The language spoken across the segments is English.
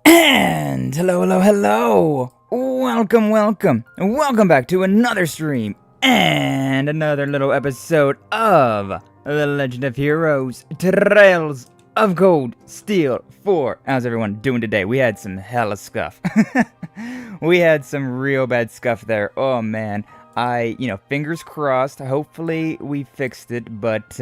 And hello. Welcome back to another stream and another little episode of The Legend of Heroes Trails of Gold Steel 4. How's everyone doing today? We had some hella scuff. We had some real bad scuff there. Oh man, fingers crossed. Hopefully we fixed it, but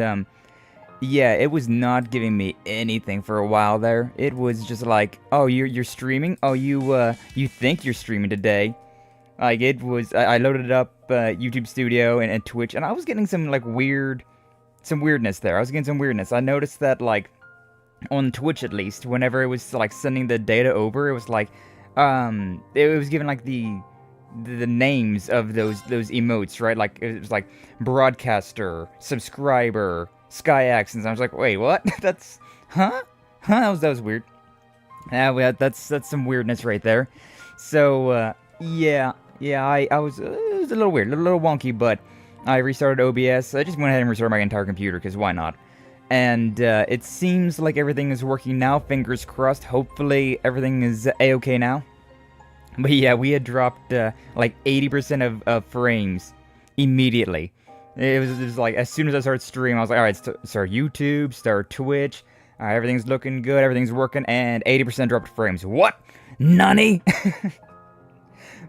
yeah, it was not giving me anything for a while there. It was just like, oh, you're streaming? Oh, you think you're streaming today? Like, it was, I loaded up YouTube Studio and Twitch, and I was getting some, like, weirdness there. I noticed that, like, on Twitch at least, whenever it was, like, sending the data over, it was like, it was giving, like, the names of those emotes, right? Like, it was like, broadcaster, subscriber, Sky accents. I was like, wait, what? That's, huh? That was weird. Yeah, that's some weirdness right there. So, yeah, I was, it was a little weird, a little wonky, but I restarted OBS. I just went ahead and restarted my entire computer, because why not? And, it seems like everything is working now, fingers crossed. Hopefully, everything is A-okay now. But yeah, we had dropped, like, 80% of frames immediately. It was like, as soon as I started streaming, I was like, alright, start YouTube, start Twitch, everything's looking good, everything's working, and 80% dropped frames. What? Nani?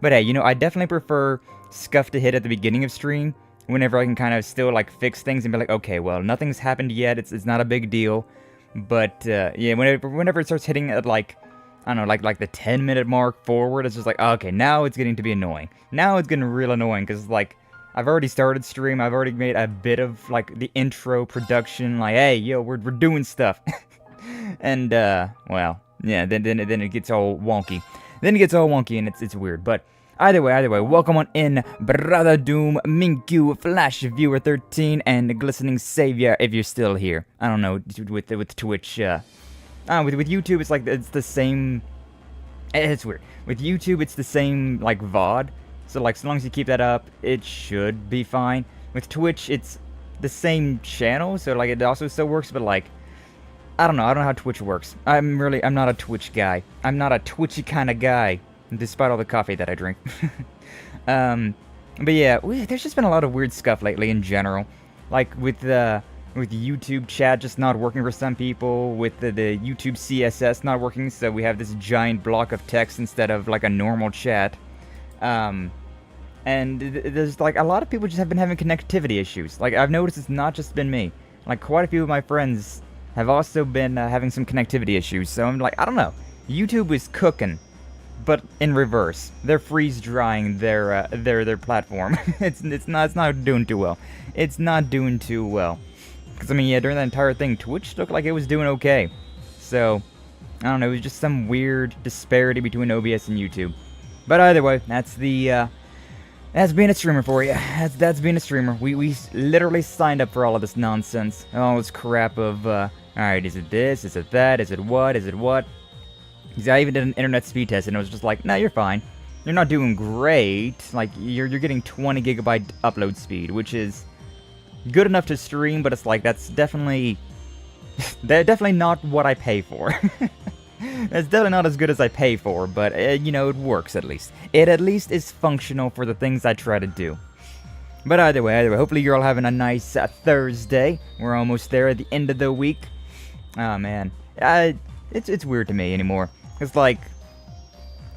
But hey, I definitely prefer scuff to hit at the beginning of stream, whenever I can kind of still, like, fix things and be like, okay, well, nothing's happened yet, it's not a big deal. But, yeah, whenever it starts hitting at, like, I don't know, like the 10-minute mark forward, it's just like, okay, now it's getting to be annoying. Now it's getting real annoying, because, like, I've already started stream, I've already made a bit of, like, the intro production, like, hey, yo, we're doing stuff. And, well, yeah, then it gets all wonky. Then it gets all wonky and it's weird, but either way, welcome on in, Brother Doom, Minkyu, Flash Viewer 13, and the Glistening Savior, if you're still here. I don't know, with Twitch, with YouTube, it's like, it's the same, it's weird. With YouTube, it's the same, like, VOD. So, like, so long as you keep that up, it should be fine. With Twitch, it's the same channel, so, like, it also still works, but, like, I don't know how Twitch works. I'm not a Twitch guy. I'm not a Twitchy kind of guy, despite all the coffee that I drink. But yeah, there's just been a lot of weird stuff lately in general. Like, with YouTube chat just not working for some people, with the YouTube CSS not working, so we have this giant block of text instead of, like, a normal chat. And there's, like, a lot of people just have been having connectivity issues. Like, I've noticed it's not just been me. Like, quite a few of my friends have also been having some connectivity issues. So I'm like, I don't know. YouTube is cooking, but in reverse. They're freeze-drying their platform. it's not doing too well. It's not doing too well. Because, I mean, yeah, during that entire thing, Twitch looked like it was doing okay. So, I don't know, it was just some weird disparity between OBS and YouTube. But either way, that's being a streamer for you. That's being a streamer. We literally signed up for all of this nonsense. All this crap of, alright, is it this? Is it that? Is it what? Because I even did an internet speed test and it was just like, nah, you're fine. You're not doing great. Like, you're getting 20 gigabyte upload speed, which is good enough to stream, but it's like, that's definitely not what I pay for. It's definitely not as good as I pay for, but, it works at least. It at least is functional for the things I try to do. But either way, hopefully you're all having a nice Thursday. We're almost there at the end of the week. Oh, man. It's weird to me anymore. It's like,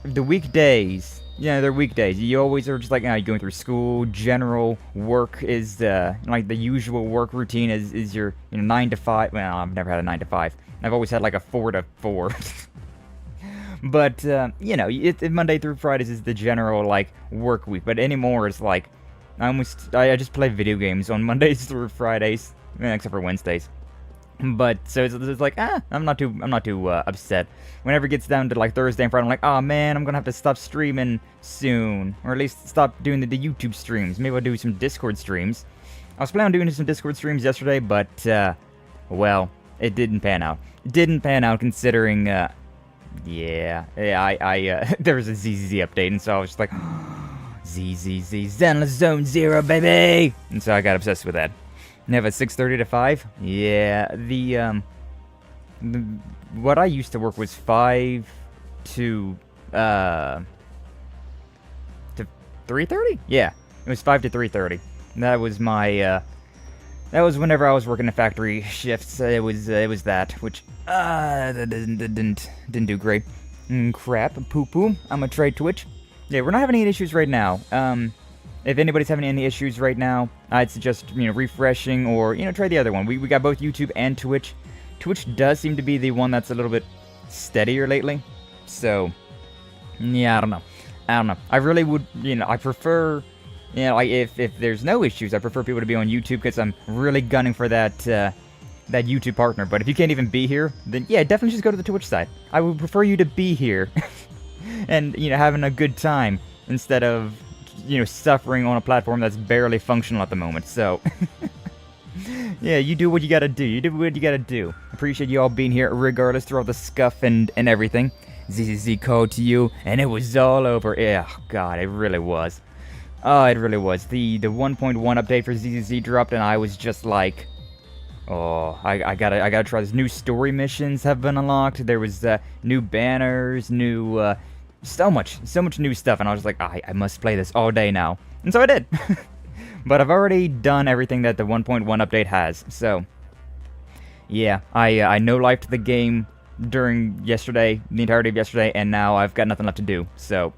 the weekdays, they're weekdays. You always are just like, you're going through school, general work is, like, the usual work routine is your, 9 to 5. Well, I've never had a 9 to 5. I've always had, like, a 4 to 4. But, Monday through Fridays is the general, like, work week. But anymore, it's like, I just play video games on Mondays through Fridays, except for Wednesdays. But, so it's like, I'm not too upset. Whenever it gets down to, like, Thursday and Friday, I'm like, oh, man, I'm gonna have to stop streaming soon. Or at least stop doing the YouTube streams. Maybe I'll do some Discord streams. I was planning on doing some Discord streams yesterday, but, well, it didn't pan out. It didn't pan out considering, there was a ZZZ update, and so I was just like, ZZZ, Zenless Zone 0, baby! And so I got obsessed with that. And have a 6:30 to 5? Yeah, what I used to work was 5 to 3:30. Yeah, it was 5 to 3:30. That was my that was whenever I was working the factory shifts. It was that, which that didn't do great. Crap, poo poo. I'm gonna try Twitch. Yeah, we're not having any issues right now. If anybody's having any issues right now, I'd suggest, refreshing or, try the other one. We got both YouTube and Twitch. Twitch does seem to be the one that's a little bit steadier lately. So, yeah, I don't know. I really would, I prefer, if there's no issues, I prefer people to be on YouTube because I'm really gunning for that YouTube partner. But if you can't even be here, then yeah, definitely just go to the Twitch side. I would prefer you to be here and, having a good time instead of, suffering on a platform that's barely functional at the moment. So, yeah, you do what you gotta do. You do what you gotta do. Appreciate you all being here regardless through all the scuff and everything. ZZZ called to you, and it was all over. Yeah, God, it really was. Oh, it really was. The 1.1 update for ZZZ dropped, and I was just like, oh, I gotta try this. New story missions have been unlocked. There was new banners, new so much new stuff, and I was like, I must play this all day now, and so I did. But I've already done everything that the 1.1 update has, so yeah, I no-lifed the game during yesterday, the entirety of yesterday, and now I've got nothing left to do, so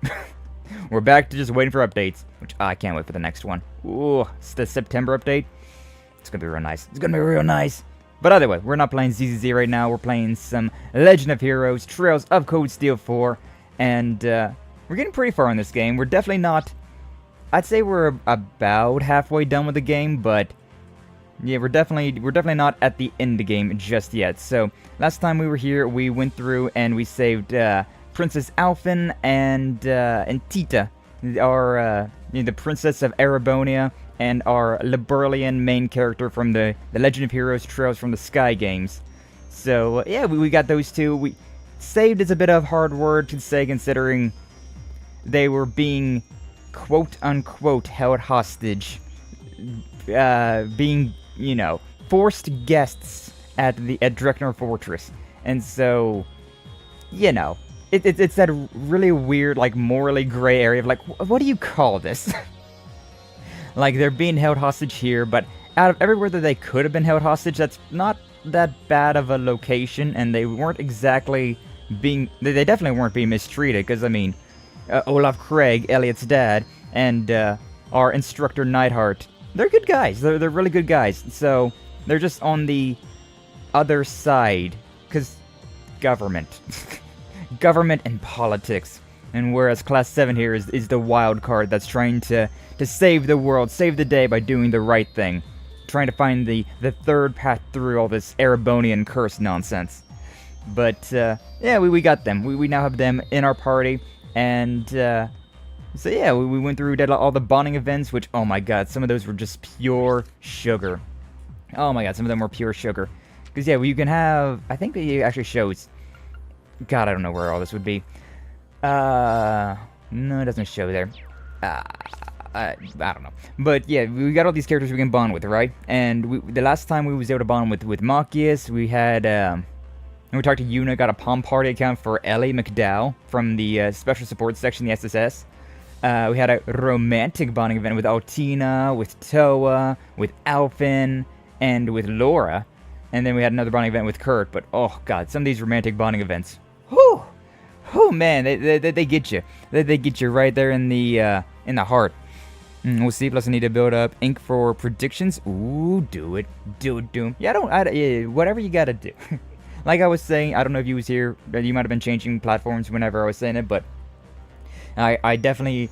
we're back to just waiting for updates, which I can't wait for the next one. Ooh, it's the September update. It's gonna be real nice. It's gonna be real nice. But either way, we're not playing ZZZ right now. We're playing some Legend of Heroes, Trails of Cold Steel 4, and we're getting pretty far in this game. We're definitely not... I'd say we're about halfway done with the game, but yeah, we're definitely not at the end of the game just yet. So last time we were here, we went through and we saved Princess Alfin and Tita, our the Princess of Erebonia, and our Liberlian main character from the Legend of Heroes Trails from the Sky games. So yeah, we got those two. We saved is a bit of a hard word to say considering they were being quote-unquote held hostage, being, forced guests at Dreknor Fortress. And so, it's that really weird, like, morally gray area of, like, what do you call this? Like, they're being held hostage here, but out of everywhere that they could have been held hostage, that's not that bad of a location, and they weren't exactly being... They definitely weren't being mistreated, because, I mean... Olaf Craig, Elliot's dad, and our instructor Neidhart. They're good guys. They're really good guys. So they're just on the other side, because government, government and politics. And whereas Class 7 here is the wild card that's trying to save the world, save the day by doing the right thing, trying to find the third path through all this Erebonian curse nonsense. But yeah, we got them. We now have them in our party. And, so yeah, we went through, did all the bonding events, which, oh my god, some of those were just pure sugar. Oh my god, some of them were pure sugar. Because, yeah, you can have, I think it actually shows, god, I don't know where all this would be. No, it doesn't show there. I don't know. But, yeah, we got all these characters we can bond with, right? And the last time we was able to bond with Marquis, we had, and we talked to Yuna, got a Palm Party account for Ellie McDowell from the Special Support Section, the SSS. We had a romantic bonding event with Altina, with Toa, with Alfin, and with Laura. And then we had another bonding event with Kurt. But, oh god, some of these romantic bonding events. Whew! Oh man, they get you. They get you right there in the heart. We'll see. Plus, I need to build up ink for predictions. Ooh, do it. Do it, Doom. Yeah, whatever you gotta do. Like I was saying, I don't know if you was here, you might have been changing platforms whenever I was saying it, but I definitely,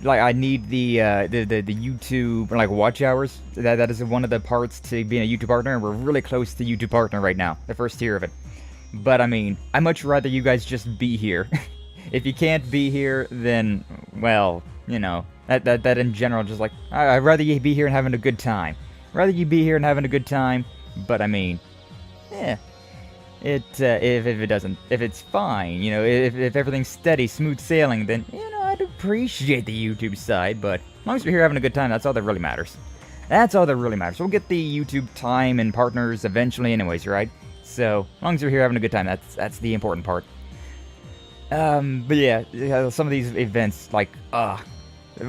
like, I need the YouTube, like, watch hours. That is one of the parts to being a YouTube partner, and we're really close to YouTube partner right now, the first tier of it. But, I mean, I'd much rather you guys just be here. If you can't be here, then, well, that in general, just like, I'd rather you be here and having a good time. Rather you be here and having a good time, but, I mean, yeah. If it's fine, if everything's steady, smooth sailing, then, I'd appreciate the YouTube side, but as long as we're here having a good time, that's all that really matters. That's all that really matters. We'll get the YouTube time and partners eventually anyways, right? So, as long as we're here having a good time, that's the important part. But yeah, some of these events, like,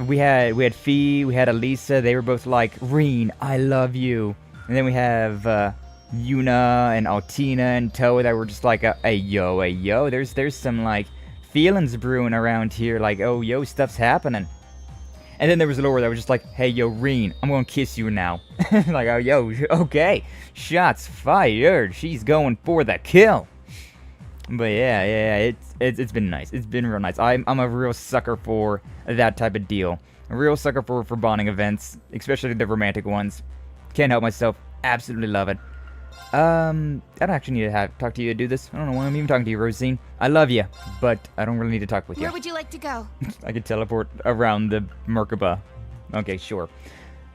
we had Fee, we had Elisa, they were both like, Reen, I love you. And then we have, Yuna and Altina and Toa that were just like, hey yo, there's some, like, feelings brewing around here, like, oh, yo, stuff's happening. And then there was Laura that was just like, hey, yo, Reen, I'm gonna kiss you now. Like, oh, yo, okay, shots fired, she's going for the kill. But yeah, it's been nice. It's been real nice. I'm a real sucker for that type of deal. A real sucker for bonding events, especially the romantic ones. Can't help myself. Absolutely love it. I don't actually need to talk to you to do this. I don't know why I'm even talking to you, Rosine. I love you, but I don't really need to talk with you. Where would you like to go? I could teleport around the Merkaba. Okay, sure.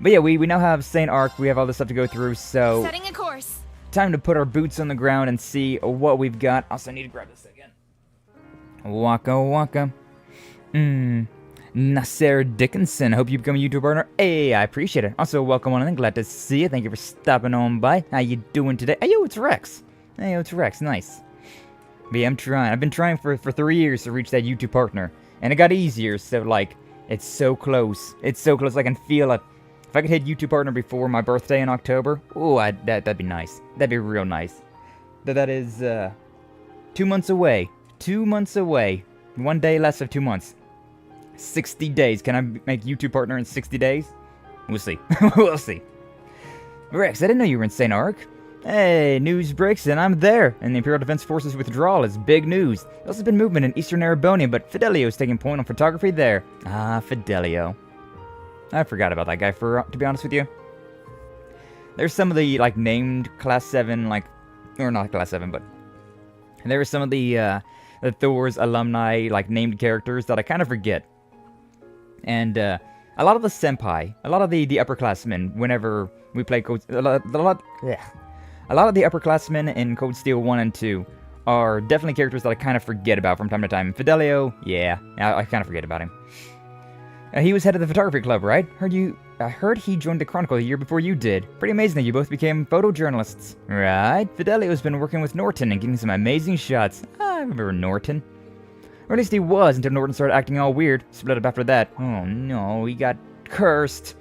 But yeah, we now have St. Arc. We have all this stuff to go through, so... Setting a course. Time to put our boots on the ground and see what we've got. Also, I need to grab this again. Waka waka. Nasser Dickinson. Hope you become a YouTube partner. Hey, I appreciate it. Also, welcome on in. Glad to see you. Thank you for stopping on by. How you doing today? Hey, yo, it's Rex. Hey, yo, it's Rex. Nice. But yeah, I'm trying. I've been trying for 3 years to reach that YouTube partner. And it got easier, so, like, it's so close. It's so close. I can feel it. If I could hit YouTube partner before my birthday in October, ooh, that'd be nice. That'd be real nice. That is, 2 months away. 2 months away. 1 day less of 2 months. 60 days. Can I make YouTube partner in 60 days? We'll see. We'll see. Rex, I didn't know you were in St. Arc. Hey, news breaks and I'm there. And the Imperial Defense Forces withdrawal is big news. There's also been movement in Eastern Arabonia, but Fidelio is taking point on photography there. Ah, Fidelio. I forgot about that guy, to be honest with you. There's some of the, like, named Class 7, like... Or not Class 7, but... There are some of the Thor's alumni, like, named characters that I kind of forget. And, a lot of the senpai, a lot of the upperclassmen, whenever we play Code... A lot of the upperclassmen in Code Steel 1 and 2 are definitely characters that I kind of forget about from time to time. Fidelio, yeah, I kind of forget about him. He was head of the photography club, right? I heard he joined the Chronicle the year before you did. Pretty amazing that you both became photojournalists. Right? Fidelio's been working with Norton and getting some amazing shots. I remember Norton. Or at least he was until Norton started acting all weird. Split up after that. Oh no, he got cursed.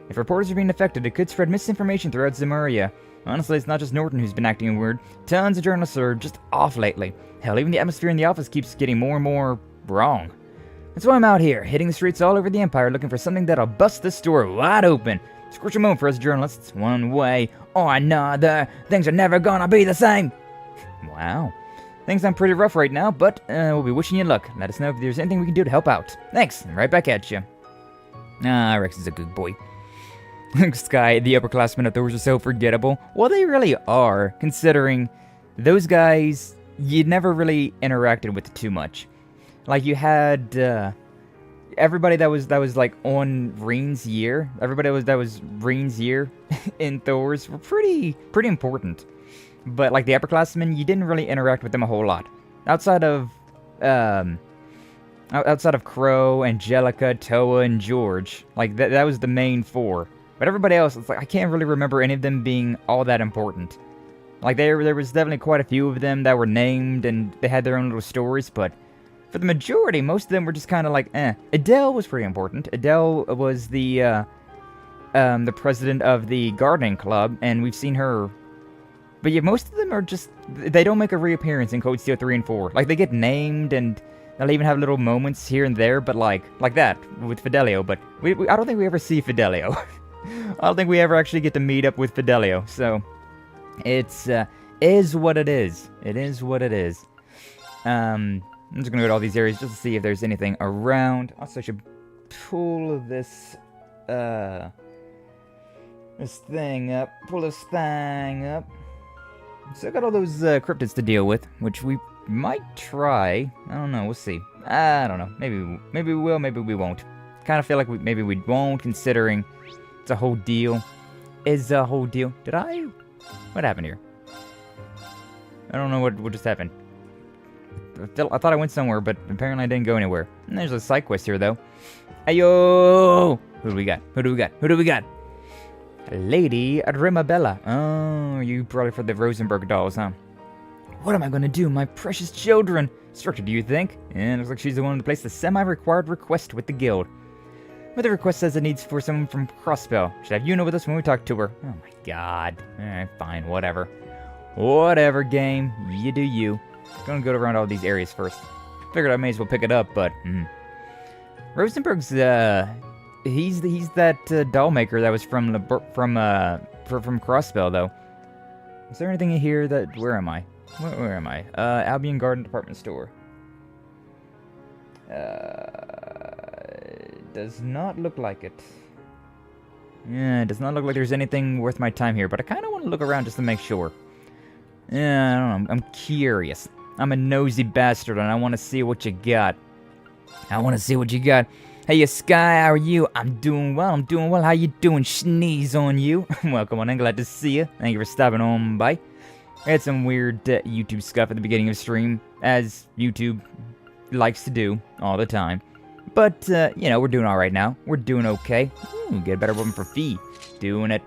If reporters are being affected, it could spread misinformation throughout Zemuria. Honestly, it's not just Norton who's been acting weird. Tons of journalists are just off lately. Hell, even the atmosphere in the office keeps getting more and more wrong. That's why I'm out here, hitting the streets all over the Empire looking for something that'll bust this store wide open. It's a crucial moment for us journalists. One way or another. Things are never gonna be the same. Wow. Things sound pretty rough right now, but we'll be wishing you luck. Let us know if there's anything we can do to help out. Thanks, and right back at you. Ah, Rex is a good boy. Sky, the upperclassmen of those are so forgettable. Well, they really are, considering those guys you never really interacted with too much. Like, you had everybody that was like on Reen's year. Everybody that was Reen's year in Thor's were pretty important. But like the upperclassmen, you didn't really interact with them a whole lot. Outside of Crow, Angelica, Toa, and George, like that was the main four. But everybody else, it's like I can't really remember any of them being all that important. Like there was definitely quite a few of them that were named and they had their own little stories, but for the majority, most of them were just kind of like, eh. Adele was pretty important. Adele was the president of the gardening club, and we've seen her. But yeah, most of them are just, they don't make a reappearance in Code Steel 3 and 4. Like, they get named, and they'll even have little moments here and there, but like that, with Fidelio. But I don't think we ever see Fidelio. I don't think we ever actually get to meet up with Fidelio, so it's, is what it is. It is what it is. I'm just gonna go to all these areas just to see if there's anything around. Also, I should pull this thing up. Pull this thing up. So I got all those cryptids to deal with, which we might try. I don't know. We'll see. I don't know. Maybe we will. Maybe we won't. Kind of feel like maybe we won't, considering it's a whole deal. Is a whole deal. Did I? What happened here? I don't know what just happened. I thought I went somewhere, but apparently I didn't go anywhere. And there's a side quest here, though. Ayo! Who do we got? Who do we got? Who do we got? Lady Rimabella. Oh, you probably for the Rosenberg dolls, huh? What am I gonna do, my precious children? Instructor, do you think? And looks like she's the one to place the semi-required request with the guild. But the request says it needs for someone from Crossbell. Should have Yuna with us when we talk to her. Oh my god. Alright, fine, whatever. Whatever, game. You do you. Gonna go around all these areas first. Figured I may as well pick it up, but... Rosenberg's, he's that doll maker that was from Crossbell, though. Is there anything in here that... Where am I? Where am I? Albion Garden Department Store. Does not look like it. Yeah, it does not look like there's anything worth my time here, but I kind of want to look around just to make sure. Yeah, I don't know. I'm curious. I'm a nosy bastard, and I want to see what you got. Hey, Sky, how are you? I'm doing well. How you doing? Sneeze on you. Welcome on in. Glad to see you. Thank you for stopping on by. I had some weird YouTube stuff at the beginning of stream, as YouTube likes to do all the time. But, you know, we're doing alright now. We're doing okay. Ooh, get a better weapon for fee. Doing it.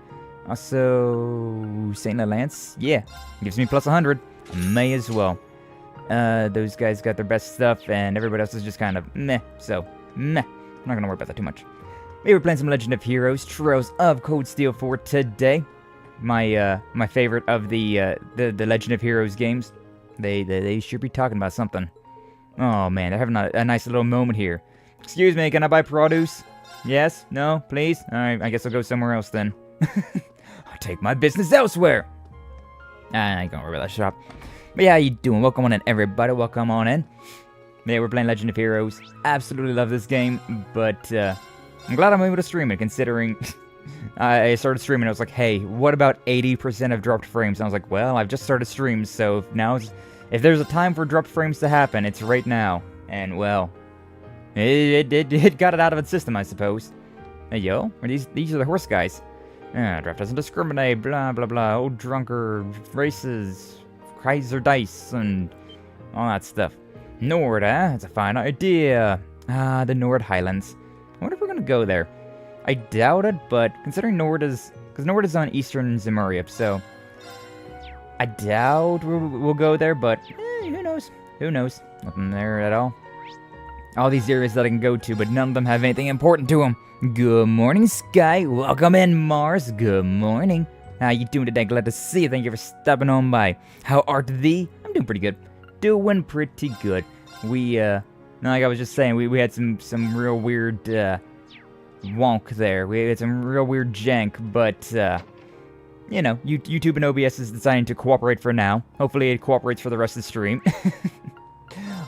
Also, St. Lance. Yeah, gives me plus 100. May as well. Those guys got their best stuff, and everybody else is just kind of meh. So, meh. I'm not gonna worry about that too much. We were playing some Legend of Heroes, Trails of Cold Steel for today. My favorite of the Legend of Heroes games. They should be talking about something. Oh man, they're having a nice little moment here. Excuse me, can I buy produce? Yes? No? Please? Alright, I guess I'll go somewhere else then. I'll take my business elsewhere. I ain't gonna worry about that shop. But yeah, how you doing? Welcome on in, everybody. Welcome on in. Yeah, we're playing Legend of Heroes. Absolutely love this game, but I'm glad I'm able to stream it, considering I started streaming. I was like, hey, what about 80% of dropped frames? And I was like, well, I've just started streams, so if there's a time for dropped frames to happen, it's right now. And well, it got it out of its system, I suppose. Hey, yo, these are the horse guys. Draft doesn't discriminate, blah, blah, blah. Old drunkard races, Kaiser dice, and all that stuff. Nord, that's a fine idea. The Nord Highlands. I wonder if we're gonna go there. I doubt it, but considering because Nord is on eastern Zemuriep, so I doubt we'll go there, but who knows? Who knows? Nothing there at all. All these areas that I can go to, but none of them have anything important to them. Good morning, Sky. Welcome in, Mars. Good morning. How you doing today? Glad to see you. Thank you for stopping on by. How art thee? I'm doing pretty good. Doing pretty good. We, like I was just saying, we had some real weird, wonk there. We had some real weird jank, but, you know, YouTube and OBS is deciding to cooperate for now. Hopefully it cooperates for the rest of the stream.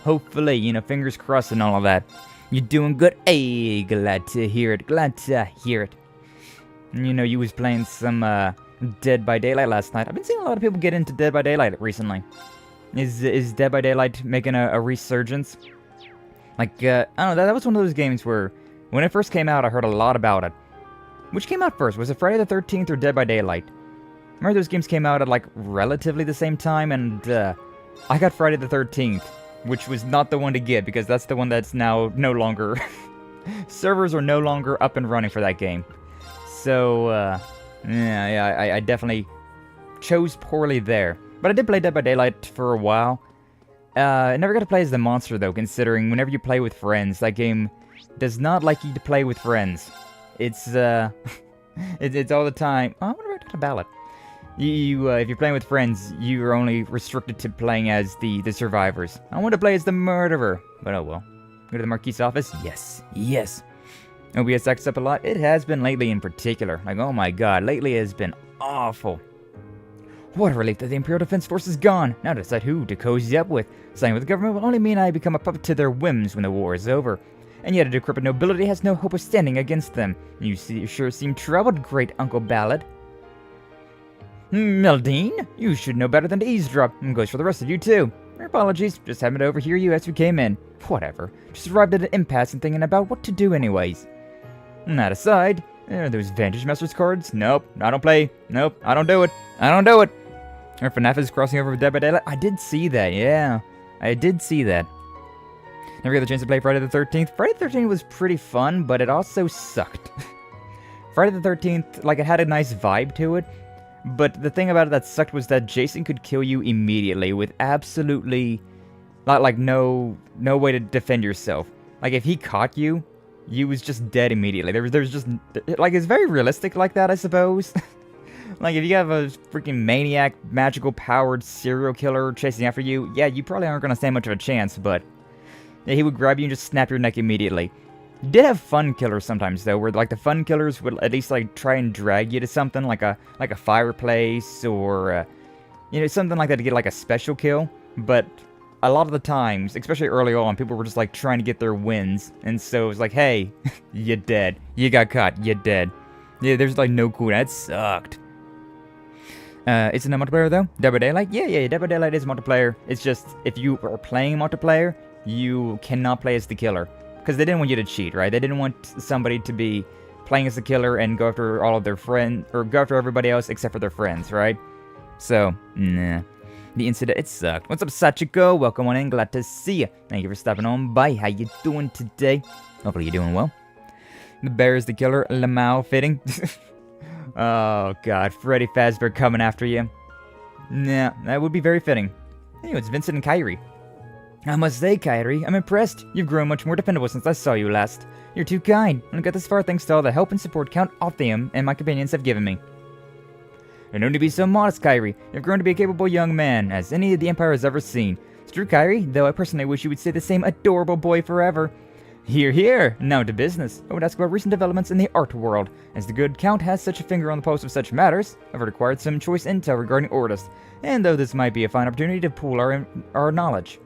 Hopefully, you know, fingers crossed and all of that. You're doing good? Hey, glad to hear it. Glad to hear it. You know, you was playing some, Dead by Daylight last night. I've been seeing a lot of people get into Dead by Daylight recently. Is Dead by Daylight making a resurgence? Like, I don't know, that was one of those games where, when it first came out, I heard a lot about it. Which came out first? Was it Friday the 13th or Dead by Daylight? I remember those games came out at, like, relatively the same time, and, I got Friday the 13th, which was not the one to get, because that's the one that's now no longer... servers are no longer up and running for that game. So, yeah, I definitely chose poorly there. But I did play Dead by Daylight for a while. I never got to play as the monster, though, considering whenever you play with friends, that game does not like you to play with friends. It's, it's all the time. Oh, I wonder if I got a ballot. If you're playing with friends, you are only restricted to playing as the survivors. I want to play as the murderer, but oh well. Go to the Marquis office? Yes. Yes. OBS acts up a lot? It has been lately in particular. Like, oh my god, lately it has been awful. What a relief that the Imperial Defense Force is gone. Now to decide who to cozy up with. Siding with the government will only mean I become a puppet to their whims when the war is over. And yet a decrepit nobility has no hope of standing against them. You sure seem troubled, great Uncle Ballad. Meldine, you should know better than to eavesdrop. And goes for the rest of you too. Apologies, just happened to overhear you as we came in. Whatever, just arrived at an impasse and thinking about what to do anyways. That aside, those Vantage Masters cards? Nope, I don't play. Nope, I don't do it. I don't do it. Or FNAF is crossing over with Dead by Daylight. I did see that, yeah. I did see that. Never got the chance to play Friday the 13th. Friday the 13th was pretty fun, but it also sucked. Friday the 13th, like, it had a nice vibe to it. But the thing about it that sucked was that Jason could kill you immediately with absolutely, like no way to defend yourself. Like, if he caught you, you was just dead immediately. There's just, like, it's very realistic like that, I suppose. Like, if you have a freaking maniac, magical powered serial killer chasing after you, yeah, you probably aren't gonna stand much of a chance, but yeah, he would grab you and just snap your neck immediately. You did have fun killers sometimes, though, where, like, the fun killers would at least, like, try and drag you to something, like a fireplace, or, you know, something like that to get, like, a special kill. But a lot of the times, especially early on, people were just, like, trying to get their wins. And so it was like, hey, you're dead. You got caught. You're dead. Yeah, there's, like, no cooldown. That sucked. It's in a multiplayer, though? Dead by Daylight? Yeah, Dead by Daylight is multiplayer. It's just, if you are playing multiplayer, you cannot play as the killer. Because they didn't want you to cheat, right? They didn't want somebody to be playing as the killer and go after all of their friends, or go after everybody else except for their friends, right? So, nah. The incident, it sucked. What's up, Sachiko? Welcome on in, glad to see you. Thank you for stopping on by. How you doing today? Hopefully you're doing well. The bear is the killer, Lamau fitting. Oh god, Freddy Fazbear coming after you. Nah, that would be very fitting. Anyway, it's Vincent and Kyrie. I must say, Kyrie, I'm impressed. You've grown much more dependable since I saw you last. You're too kind, and I got this far thanks to all the help and support Count Othium and my companions have given me. You're known to be so modest, Kyrie. You've grown to be a capable young man, as any of the Empire has ever seen. It's true, Kyrie, though I personally wish you would stay the same adorable boy forever. Hear, hear! Now to business. I would ask about recent developments in the art world. As the good Count has such a finger on the pulse of such matters, I've acquired some choice intel regarding Ortus, and though this might be a fine opportunity to pool our knowledge.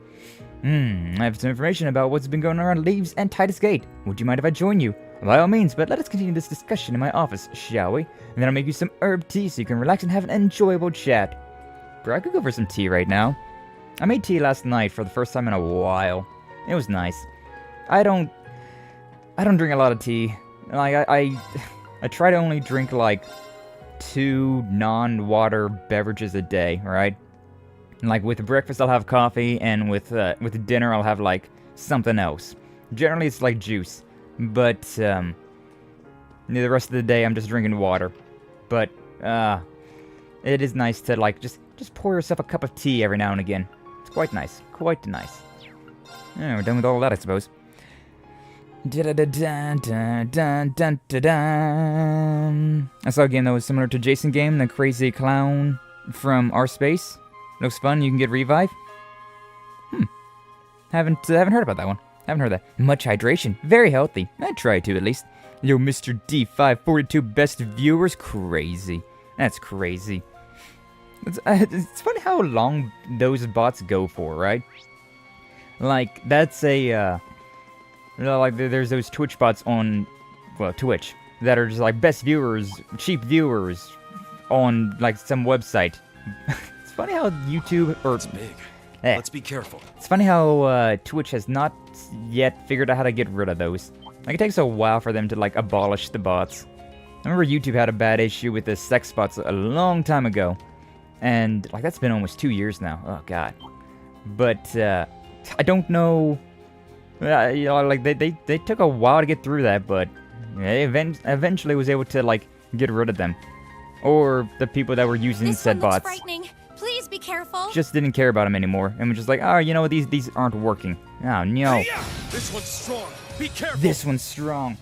I have some information about what's been going on around Leaves and Titus Gate. Would you mind if I join you? By all means, but let us continue this discussion in my office, shall we? And then I'll make you some herb tea so you can relax and have an enjoyable chat. Bro, I could go for some tea right now. I made tea last night for the first time in a while. It was nice. I don't drink a lot of tea. Like, I try to only drink, like, 2 non-water beverages a day, right? Like, with breakfast, I'll have coffee, and with dinner, I'll have, like, something else. Generally, it's, like, juice. But, the rest of the day, I'm just drinking water. But, it is nice to, like, just pour yourself a cup of tea every now and again. It's quite nice. Quite nice. Yeah, we're done with all that, I suppose. I saw a game that was similar to Jason game, the Crazy Clown from our space. Looks fun, you can get revive. Haven't heard about that one. Haven't heard that. Much hydration, very healthy. I try to at least. Yo, Mr. D542 best viewers, crazy. That's crazy. It's funny how long those bots go for, right? Like, that's a, like, there's those Twitch bots on, well, Twitch, that are just like best viewers, cheap viewers on, like, some website. It's funny how YouTube, or... It's big. Let's be careful. It's funny how Twitch has not yet figured out how to get rid of those. Like, it takes a while for them to, like, abolish the bots. I remember YouTube had a bad issue with the sex bots a long time ago. And, like, that's been almost 2 years now. Oh, God. But, I don't know... you know, like, they took a while to get through that, but they eventually was able to, like, get rid of them. Or the people that were using said bots. Please be careful. Just didn't care about them anymore, and was just like, oh, you know what, these aren't working. Oh, no. This one's strong. Be careful. This one's strong.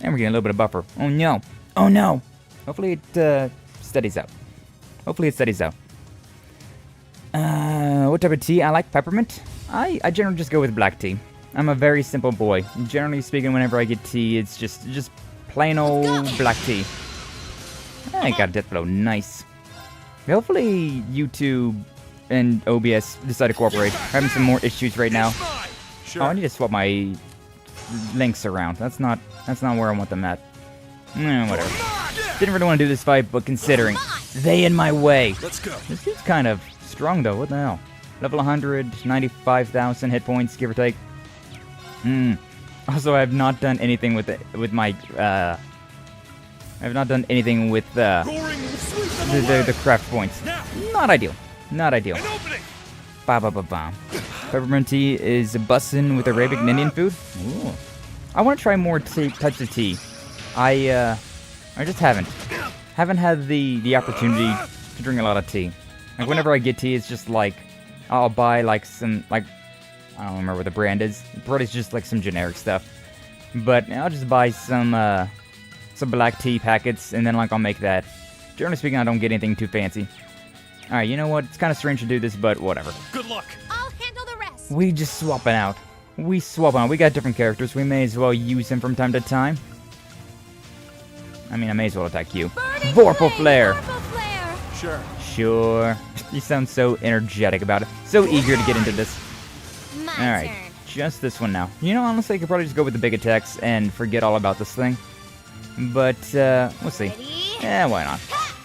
And we're getting a little bit of buffer. Oh, no. Oh, no. Hopefully it, steadies out. Hopefully it steadies out. What type of tea? I like peppermint. I generally just go with black tea. I'm a very simple boy. Generally speaking, whenever I get tea, it's just plain old black tea. I got a death blow. Nice. Hopefully YouTube and OBS decide to cooperate. We're having some more issues right now. Sure. Oh, I need to swap my links around. That's not where I want them at. Whatever. Didn't really want to do this fight, but considering they in my way. Let's go. This dude's kind of strong though. What the hell? Level 100, 95,000 hit points, give or take. Also, I have not done anything with my I have not done anything with the craft points. Not ideal. Not ideal. Ba-ba-ba-bam. Peppermint tea is bussin' with Arabic and Indian food. Ooh. I want to try more types of tea. I just haven't. Haven't had the opportunity to drink a lot of tea. Like, whenever I get tea, it's just like, I'll buy, like, some, like, I don't remember what the brand is. Probably just, like, some generic stuff. But I'll just buy some black tea packets, and then, like, I'll make that. Generally speaking, I don't get anything too fancy. Alright, you know what? It's kind of strange to do this, but whatever. Good luck. I'll handle the rest. We just swapping out. We swap out. We got different characters. We may as well use them from time to time. I mean, I may as well attack you. Vorpal Flare! Vorpal Flare! Sure. Sure. You sound so energetic about it. So eager to get into this. My Alright, turn. just this one now. You know, honestly, I could probably just go with the big attacks and forget all about this thing. But, we'll see. Ready? Yeah, why not?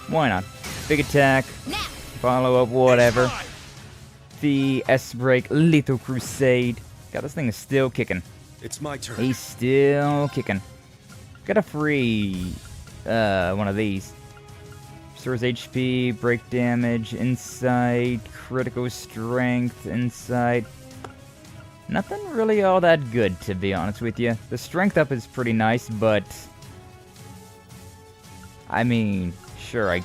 Why not? Big attack, Now. follow up, whatever. It's time. The S-Break, Lethal Crusade. God, this thing is still kicking. It's my turn. He's still kicking. Got a free, one of these. Restores HP, break damage, insight, critical strength, insight. Nothing really all that good, to be honest with you. The strength up is pretty nice, but I mean, sure, I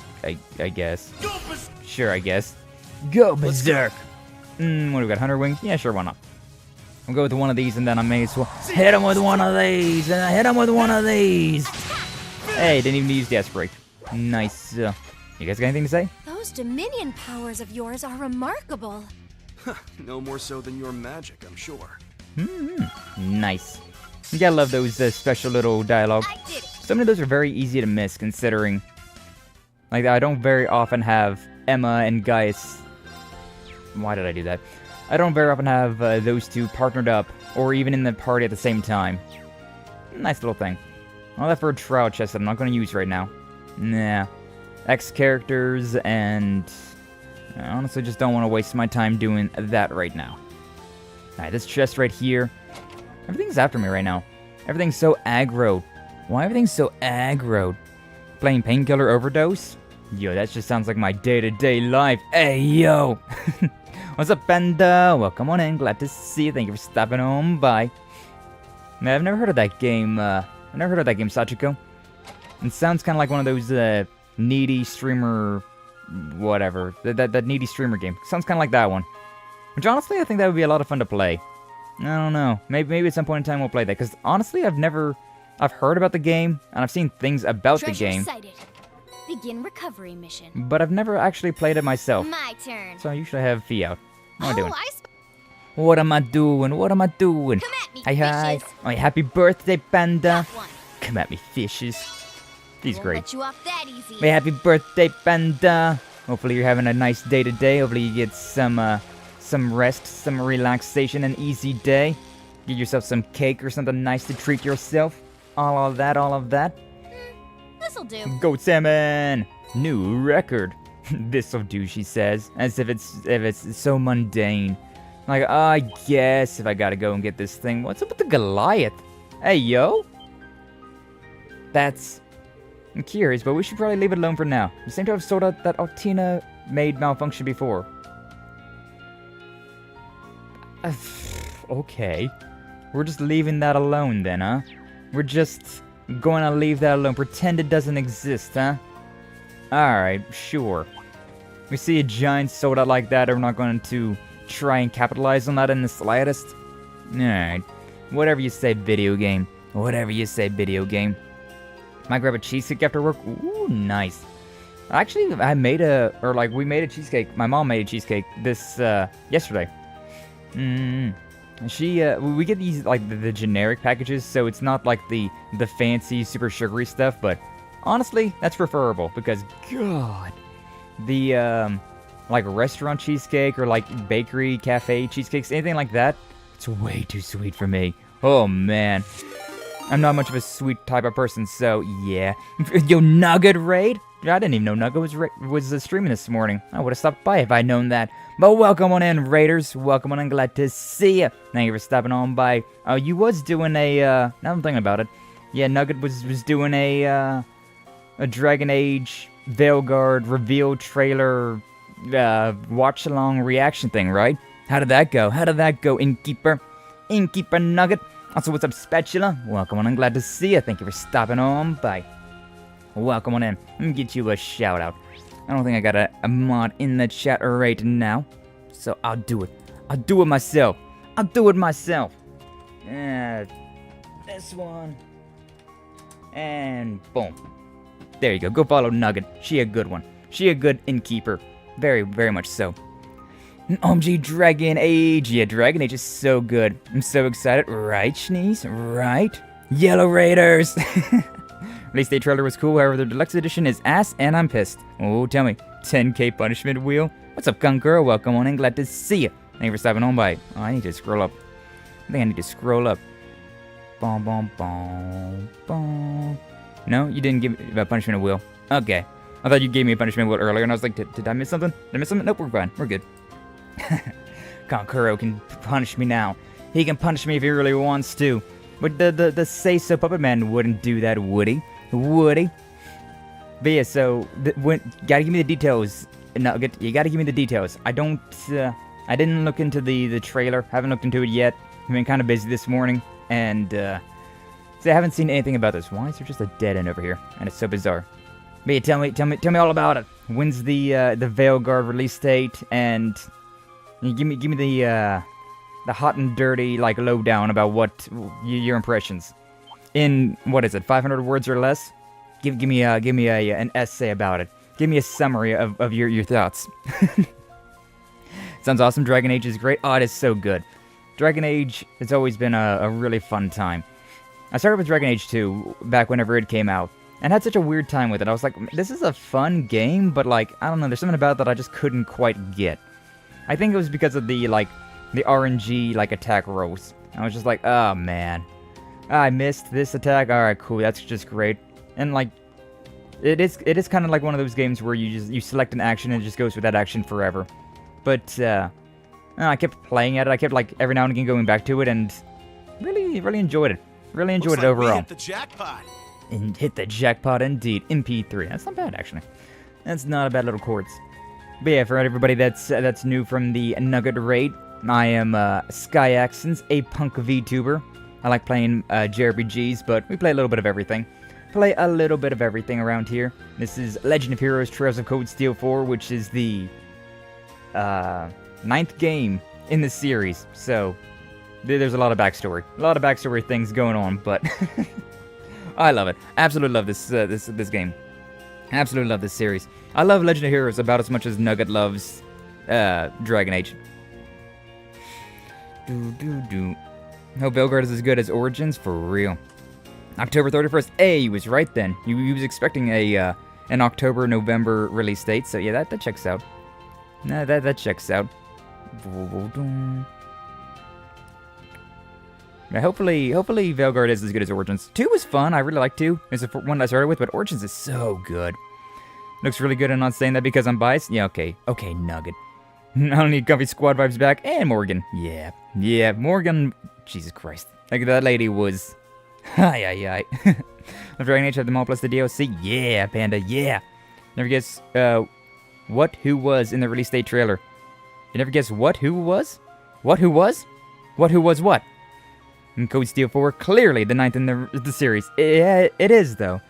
guess. Sure, I guess. Go berserk! What do we got? Hunter Wings? Yeah, sure, why not? I'll go with one of these, and then I may as well hit him with one of these, and I hit him with one of these. Hey, didn't even use the S-Break. Nice. You guys got anything to say? Those Dominion powers of yours are remarkable. No more so than your magic, I'm sure. Nice. You gotta love those special little dialogue. I did it. Some of those are very easy to miss, considering, like, I don't very often have Emma and Gaius. Why did I do that? I don't very often have those two partnered up, or even in the party at the same time. Nice little thing. All that for a trial chest that I'm not going to use right now. Nah. X characters, and I honestly just don't want to waste my time doing that right now. Alright, this chest right here. Everything's after me right now. Everything's so aggroed. Why everything's so aggroed? Playing Painkiller Overdose? Yo, that just sounds like my day-to-day life. Hey, yo! What's up, Panda? Welcome on in. Glad to see you. Thank you for stopping on by. Man, I've never heard of that game. I've never heard of that game, Sachiko. It sounds kind of like one of those needy streamer, whatever. That needy streamer game. Sounds kind of like that one. Which honestly, I think that would be a lot of fun to play. I don't know. Maybe at some point in time we'll play that. Because honestly, I've heard about the game and I've seen things about the Treasure game. sighted. Begin recovery mission. But I've never actually played it myself. My turn. So I usually have Fee out. What am I doing? Oh, What am I doing? What am I doing? Come at me, Hi. fishes. Oh, happy birthday, Panda. Got one. Come at me, fishes. He's Won't great. let you off that easy. Hey, happy birthday, Panda. Hopefully you're having a nice day today. Hopefully you get some rest, some relaxation, an easy day. Get yourself some cake or something nice to treat yourself. All of that. This'll do. Goat salmon! New record. This'll do, she says, as if it's so mundane. Like, I guess if I gotta go and get this thing. What's up with the Goliath? Hey, yo! I'm curious, but we should probably leave it alone for now. You seem to have sorted out that Altina made malfunction before. Okay. We're just leaving that alone then, huh? We're just going to leave that alone. Pretend it doesn't exist, huh? Alright, sure. We see a giant sold out like that, and we're not going to try and capitalize on that in the slightest? Alright. Whatever you say, video game. Whatever you say, video game. Might grab a cheesecake after work? Ooh, nice. Actually, we made a cheesecake. My mom made a cheesecake this, yesterday. We get these, like, the generic packages, so it's not like the fancy, super sugary stuff, but honestly, that's preferable, because, God, the, like, restaurant cheesecake, or, like, bakery, cafe cheesecakes, anything like that, it's way too sweet for me. Oh, man. I'm not much of a sweet type of person, so, yeah. Yo, Nugget raid? I didn't even know Nugget was streaming this morning. I would have stopped by if I'd known that. But welcome on in, Raiders. Welcome on in. Glad to see you. Thank you for stopping on by. Oh, you was doing a, now I'm thinking about it. Yeah, Nugget was doing a Dragon Age Veilguard reveal trailer, watch-along reaction thing, right? How did that go? Innkeeper? Innkeeper Nugget? Also, what's up, Spatula? Welcome on in. Glad to see you. Thank you for stopping on by. Welcome on in. Let me get you a shout out. I don't think I got a mod in the chat right now. So I'll do it. I'll do it myself. I'll do it myself. This one. And boom. There you go. Go follow Nugget. She a good one. She a good innkeeper. Very, very much so. OMG Dragon Age. Yeah, Dragon Age is so good. I'm so excited. Right, Schneeze? Right? Yellow Raiders. Release date trailer was cool, however the deluxe edition is ass and I'm pissed. Oh, tell me. 10k punishment wheel? What's up, Gunkgirl? Welcome on in. Glad to see you. Thank you for stopping on by. Oh, I need to scroll up. I think I need to scroll up. Boom, boom, boom, boom. No, you didn't give me a punishment wheel. Okay. I thought you gave me a punishment wheel earlier, and I was like, did I miss something? Did I miss something? Nope, we're fine. We're good. Konkuro can punish me now. He can punish me if he really wants to. But the say-so puppet man wouldn't do that, would he? Would he? But yeah, so, gotta give me the details. No, you gotta give me the details. I didn't look into the trailer. Haven't looked into it yet. I've been kind of busy this morning, and, see, I haven't seen anything about this. Why is there just a dead end over here? And it's so bizarre. But yeah, tell me all about it. When's the Veilguard release date? And give me the hot and dirty, like, lowdown about what your impressions. In, what is it, 500 words or less? Give me an essay about it. Give me a summary of your thoughts. Sounds awesome. Dragon Age is great. Oh, it is so good. Dragon Age has always been a really fun time. I started with Dragon Age 2 back whenever it came out, and had such a weird time with it. I was like, this is a fun game, but like, I don't know, there's something about it that I just couldn't quite get. I think it was because of the RNG, like, attack rolls. I was just like, oh man, I missed this attack. Alright, cool, that's just great. And like, it is kind of like one of those games where you select an action and it just goes with that action forever. But, I kept playing at it. I kept, like, every now and again going back to it, and really enjoyed it. Really enjoyed it overall. We hit the jackpot. And hit the jackpot indeed. MP3. That's not bad, actually. That's not a bad little chords. But yeah, for everybody that's new from the Nugget raid, I am SkyAxons, a punk VTuber. I like playing JRPGs, but we play a little bit of everything. Play a little bit of everything around here. This is Legend of Heroes Trails of Cold Steel 4, which is the 9th game in the series. So there's a lot of backstory. A lot of backstory things going on, but I love it. Absolutely love this game. Absolutely love this series. I love Legend of Heroes about as much as Nugget loves Dragon Age. Hope Veilguard is as good as Origins, for real. October 31st. Hey, he was right then. He was expecting an October-November release date, so yeah, that checks out. Nah, that checks out. Yeah, hopefully Veilguard is as good as Origins. 2 was fun. I really like 2. It's the one I started with, but Origins is so good. Looks really good. I'm not saying that because I'm biased. Yeah, okay, Nugget. I don't need comfy squad vibes back. And Morgan. Yeah, Morgan. Jesus Christ. Like, that lady was... Hi. If Dragon Age had them all plus the DLC. Yeah, Panda, yeah. Never guess who was in the release date trailer. You never guess who was? Who was what? And Code Steel 4, clearly the 9th in the series. Yeah, it is, though.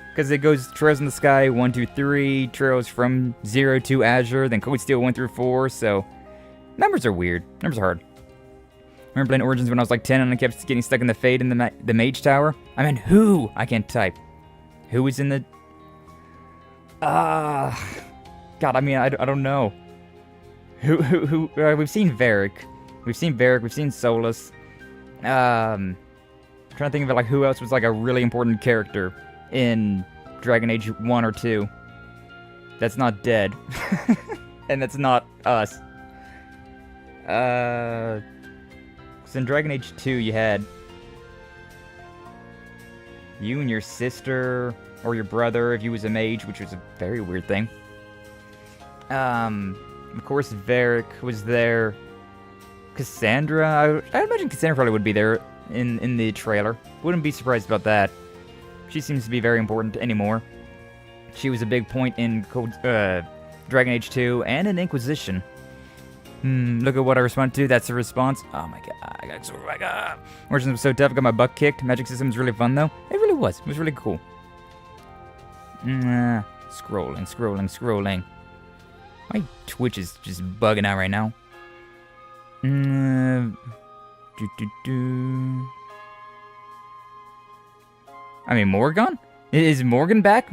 Because it goes Trails in the Sky, 1, 2, 3, Trails from 0 to Azure, then Code Steel 1 through 4, so... Numbers are weird. Numbers are hard. I remember playing Origins when I was like 10 and I kept getting stuck in the Fade in the Mage Tower. I mean, who? I can't type. Who was in the... God, I mean, I don't know. Who we've seen Varric. We've seen Solus. Trying to think of it, like, who else was like a really important character in Dragon Age 1 or 2 that's not dead. And that's not us. Cause in Dragon Age 2 you had you and your sister or your brother if you was a mage, which was a very weird thing. Of course Varric was there. Cassandra, I imagine Cassandra probably would be there in the trailer. Wouldn't be surprised about that. She seems to be very important anymore. She was a big point in Dragon Age 2 and in Inquisition. Look at what I responded to. That's the response. Oh my god. Origins was so tough. I got my butt kicked. Magic system was really fun though. It really was. It was really cool. Scrolling. My Twitch is just bugging out right now. I mean, Morgan? Is Morgan back?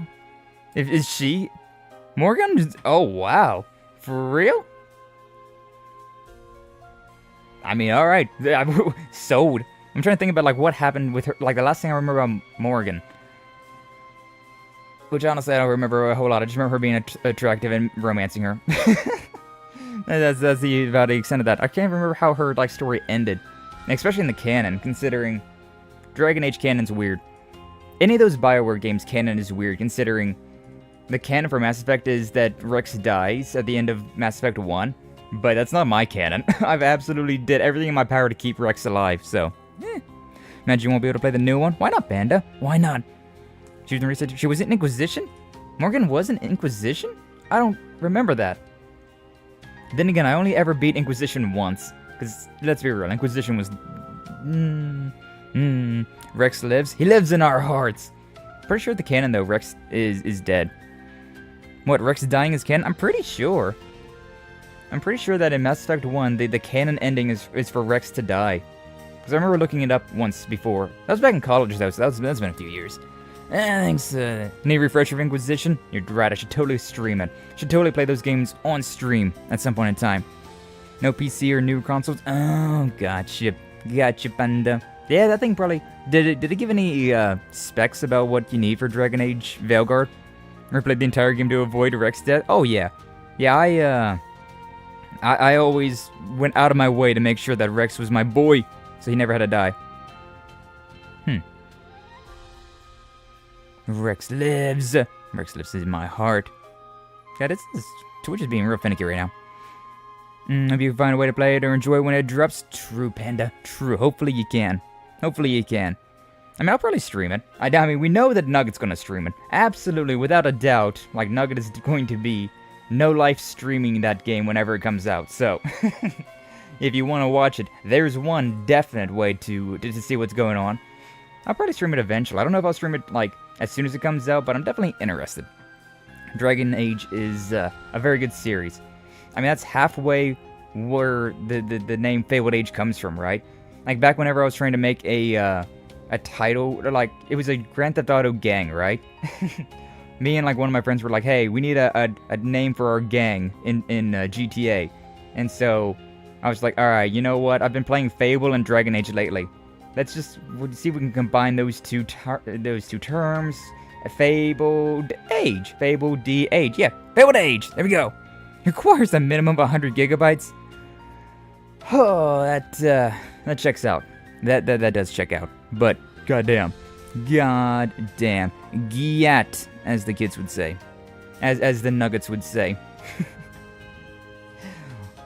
Is she? Morgan? Oh, wow. For real? I mean, alright. Sold. I'm trying to think about, like, what happened with her. Like, the last thing I remember about Morgan. Which, honestly, I don't remember a whole lot. I just remember her being attractive and romancing her. That's about the extent of that. I can't remember how her, like, story ended. Especially in the canon, considering Dragon Age canon's weird. Any of those BioWare games, canon is weird, considering the canon for Mass Effect is that Rex dies at the end of Mass Effect 1. But that's not my canon. I've absolutely did everything in my power to keep Rex alive, so... Imagine you won't be able to play the new one? Why not, Panda? Why not? She was in Inquisition? Morgan was in Inquisition? I don't remember that. Then again, I only ever beat Inquisition once. Because, let's be real, Inquisition was... Rex lives? He lives in our hearts! Pretty sure the canon, though, Rex is dead. What, Rex dying is canon? I'm pretty sure. I'm pretty sure that in Mass Effect 1, the canon ending is for Rex to die. Because I remember looking it up once before. That was back in college, though, so that's been a few years. Thanks, need a refresher of Inquisition? You're right, I should totally stream it. Should totally play those games on stream at some point in time. No PC or new consoles? Oh, gotcha. Gotcha, Panda. Yeah, that thing probably... Did it give any, specs about what you need for Dragon Age Veilguard? Or played the entire game to avoid Rex death? Oh, yeah. Yeah, I always went out of my way to make sure that Rex was my boy, so he never had to die. Rex lives. Rex lives in my heart. God, this Twitch is being real finicky right now. If you can find a way to play it or enjoy it when it drops, true, Panda, true. Hopefully you can. Hopefully you can. I mean, I'll probably stream it. I mean, we know that Nugget's gonna stream it. Absolutely, without a doubt, like, Nugget is going to be no life streaming that game whenever it comes out, so... if you want to watch it, there's one definite way to see what's going on. I'll probably stream it eventually. I don't know if I'll stream it, like, as soon as it comes out, but I'm definitely interested. Dragon Age is a very good series. I mean, that's halfway where the name Fabled Age comes from, right? Like, back whenever I was trying to make a title, or like, it was a Grand Theft Auto gang, right? Me and, like, one of my friends were like, hey, we need a name for our gang in GTA. And so, I was like, alright, you know what? I've been playing Fable and Dragon Age lately. Let's just see if we can combine those two terms. Fabled Age. Fabled Age. Yeah, Fabled Age. There we go. Requires a minimum of 100 gigabytes. Oh, that checks out. That does check out. But goddamn, gyat, as the kids would say, as the Nuggets would say.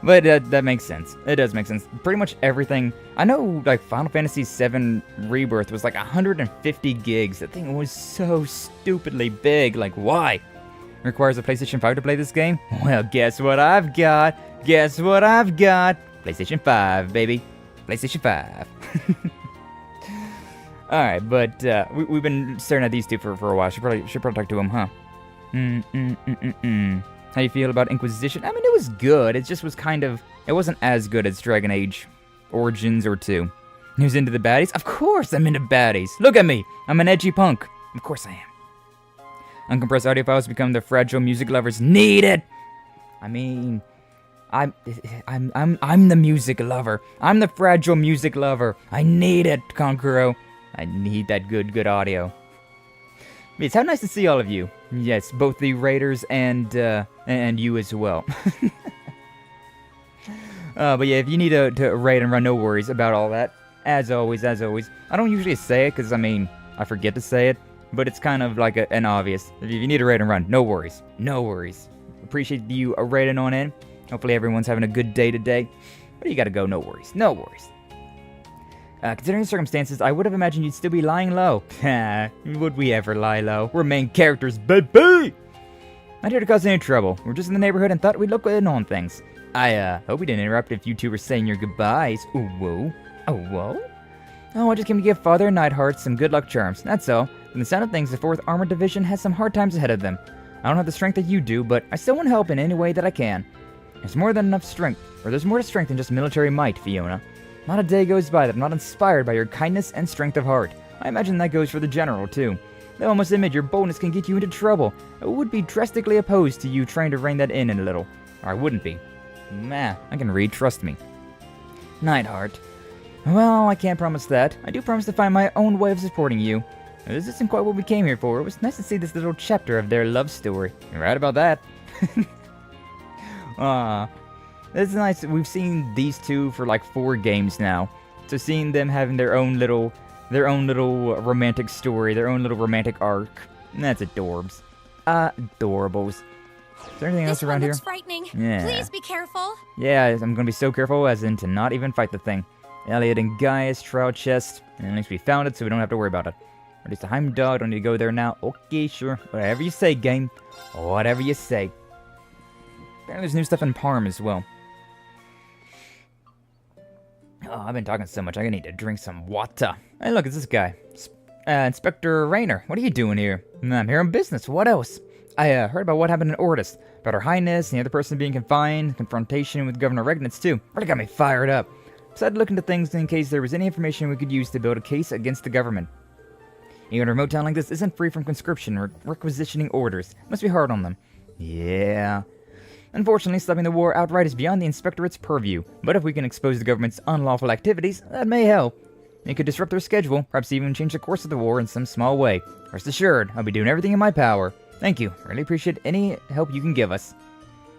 But that makes sense. It does make sense. Pretty much everything. I know, like, Final Fantasy VII Rebirth was like 150 gigs. That thing was so stupidly big. Like, why? Requires a PlayStation 5 to play this game? Well, guess what I've got? Guess what I've got? PlayStation 5, baby. PlayStation 5. Alright, but we've been staring at these two for a while. Should probably talk to them, huh? How you feel about Inquisition? I mean, it was good. It just was kind of... It wasn't as good as Dragon Age Origins or 2. Who's into the baddies? Of course I'm into baddies. Look at me. I'm an edgy punk. Of course I am. Uncompressed audio files become the fragile music lovers need it. I mean... I'm the music lover. I'm the fragile music lover. I need it, Conqueror. I need that good audio. It's how nice to see all of you. Yes, both the raiders and you as well. But yeah, if you need to raid and run, no worries about all that. As always. I don't usually say it because, I mean, I forget to say it. But it's kind of like an obvious. If you need to raid and run, no worries. No worries. Appreciate you raiding on in. Hopefully everyone's having a good day today. But you gotta go, no worries. No worries. Considering the circumstances, I would have imagined you'd still be lying low. Would we ever lie low? We're main characters, baby! Not here to cause any trouble. We're just in the neighborhood and thought we'd look in on things. I hope we didn't interrupt if you two were saying your goodbyes. Ooh, whoa. Oh, whoa? Oh, I just came to give Father Nightheart some good luck charms, that's all. From the sound of things, the 4th Armored Division has some hard times ahead of them. I don't have the strength that you do, but I still want to help in any way that I can. There's more than enough strength, or there's more to strength than just military might, Fiona. Not a day goes by that I'm not inspired by your kindness and strength of heart. I imagine that goes for the general, too. Though I must admit your boldness can get you into trouble. I would be drastically opposed to you trying to rein that in a little. Or I wouldn't be. Nah, I can read, trust me. Nightheart. Well, I can't promise that. I do promise to find my own way of supporting you. This isn't quite what we came here for. It was nice to see this little chapter of their love story. You're right about that. It's nice. We've seen these two for like 4 games now. So seeing them having their own little romantic story, their own little romantic arc, that's adorbs. Adorables. Is there anything else around here? This one looks frightening. Yeah. Please be careful. Yeah, I'm gonna be so careful as in to not even fight the thing. Elliot and Gaius, trial chest. And at least we found it, so we don't have to worry about it. Or at least the Heimdall, don't need to go there now. Okay, sure. Whatever you say, game. Whatever you say. Apparently there's new stuff in Parm as well. Oh, I've been talking so much, I need to drink some water. Hey, look, it's this guy. Inspector Raynor, what are you doing here? I'm here on business, what else? I heard about what happened in Ortis. About Her Highness and the other person being confined, confrontation with Governor Regnitz too. Really got me fired up. Decided to look into things in case there was any information we could use to build a case against the government. Even a remote town like this isn't free from conscription or requisitioning orders. Must be hard on them. Yeah. Unfortunately, stopping the war outright is beyond the Inspectorate's purview, but if we can expose the government's unlawful activities, that may help. It could disrupt their schedule, perhaps even change the course of the war in some small way. Rest assured, I'll be doing everything in my power. Thank you. Really appreciate any help you can give us.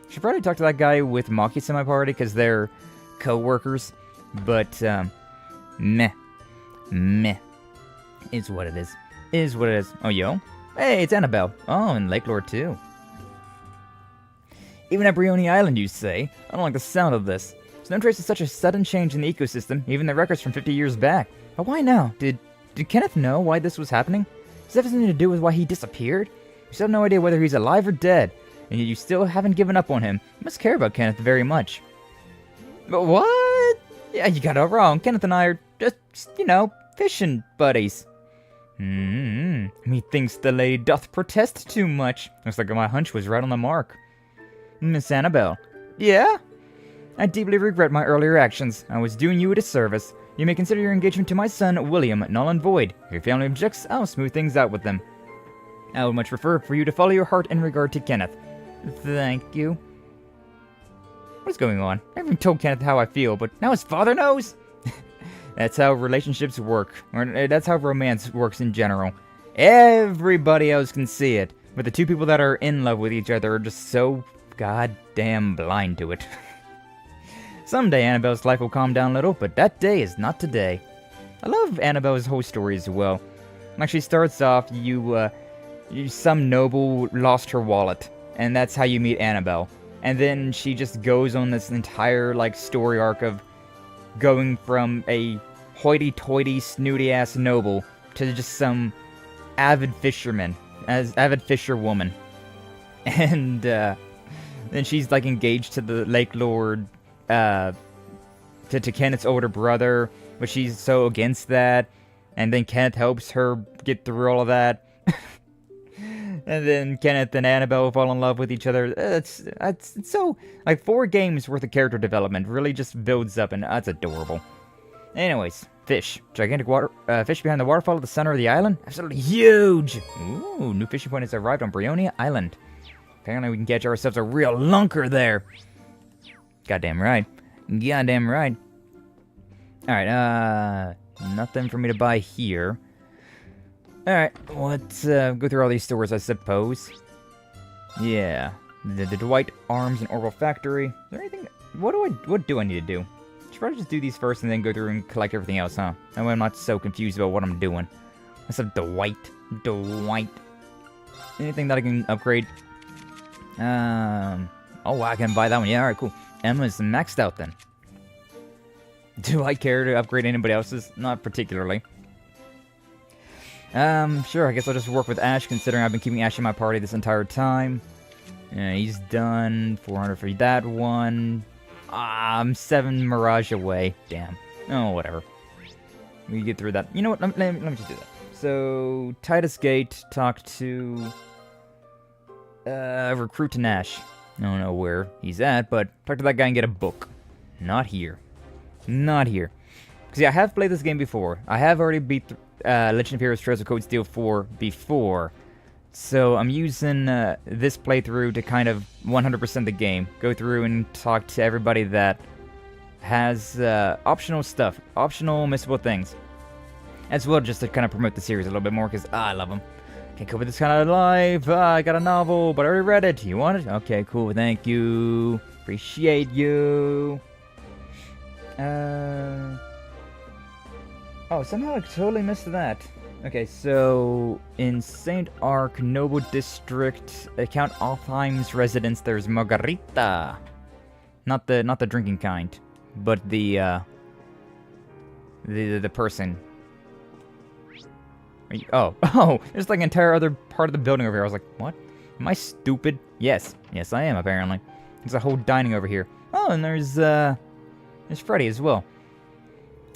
Should probably talk to that guy with Marquis in my party, because they're co-workers, but, meh. Meh. Is what it is. Is what it is. Oh, yo. Hey, it's Annabelle. Oh, and Lake Lord, too. Even at Brioni Island, you say? I don't like the sound of this. There's no trace of such a sudden change in the ecosystem, even the records from 50 years back. But why now? Did Kenneth know why this was happening? Does that have something to do with why he disappeared? You still have no idea whether he's alive or dead, and yet you still haven't given up on him. You must care about Kenneth very much. But what? Yeah, you got it wrong. Kenneth and I are just, fishing buddies. Methinks the lady doth protest too much. Looks like my hunch was right on the mark. Miss Annabelle. Yeah? I deeply regret my earlier actions. I was doing you a disservice. You may consider your engagement to my son, William, null and void. If your family objects, I'll smooth things out with them. I would much prefer for you to follow your heart in regard to Kenneth. Thank you. What's going on? I haven't told Kenneth how I feel, but now his father knows? That's how relationships work. Or that's how romance works in general. Everybody else can see it, but the two people that are in love with each other are just so goddamn blind to it. Someday Annabelle's life will calm down a little, but that day is not today. I love Annabelle's whole story as well. Like, she starts off, some noble lost her wallet, and that's how you meet Annabelle. And then she just goes on this entire, story arc of going from a hoity-toity, snooty-ass noble to just some avid fisherwoman. And, then she's, engaged to the Lake Lord, to Kenneth's older brother, but she's so against that. And then Kenneth helps her get through all of that. And then Kenneth and Annabelle fall in love with each other. It's so, 4 games worth of character development really just builds up, and that's adorable. Anyways, fish. Gigantic fish behind the waterfall at the center of the island. Absolutely huge! Ooh, new fishing point has arrived on Brionia Island. Apparently we can catch ourselves a real lunker there. Goddamn right. Goddamn right. Alright, nothing for me to buy here. Alright, let's go through all these stores, I suppose. Yeah. The Dwight Arms and Orbital Factory. Is there anything... What do I need to do? Should probably just do these first and then go through and collect everything else, huh? That way I'm not so confused about what I'm doing. That's a Dwight. Anything that I can upgrade? Oh, I can buy that one. Yeah, alright, cool. Emma's maxed out then. Do I care to upgrade anybody else's? Not particularly. Sure, I guess I'll just work with Ash, considering I've been keeping Ash in my party this entire time. Yeah, he's done. 400 for that one. I'm 7 Mirage away. Damn. Oh, whatever. We get through that. You know what? Let me just do that. So, Titus Gate, talk to... Recruit to Nash. I don't know where he's at, but talk to that guy and get a book. Not here. Not here. Because, yeah, I have played this game before. I have already beat Legend of Heroes Trails of Cold Steel 4 before. So I'm using this playthrough to kind of 100% the game. Go through and talk to everybody that has optional stuff. Optional missable things. As well, just to kind of promote the series a little bit more, because I love them. Can't cope with this kind of life. I got a novel, but I already read it. You want it? Okay, cool. Thank you. Appreciate you. Oh, somehow I totally missed that. Okay, so in St. Arc, Noble District, Count Alfheim's residence, there's Margarita. Not the drinking kind, but the person. Oh, there's like an entire other part of the building over here. I was like, what? Am I stupid? Yes, I am apparently. There's a whole dining over here. Oh, and there's Freddy as well.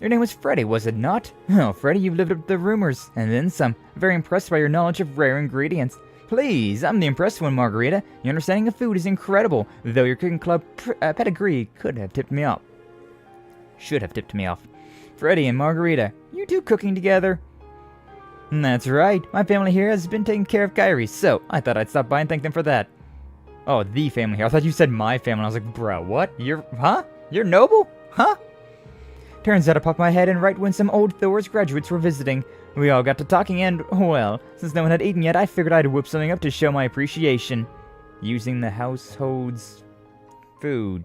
Your name was Freddy, was it not? Oh, Freddy, you've lived up to the rumors, and then some. Very impressed by your knowledge of rare ingredients. Please, I'm the impressed one, Margarita. Your understanding of food is incredible, though your cooking club pedigree could have tipped me off. Should have tipped me off. Freddy and Margarita, you two cooking together? That's right. My family here has been taking care of Kyrie, so I thought I'd stop by and thank them for that. Oh, the family here. I thought you said my family. I was like, bro, what? You're Noble? Huh? Turns out I popped my head in right when some old Thor's graduates were visiting. We all got to talking and, well, since no one had eaten yet, I figured I'd whip something up to show my appreciation. Using the household's food.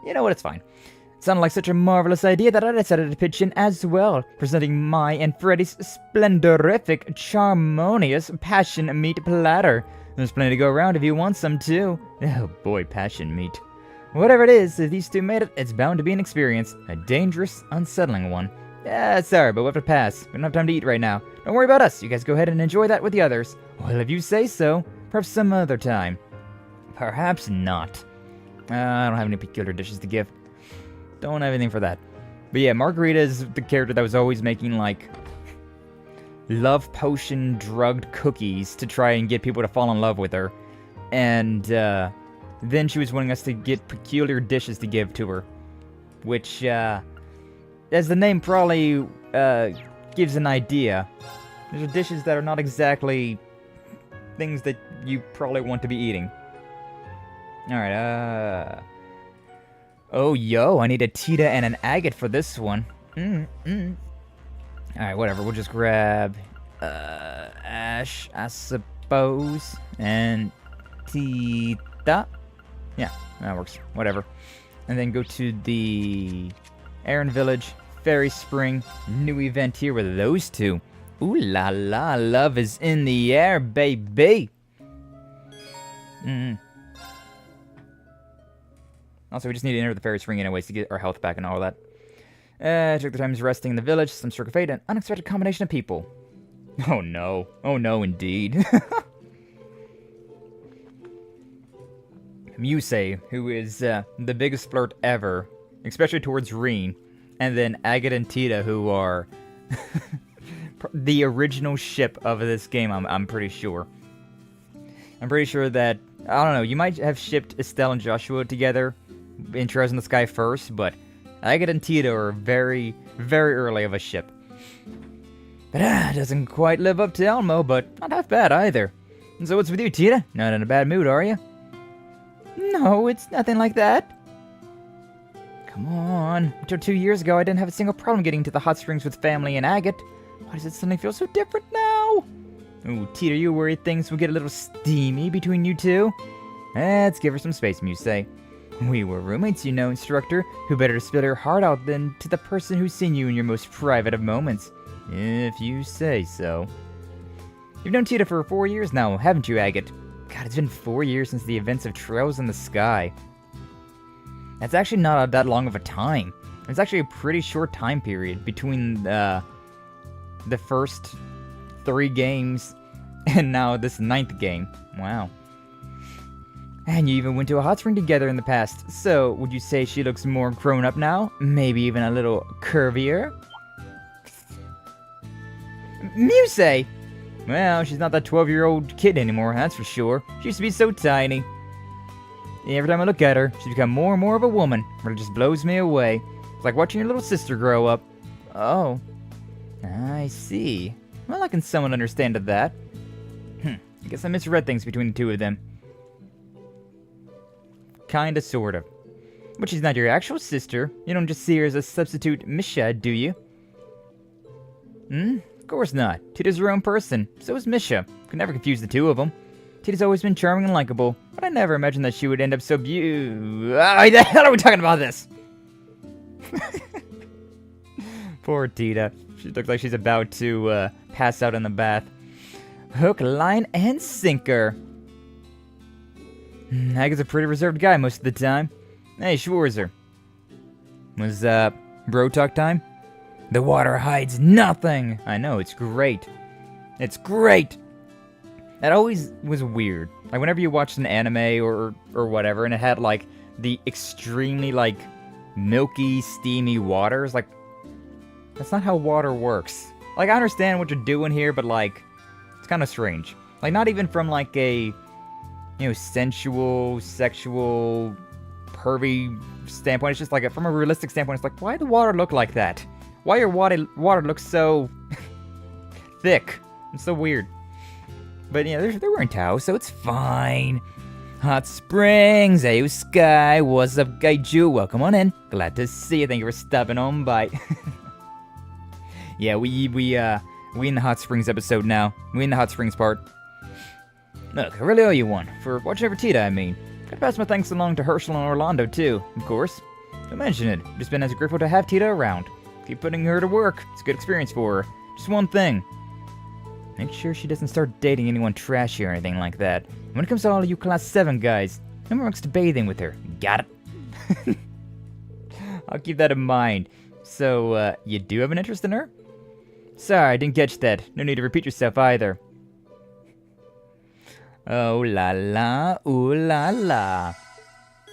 You know what, it's fine. It sounded like such a marvelous idea that I decided to pitch in as well, presenting my and Freddy's splendorific, charmonious passion meat platter. There's plenty to go around if you want some too. Oh boy, passion meat. Whatever it is, if these two made it, it's bound to be an experience. A dangerous, unsettling one. Yeah, sorry, but we'll have to pass. We don't have time to eat right now. Don't worry about us. You guys go ahead and enjoy that with the others. Well, if you say so. Perhaps some other time. Perhaps not. I don't have any peculiar dishes to give. Don't have anything for that. But yeah, Margarita is the character that was always making, like, love potion drugged cookies to try and get people to fall in love with her. And, then she was wanting us to get peculiar dishes to give to her. Which, as the name probably, gives an idea, these are dishes that are not exactly things that you probably want to be eating. Alright, oh, yo, I need a Tita and an agate for this one. Alright, whatever, we'll just grab, Ash, I suppose, and Tita. Yeah, that works. Whatever. And then go to the Aaron Village, Fairy Spring, new event here with those two. Ooh la la, love is in the air, baby. Also, we just need to enter the Fairy Spring anyways to get our health back and all that. Took the time resting in the village, some stroke of fate, an unexpected combination of people. Oh no. Oh no, indeed. Muse, who is the biggest flirt ever, especially towards Reen, and then Agate and Tita, who are the original ship of this game, I'm pretty sure. I'm pretty sure that, I don't know, you might have shipped Estelle and Joshua together in Trails in the Sky first, but Agate and Tita are very, very early of a ship. But doesn't quite live up to Elmo, but not half bad either. And so what's with you, Tita? Not in a bad mood, are you? No, it's nothing like that. Come on. Until 2 years ago, I didn't have a single problem getting to the hot springs with family and Agate. Why does it suddenly feel so different now? Ooh, Tita, you worried things would get a little steamy between you two? Let's give her some space, Muse. We were roommates, you know, instructor. Who better to spill your heart out than to the person who's seen you in your most private of moments? If you say so. You've known Tita for 4 years now, haven't you, Agate? God, it's been 4 years since the events of Trails in the Sky. That's actually not that long of a time. It's actually a pretty short time period between the first 3 games and now this 9th game. Wow. And you even went to a hot spring together in the past. So, would you say she looks more grown up now? Maybe even a little curvier? Muse! Well, she's not that 12-year-old kid anymore, that's for sure. She used to be so tiny. Every time I look at her, she's become more and more of a woman. It just blows me away. It's like watching your little sister grow up. Oh. I see. Well, I can somewhat understand that. I guess I misread things between the two of them. Kinda, sort of. But she's not your actual sister. You don't just see her as a substitute Misha, do you? Of course not. Tita's her own person. So is Misha. Could never confuse the two of them. Tita's always been charming and likable, but I never imagined that she would end up so Why the hell are we talking about this? Poor Tita. She looks like she's about to pass out in the bath. Hook, line, and sinker. Hag is a pretty reserved guy most of the time. Hey, Schwarzer. Was, bro talk time? The water hides nothing! I know, it's great. It's great! That always was weird. Like, whenever you watched an anime or whatever, and it had, like, the extremely, like, milky, steamy waters, like, that's not how water works. Like, I understand what you're doing here, but, like, it's kind of strange. Like, not even from, like, a, you know, sensual, sexual, pervy standpoint. It's just, like, from a realistic standpoint, it's like, why does water look like that? Why your water looks so thick? It's so weird. But, yeah, they're wearing towels, so it's fine. Hot Springs, hey, Sky, what's up, Gaiju? Welcome on in. Glad to see you. Thank you for stopping on by. Yeah, we in the Hot Springs episode now. We in the Hot Springs part. Look, I really owe you one. For watching over Tita, I mean. Gotta pass my thanks along to Herschel and Orlando, too, of course. Don't mention it. Just been as grateful to have Tita around. Keep putting her to work. It's a good experience for her. Just one thing. Make sure she doesn't start dating anyone trashy or anything like that. When it comes to all of you Class 7 guys, no more to bathing with her. Got it? I'll keep that in mind. So, you do have an interest in her? Sorry, I didn't catch that. No need to repeat yourself either. Oh la la, ooh la la.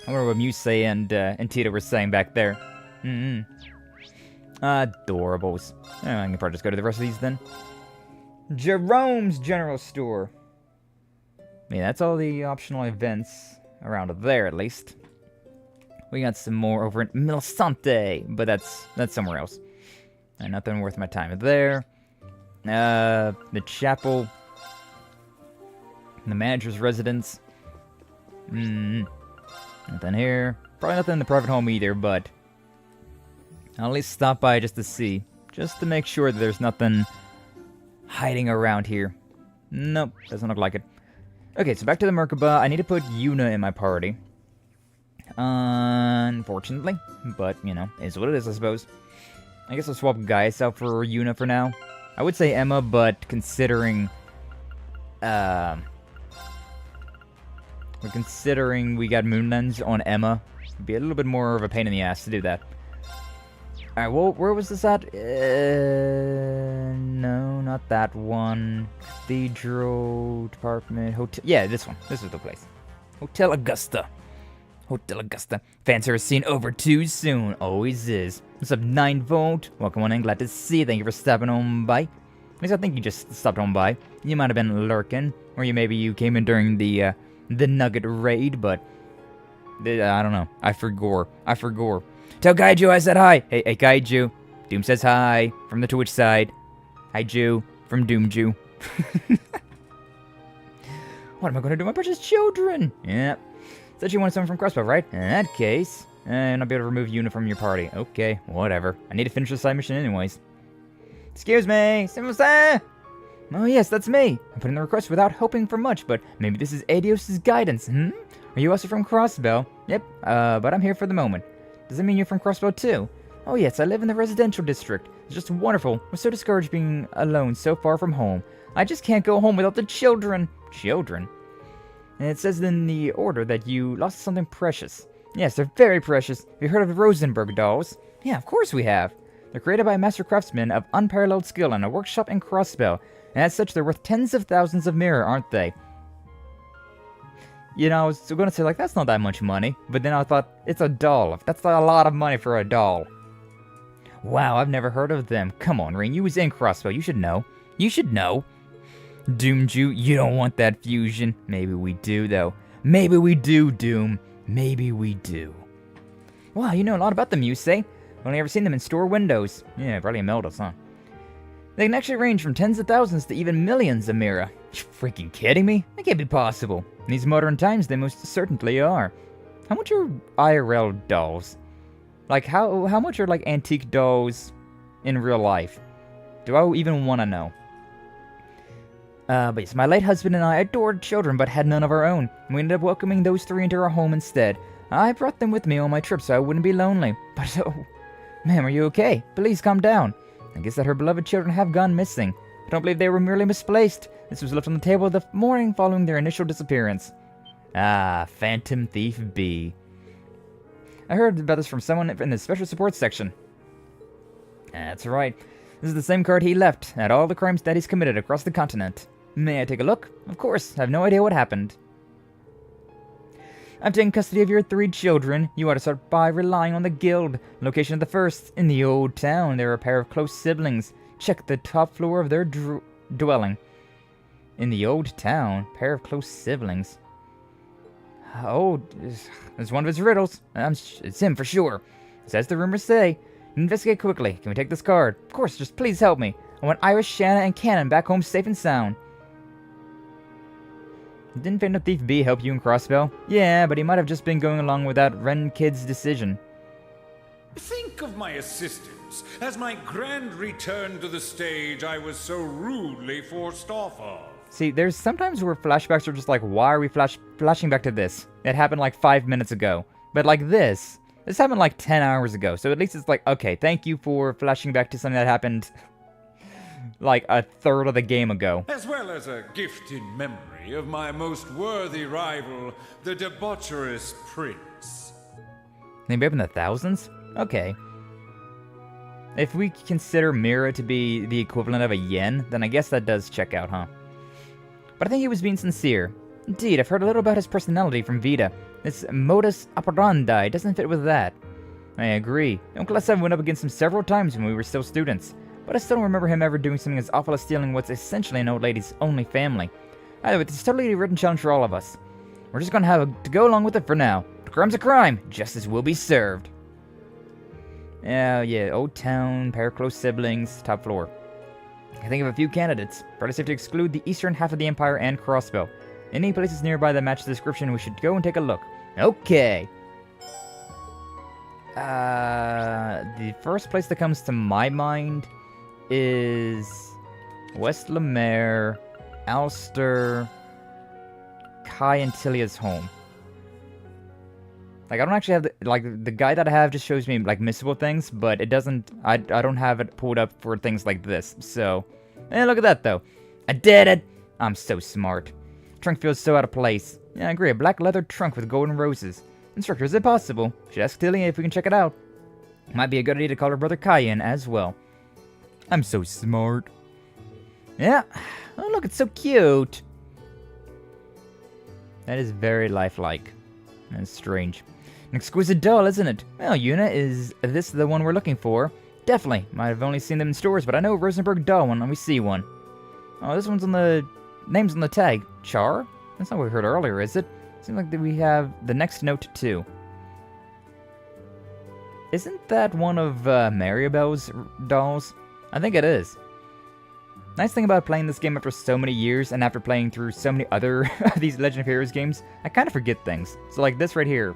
I wonder what Muse and Tita were saying back there. Adorables. I can probably just go to the rest of these then. Jerome's General Store. Yeah, that's all the optional events around there, at least. We got some more over in Milsante, but that's somewhere else. And nothing worth my time there. The chapel. The manager's residence. Nothing here. Probably nothing in the private home either, but I'll at least stop by just to see. Just to make sure that there's nothing hiding around here. Nope, doesn't look like it. Okay, so back to the Merkaba. I need to put Yuna in my party. Unfortunately. But, you know, is what it is, I suppose. I guess I'll swap Gaius out for Yuna for now. I would say Emma, but considering... considering we got Moonlens on Emma, it'd be a little bit more of a pain in the ass to do that. Alright, well, where was this at? No, not that one. Cathedral, department, hotel. Yeah, this one. This is the place. Hotel Augusta. Hotel Augusta. Fans are seen over too soon. Always is. What's up, 9V? Welcome on in. Glad to see you. Thank you for stopping on by. At least I think you just stopped on by. You might have been lurking. Or maybe you came in during the Nugget raid, but... I don't know. I forgot. Tell Kaiju I said hi. Hey, Kaiju. Doom says hi from the Twitch side. Hi, Jew from Doom Jew. What am I going to do with my precious children? Yep. Said you wanted someone from Crossbow, right? In that case, I'll be able to remove Yuna from your party. Okay, whatever. I need to finish the side mission anyways. Excuse me, Simulsa! Oh yes, that's me. I put in the request without hoping for much, but maybe this is Adios' guidance, Are you also from Crossbow? Yep, but I'm here for the moment. Does that mean you're from Crossbow too? Oh yes, I live in the residential district. It's just wonderful. We're so discouraged being alone so far from home. I just can't go home without the children. Children? And it says in the order that you lost something precious. Yes, they're very precious. Have you heard of the Rosenberg dolls? Yeah, of course we have. They're created by a master craftsman of unparalleled skill in a workshop in Crossbow. And as such, they're worth tens of thousands of mirror, aren't they? You know, I was going to say, like, that's not that much money. But then I thought, it's a doll. That's a lot of money for a doll. Wow, I've never heard of them. Come on, Ring. You was in Crossbow. You should know. You should know. Doomju, you don't want that fusion. Maybe we do, though. Maybe we do, Doom. Maybe we do. Wow, you know a lot about them, you say? Only ever seen them in store windows. Yeah, probably Meldos, huh? They can actually range from tens of thousands to even millions of Mira. You freaking kidding me? That can't be possible. In these modern times, they most certainly are. How much are IRL dolls? Like, how much are, like, antique dolls in real life? Do I even want to know? But yes, my late husband and I adored children, but had none of our own. We ended up welcoming those three into our home instead. I brought them with me on my trip so I wouldn't be lonely. But, oh, ma'am, are you okay? Please calm down. I guess that her beloved children have gone missing. I don't believe they were merely misplaced. This was left on the table the morning following their initial disappearance. Ah, Phantom Thief B. I heard about this from someone in the special support section. That's right. This is the same card he left at all the crimes that he's committed across the continent. May I take a look? Of course, I have no idea what happened. I've taken custody of your 3 children. You ought to start by relying on the guild. Location of the first, in the old town. There are a pair of close siblings. Check the top floor of their dwelling. In the old town, pair of close siblings. Oh, it's one of his riddles. It's him for sure. As the rumors say. Investigate quickly. Can we take this card? Of course, just please help me. I want Iris, Shanna, and Cannon back home safe and sound. Didn't Phantom Thief B help you in Crossbell? Yeah, but he might have just been going along with that Ren kid's decision. Think of my assistance as my grand return to the stage I was so rudely forced off of. See, there's sometimes where flashbacks are just like, why are we flashing back to this? It happened like 5 minutes ago. But like this happened like 10 hours ago. So at least it's like, okay, thank you for flashing back to something that happened like a third of the game ago. As well as a gift in memory of my most worthy rival, the debaucherous Prince. Maybe up in the thousands? Okay. If we consider Mira to be the equivalent of a yen, then I guess that does check out, huh? But I think he was being sincere. Indeed, I've heard a little about his personality from Vita. This modus operandi doesn't fit with that. I agree. Uncle S. went up against him several times when we were still students, but I still don't remember him ever doing something as awful as stealing what's essentially an old lady's only family. Either way, it's totally a written challenge for all of us. We're just gonna have to go along with it for now. A crime's a crime. Justice will be served. Yeah, old town, pair of close siblings, top floor. I think of a few candidates. Probably safe to exclude the eastern half of the Empire and Crossbell. Any places nearby that match the description, we should go and take a look. Okay. The first place that comes to my mind is West Lemaire, Ulster, Kai and Tilia's home. Like, I don't actually have the guide that I have just shows me like missable things, but it doesn't. I don't have it pulled up for things like this. So, look at that though. I did it. I'm so smart. Trunk feels so out of place. Yeah, I agree. A black leather trunk with golden roses. Instructor, is it possible? Should ask Tilia if we can check it out. Might be a good idea to call her brother Kai in as well. I'm so smart. Yeah. Oh, look, it's so cute. That is very lifelike. That's strange. An exquisite doll, isn't it? Well, Yuna, is this the one we're looking for? Definitely. Might have only seen them in stores, but I know a Rosenberg doll one, and we see one. Oh, this one's on the... name's on the tag. Char? That's not what we heard earlier, is it? Seems like we have the next note, too. Isn't that one of Maribel's dolls? I think it is. Nice thing about playing this game after so many years, and after playing through so many other these Legend of Heroes games, I kind of forget things. So like this right here,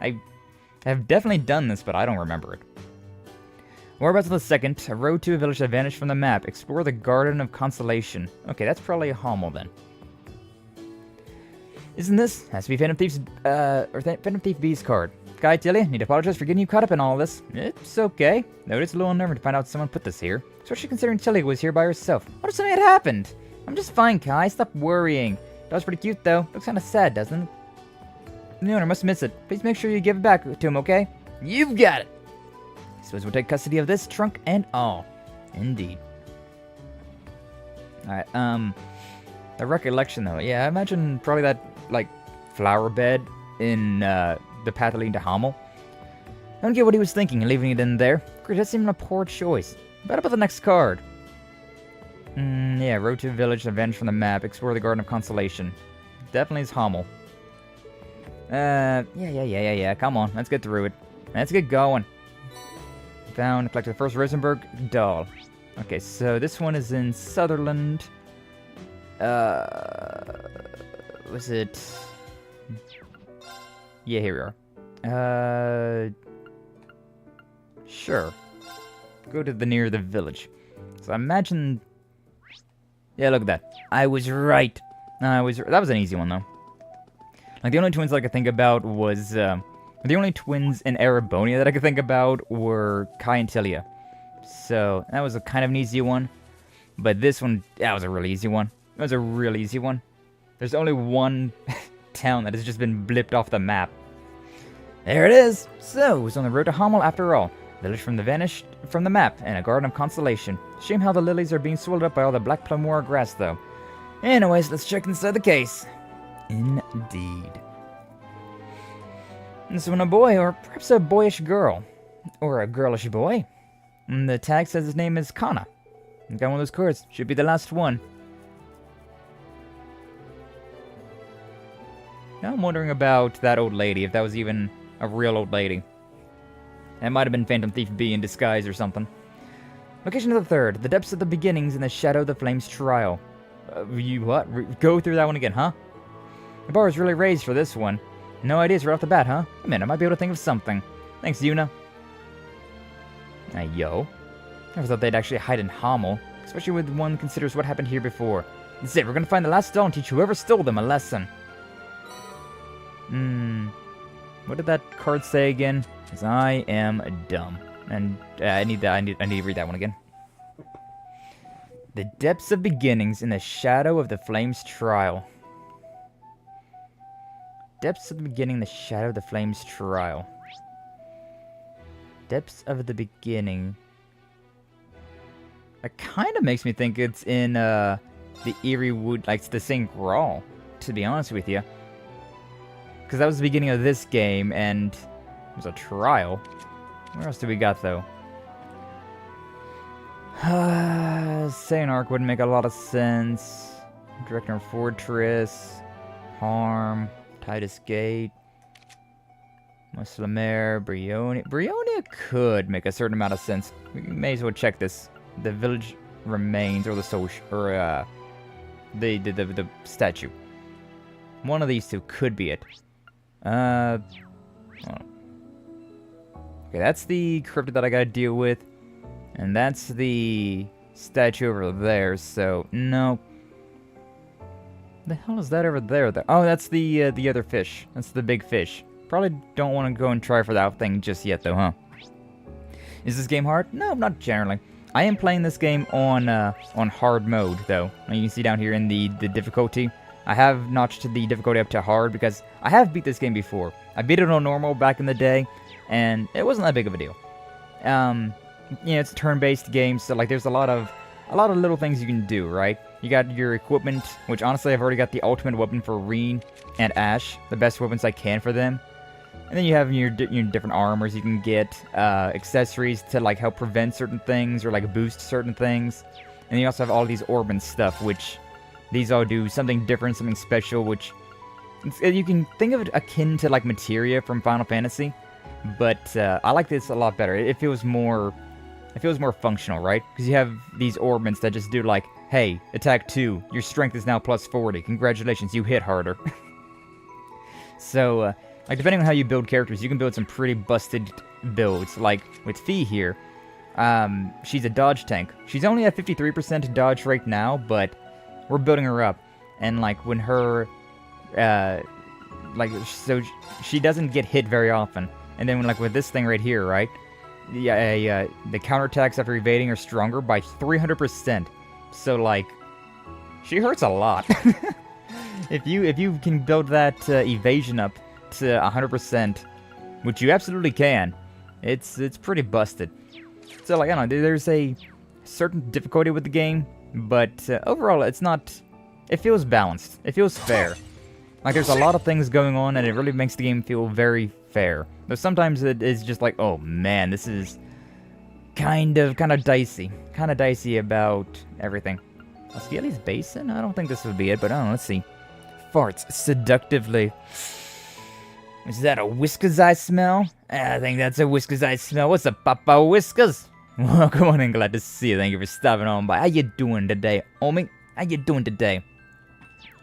I have definitely done this, but I don't remember it. Whereabouts of the second, a road to a village that vanished from the map. Explore the Garden of Consolation. Okay, that's probably a Hummel then. Isn't this? Has to be Phantom Thief's, Phantom Thief B's card. Guy, Tilly, need to apologize for getting you caught up in all this. It's okay. Though it's a little unnerving to find out someone put this here. Especially considering Tilly was here by herself. What if something had happened? I'm just fine, Kai. Stop worrying. That was pretty cute, though. Looks kind of sad, doesn't it? The owner must miss it. Please make sure you give it back to him, okay? You've got it! Suppose we'll take custody of this trunk and all. Indeed. Alright, the recollection, though. Yeah, I imagine probably that, like, flower bed in, the path leading to Hummel. I don't get what he was thinking, leaving it in there. Great, that seemed a poor choice. What about the next card? Yeah, road to a village, avenge from the map, explore the Garden of Consolation. Definitely is Hummel. Yeah, come on, let's get through it. Let's get going. Found, collected the first Rosenberg doll. Okay, so this one is in Sutherland. Was it? Yeah, here we are. Sure. Go to the near the village. So I imagine. Yeah, look at that. I was right. That was an easy one though. Like the only twins that I could think about was the only twins in Erebonia that I could think about were Kai and Tilia. So that was a kind of an easy one. But this one, that was a really easy one. It was a really easy one. There's only one town that has just been blipped off the map. There it is! So, it was on the road to Hummel after all. Village from the map, and a garden of consolation. Shame how the lilies are being swallowed up by all the black plumoir grass, though. Anyways, let's check inside the case. Indeed. This one a boy, or perhaps a boyish girl. Or a girlish boy. And the tag says his name is Kana. Got one of those cards. Should be the last one. Now I'm wondering about that old lady, if that was even a real old lady. That might have been Phantom Thief B in disguise or something. Location of the third. The depths of the beginnings in the shadow of the flames trial. You what? Go through that one again, huh? The bar is really raised for this one. No ideas right off the bat, huh? I mean, I might be able to think of something. Thanks, Yuna. Yo. Never thought they'd actually hide in Hummel, especially when one considers what happened here before. That's it, we're gonna find the last doll and teach whoever stole them a lesson. What did that card say again? Because I am dumb. And I need to read that one again. The depths of beginnings in the shadow of the flames trial. Depths of the beginning, the shadow of the flames trial. Depths of the beginning. It kind of makes me think it's in the Eerie Wood, like the St. Graal, to be honest with you. Because that was the beginning of this game, and it was a trial. Where else do we got, though? St. Arc wouldn't make a lot of sense. Dreknor Fortress. Harm. Titus Gate. Muslimer. Brionia. Brionia could make a certain amount of sense. We may as well check this. The village remains, or the social, or the statue. One of these two could be it. Okay, that's the cryptid that I gotta deal with, and that's the statue over there. So no. The hell is that over there? Oh, that's the other fish. That's the big fish. Probably don't want to go and try for that thing just yet, though, huh? Is this game hard? No, not generally. I am playing this game on hard mode, though. And you can see down here in the difficulty. I have notched the difficulty up to hard because I have beat this game before. I beat it on normal back in the day, and it wasn't that big of a deal. You know, it's a turn-based game, so like there's a lot of little things you can do, right? You got your equipment, which honestly I've already got the ultimate weapon for Reen and Ash, the best weapons I can for them. And then you have your different armors you can get, accessories to like help prevent certain things or like boost certain things. And you also have all these orb and stuff, which these all do something different, something special, which you can think of it akin to like materia from Final Fantasy. But I like this a lot better. It feels more functional, right? Because you have these orbments that just do like, hey, attack 2, your strength is now plus 40. Congratulations, you hit harder. So, like, depending on how you build characters, you can build some pretty busted builds. Like, with Fee here, she's a dodge tank. She's only at 53% dodge right now, but we're building her up. And, like, when her, so she doesn't get hit very often. And then, like, with this thing right here, right? Yeah, the counterattacks after evading are stronger by 300%. So, like, she hurts a lot. If you can build that evasion up to 100%, which you absolutely can, it's pretty busted. So, like, I don't know, there's a certain difficulty with the game, but overall, it's not. It feels balanced. It feels fair. Like, there's a lot of things going on, and it really makes the game feel very fair. Though sometimes it is just like, oh man, this is kind of dicey. Kind of dicey about everything. Osceola's Basin? I don't think this would be it, but I don't know, let's see. Farts seductively. Is that a Whiskers I smell? I think that's a Whiskers I smell. What's up, Papa Whiskers? Welcome on in, glad to see you. Thank you for stopping on by. How you doing today, homie? How you doing today?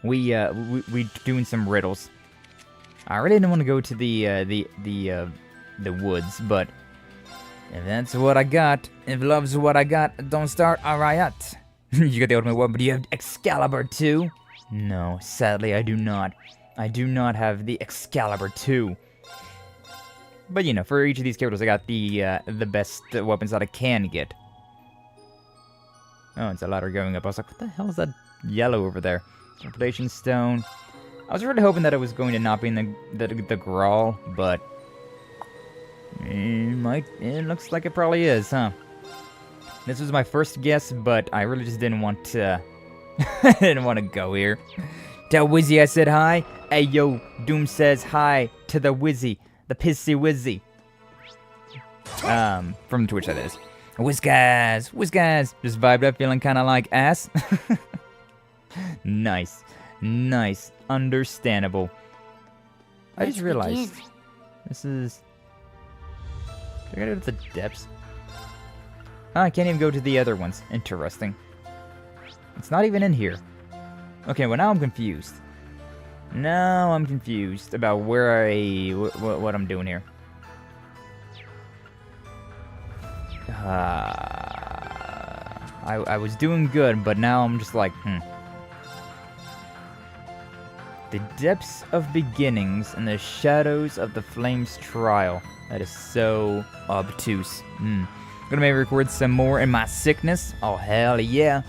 We doing some riddles. I really didn't want to go to the woods, but if that's what I got, if love's what I got, don't start a riot. You got the ultimate weapon, but do you have Excalibur 2? No, sadly I do not. I do not have the Excalibur 2. But you know, for each of these characters, I got the best weapons that I can get. Oh, it's a ladder going up. I was like, what the hell is that yellow over there? Reputation stone. I was really hoping that it was going to not be in the Grawl, but it looks like it probably is, huh? This was my first guess, but I really just didn't want to. I didn't want to go here. Tell Wizzy I said hi. Hey yo, Doom says hi to the Wizzy. The Pissy Wizzy. From Twitch, that is. Whiz guys. Just vibed up, feeling kind of like ass. Nice. Understandable. I just realized. This is... Do I gotta go to the depths? Oh, I can't even go to the other ones. Interesting. It's not even in here. Okay, well now I'm confused. Now I'm confused about where what I'm doing here. I was doing good, but now I'm just like, The depths of beginnings and the shadows of the flames trial. That is so obtuse. Gonna maybe record some more in my sickness. Oh hell yeah.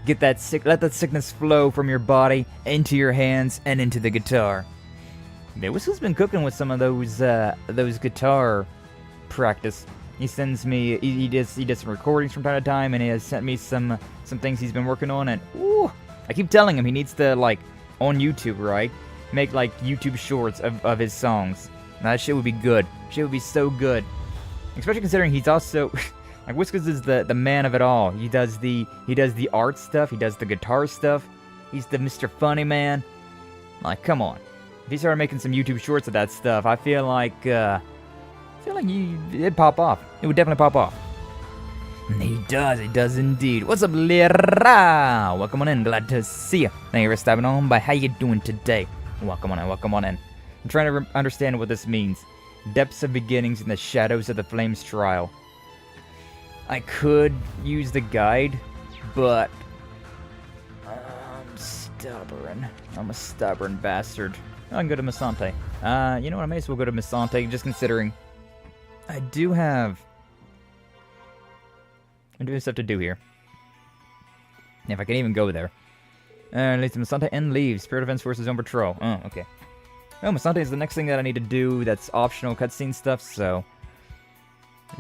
Let that sickness flow from your body into your hands and into the guitar. Yeah, Whistle's been cooking with some of those guitar practice. He sends me, he does some recordings from time to time, and he has sent me some things he's been working on. And ooh, I keep telling him he needs to, like, on YouTube, right, make like YouTube shorts of his songs. And that shit would be good. Shit would be so good, especially considering he's also. Like, Whiskers is the man of it all. He does the art stuff. He does the guitar stuff. He's the Mr. Funny Man. Like, come on. If he started making some YouTube shorts of that stuff, I feel like it'd pop off. It would definitely pop off. And he does indeed. What's up, Lira? Welcome on in. Glad to see you. Thank you for stopping on by. How you doing today? Welcome on in. I'm trying to understand what this means. Depths of beginnings in the shadows of the flames trial. I could use the guide, but I'm stubborn. I'm a stubborn bastard. I can go to Misante. You know what? I may as well go to Misante, just considering I do have stuff to do here. If I can even go there. Leads to Misante and leave. Spirit Events versus Zone Patrol. Oh, okay. Oh, Misante is the next thing that I need to do. That's optional cutscene stuff, so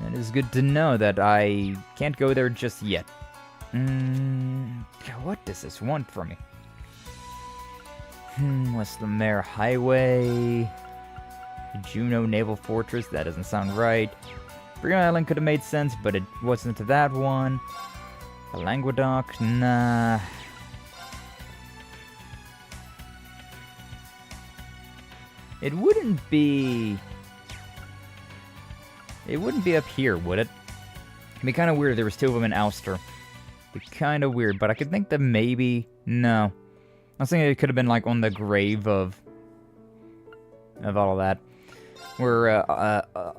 it is good to know that I can't go there just yet. What does this want from me? West Lemare Highway. Juno Naval Fortress. That doesn't sound right. Green Island could have made sense, but it wasn't to that one. The Languedoc. Nah. It wouldn't be up here, would it? It'd be kind of weird if there was two of them in Ulster. It'd be kind of weird, but I could think that maybe... No. I was thinking it could have been, like, on the grave of all of that. Where,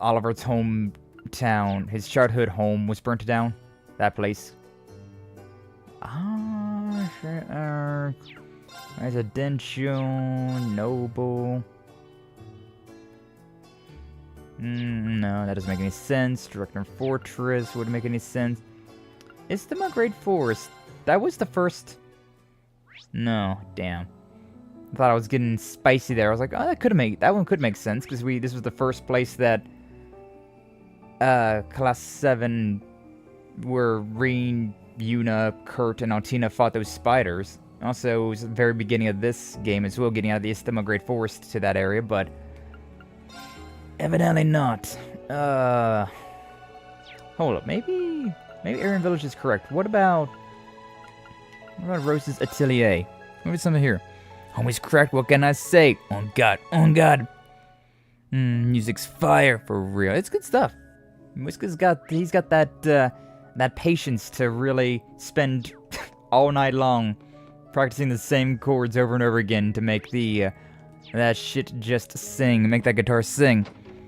Oliver's hometown, his childhood home was burnt down. That place. Residential, noble... no, that doesn't make any sense. Dreknor Fortress wouldn't make any sense. Is the Great Forest? That was the first... No, damn. I thought I was getting spicy there. I was like, oh, that one could make sense, because this was the first place that Class 7 where Reen, Yuna, Kurt, and Altina fought those spiders. Also, it was the very beginning of this game as well, getting out of the Isthma Great Forest to that area, but evidently not. Hold up, maybe Aaron Village is correct. What about What about Rose's Atelier? Maybe something here. Always cracked, what can I say? On God, on God. Music's fire, for real. It's good stuff. Whiska's he's got that patience to really spend all night long practicing the same chords over and over again to make that shit just sing, make that guitar sing.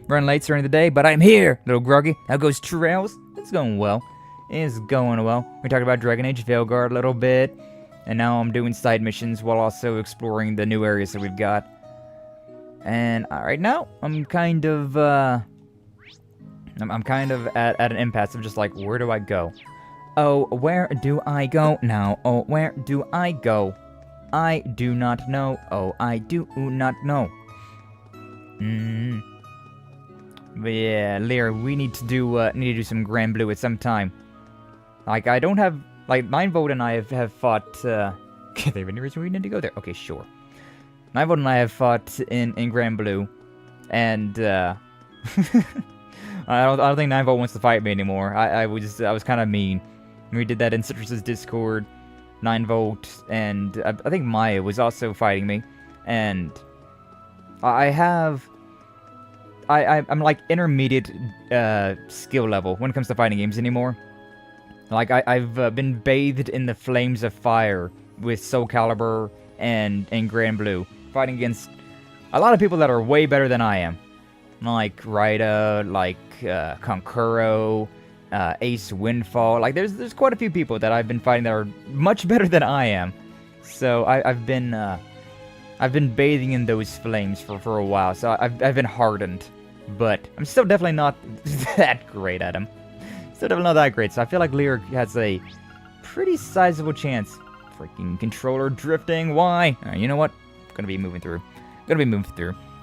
Run late starting the day, but I'm here, little groggy. How goes Trails? It's going well. It's going well. We talked about Dragon Age Veilguard a little bit, and now I'm doing side missions while also exploring the new areas that we've got. And right now, I'm kind of at an impasse of just like, where do I go? Oh, where do I go now? Oh, where do I go? I do not know. Oh, I do not know. But yeah, Lear, we need to do some Grand Blue at some time. Like, I don't have, like, 9volt and I have fought, are there any reason we need to go there? Okay, sure. 9volt and I have fought in Grand Blue, and, I don't think 9volt wants to fight me anymore. I was kind of mean. We did that in Citrus's Discord, 9volt, and I think Maya was also fighting me, and I'm like intermediate skill level when it comes to fighting games anymore. Like, I've been bathed in the flames of fire with Soul Calibur and Grand Blue, fighting against a lot of people that are way better than I am. Like Raida, like Konkuro, Ace Windfall. Like, there's quite a few people that I've been fighting that are much better than I am. So I've been bathing in those flames for a while. So I've been hardened, but I'm still definitely not that great at them. Still definitely not that great. So I feel like Lear has a pretty sizable chance. Freaking controller drifting. Why? You know what? Gonna be moving through. I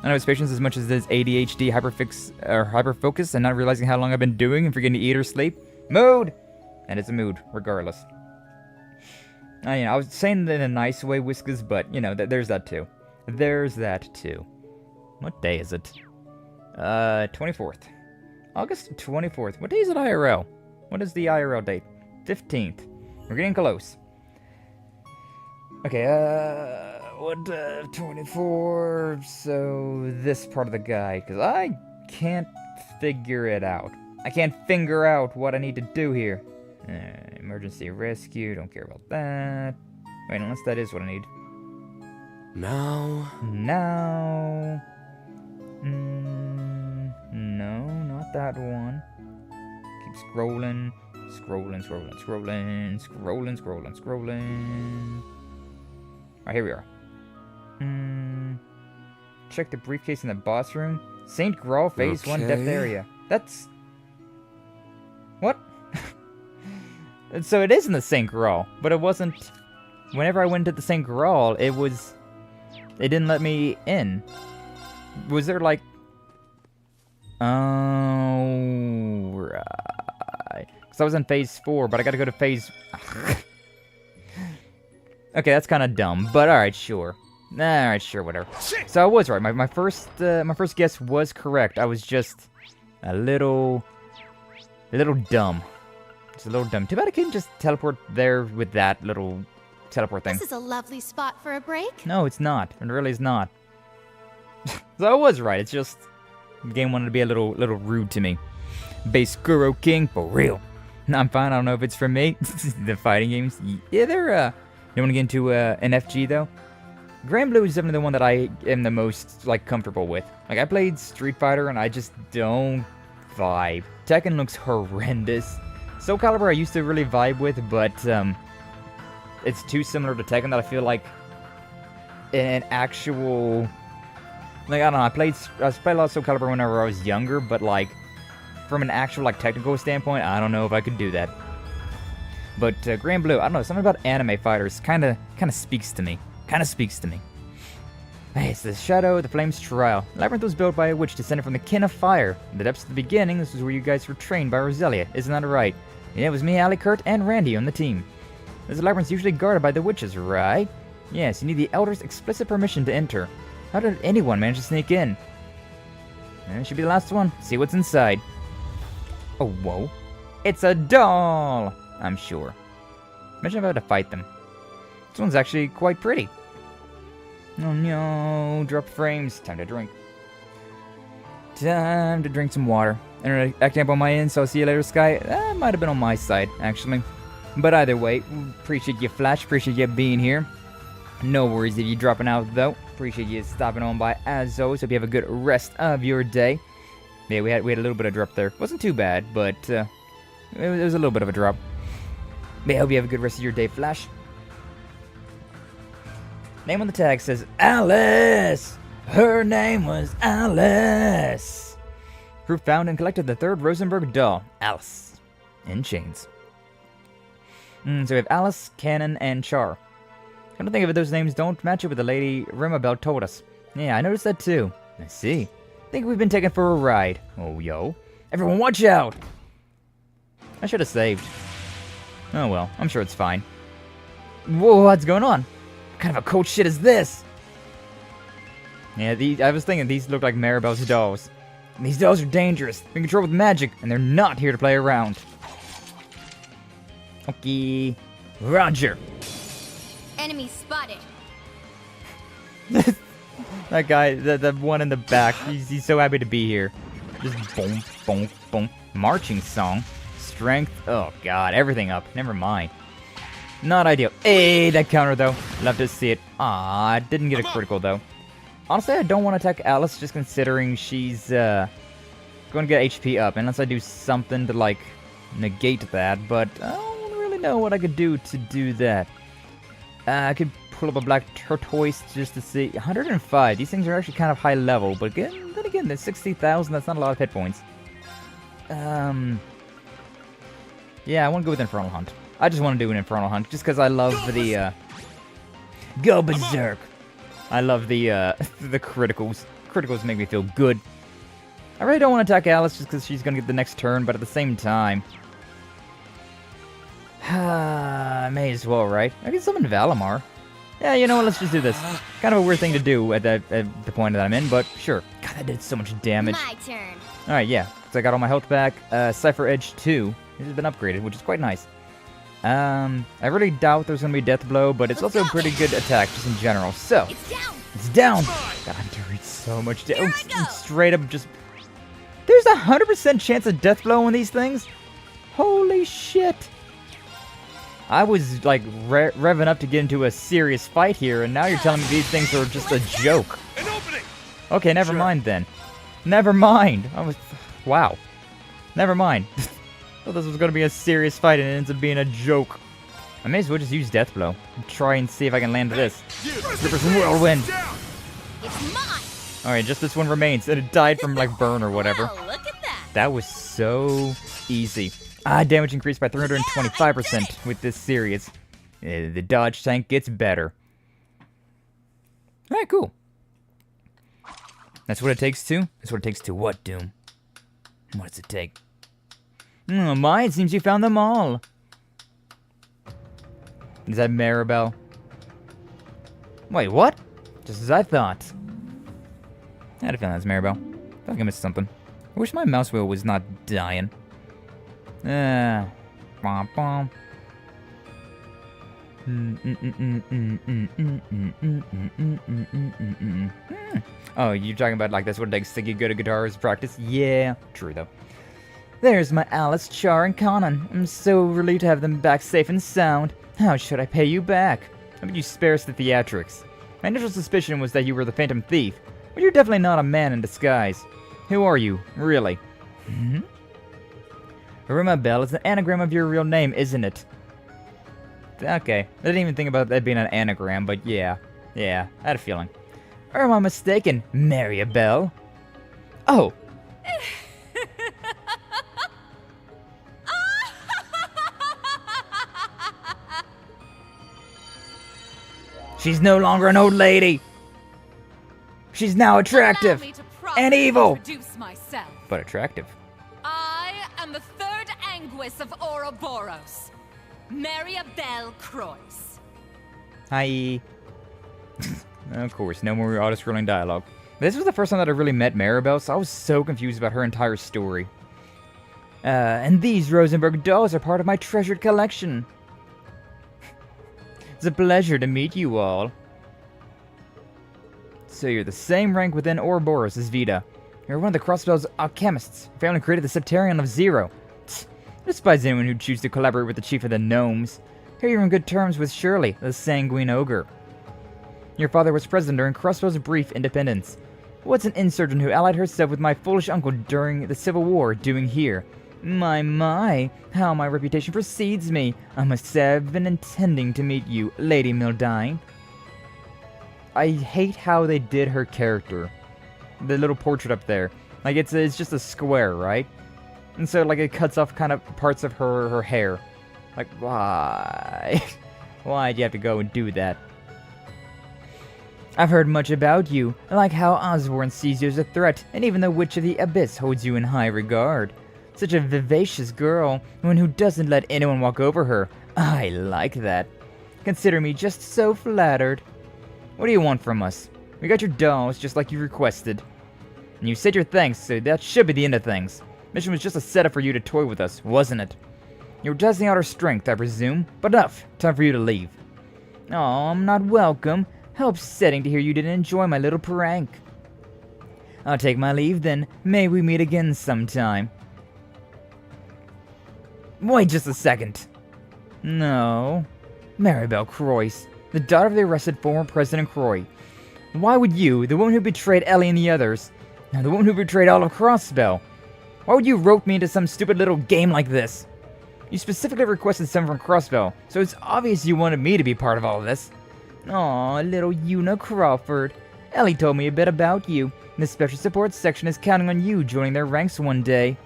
know it's patience as much as it is ADHD, hyperfocus, and not realizing how long I've been doing and forgetting to eat or sleep. Mood! And it's a mood, regardless. I was saying it in a nice way, Whiskas, but, there's that too. There's that too. What day is it? 24th. August 24th. What day is it IRL? What is the IRL date? 15th. We're getting close. Okay, 24, so this part of the guide, because I can't figure it out. I can't figure out what I need to do here. Emergency rescue, don't care about that. Wait, unless that is what I need. Now... No, not that one. Keep scrolling. Alright, here we are. Check the briefcase in the boss room. St. Graal Phase 1 depth area. That's... What? So it is in the St. Graal, but it wasn't... Whenever I went to the St. Graal, it didn't let me in. Was there like... Oh, right. Because I was in Phase 4, but I gotta go to Phase... Okay, that's kind of dumb, but alright, sure. Alright, sure, whatever. So I was right. My first guess was correct. I was just a little dumb. Just a little dumb. Too bad I couldn't just teleport there with that little teleport thing. This is a lovely spot for a break. No, it's not. It really is not. So I was right. It's just the game wanted to be a little rude to me. Base Guru King, for real. No, I'm fine. I don't know if it's for me. The fighting games, yeah, they're You want to get into an FG though? Grand Blue is definitely the one that I am the most comfortable with. Like, I played Street Fighter and I just don't vibe. Tekken looks horrendous. Soul Calibur I used to really vibe with, but it's too similar to Tekken that I feel like an actual... I don't know, I played a lot of Soul Calibur whenever I was younger, but from an actual technical standpoint, I don't know if I could do that. But Grand Blue, I don't know, something about anime fighters kind of speaks to me. Hey, it's the Shadow of the Flames Trial. Labyrinth was built by a witch descended from the kin of fire. In the depths of the beginning, this was where you guys were trained by Roselia. Isn't that right? Yeah, it was me, Alicurt, and Randy on the team. This labyrinth's usually guarded by the witches, right? Yes, you need the Elder's explicit permission to enter. How did anyone manage to sneak in? It should be the last one. See what's inside. Oh, whoa. It's a doll! I'm sure. Imagine if I had to fight them. This one's actually quite pretty. Oh no, drop frames. Time to drink. Time to drink some water. Internet acting up on my end, so I'll see you later, Sky. That might have been on my side, actually. But either way, appreciate you, Flash. Appreciate you being here. No worries if you're dropping out, though. Appreciate you stopping on by, as always. Hope you have a good rest of your day. Yeah, we had a little bit of drop there. Wasn't too bad, but it was a little bit of a drop. But I hope you have a good rest of your day, Flash. Name on the tag says Alice. Her name was Alice. Proof found and collected the third Rosenberg doll, Alice, in chains. So we have Alice, Cannon, and Char. I don't think if those names don't match up with the lady Rimabel told us. Yeah, I noticed that too. I see. Think we've been taken for a ride. Oh, yo. Everyone watch out! I should have saved. Oh well, I'm sure it's fine. Whoa, what's going on? What kind of a cold shit is this? Yeah, I was thinking these look like Maribel's dolls. And these dolls are dangerous. They're controlled with magic, and they're not here to play around. Okay. Roger. Enemy spotted. That guy, the one in the back, he's so happy to be here. Just boom, boom, boom. Marching song. Strength. Oh god, everything up. Never mind. Not ideal. Hey, that counter though. Love to see it. Ah, didn't get a critical though. Honestly, I don't want to attack Alice just considering she's going to get HP up. Unless I do something to like negate that. But I don't really know what I could do to do that. I could pull up a black tortoise just to see. 105. These things are actually kind of high level. But then again, there's 60,000. That's not a lot of hit points. Yeah, I want to go with Infernal Hunt. I just want to do an Infernal Hunt just because I love the go berserk. I love the the criticals. Criticals make me feel good. I really don't want to attack Alice just because she's going to get the next turn, but at the same time, I may as well, right? I can summon Valimar. Yeah, you know what? Let's just do this. Kind of a weird thing to do at the point that I'm in, but sure. God, that did so much damage. My turn. All right, yeah. So I got all my health back. Cypher Edge 2. This has been upgraded, which is quite nice. I really doubt there's going to be Death Blow, but it's also a pretty good attack just in general. So, It's down. it's down. God, I'm doing so much damage. Straight up just... There's a 100% chance of Death Blow on these things? Holy shit. I was, like, revving up to get into a serious fight here, and now you're telling me these things are just a joke. An opening! Okay, never mind then. Never mind. I was... Wow. Never mind. Thought this was going to be a serious fight and it ends up being a joke. I may as well just use Death Blow and try and see if I can land this. Ripper's Whirlwind! It's mine. Alright, just this one remains, and it died from, like, burn or whatever. Well, look at that. That was so easy. Damage increased by 325% with this series. The dodge tank gets better. Alright, cool. That's what it takes to? That's what it takes to what, Doom? What does it take? Oh my, it seems you found them all. Is that Maribel? Wait, what? Just as I thought. I had a feeling that's Maribel. I think I missed something. I wish my mouse wheel was not dying. Bom, bom. Oh, you're talking about like that's what it takes to get good at guitars practice? Yeah, true though. There's my Alice, Char, and Conan. I'm so relieved to have them back safe and sound. How should I pay you back? How about you spare us the theatrics? My initial suspicion was that you were the Phantom Thief, but you're definitely not a man in disguise. Who are you, really? Rimabel is an anagram of your real name, isn't it? Okay, I didn't even think about that being an anagram, but yeah. Yeah, I had a feeling. Or am I mistaken, Maribel? Oh! She's no longer an old lady! She's now attractive! Allow me to And evil! introduce myself. But attractive. I am the third Anguis of Ouroboros, Maribel Croix. Hi. Of course, no more auto-scrolling dialogue. This was the first time that I really met Maribel, so I was so confused about her entire story. And these Rosenberg dolls are part of my treasured collection. It's a pleasure to meet you all. So you're the same rank within Ouroboros as Vita. You're one of the Crossbell's alchemists. Your family created the Septarian of Zero. I despise anyone who chooses to collaborate with the chief of the gnomes. Here you're on good terms with Shirley, the sanguine ogre. Your father was president during Crossbell's brief independence. What's an insurgent who allied herself with my foolish uncle during the Civil War doing here? My, how my reputation precedes me. I must say I've been intending to meet you, Lady Mildine. I hate how they did her character. The little portrait up there. Like, it's just a square, right? And so, like, it cuts off kind of parts of her hair. Like, why? Why'd you have to go and do that? I've heard much about you. I like how Osborne sees you as a threat, and even the Witch of the Abyss holds you in high regard. Such a vivacious girl, one who doesn't let anyone walk over her. I like that. Consider me just so flattered. What do you want from us? We got your dolls, just like you requested. And you said your thanks, so that should be the end of things. Mission was just a setup for you to toy with us, wasn't it? You were testing out our strength, I presume. But enough. Time for you to leave. Oh, I'm not welcome. How upsetting to hear you didn't enjoy my little prank. I'll take my leave then. May we meet again sometime. Wait just a second. No. Maribel Croyce, the daughter of the arrested former President Croy. Why would you, the woman who betrayed Ellie and the others, the woman who betrayed all of Crossbell, why would you rope me into some stupid little game like this? You specifically requested someone from Crossbell, so it's obvious you wanted me to be part of all of this. Aw, little Una Crawford. Ellie told me a bit about you. The Special Support Section is counting on you joining their ranks one day.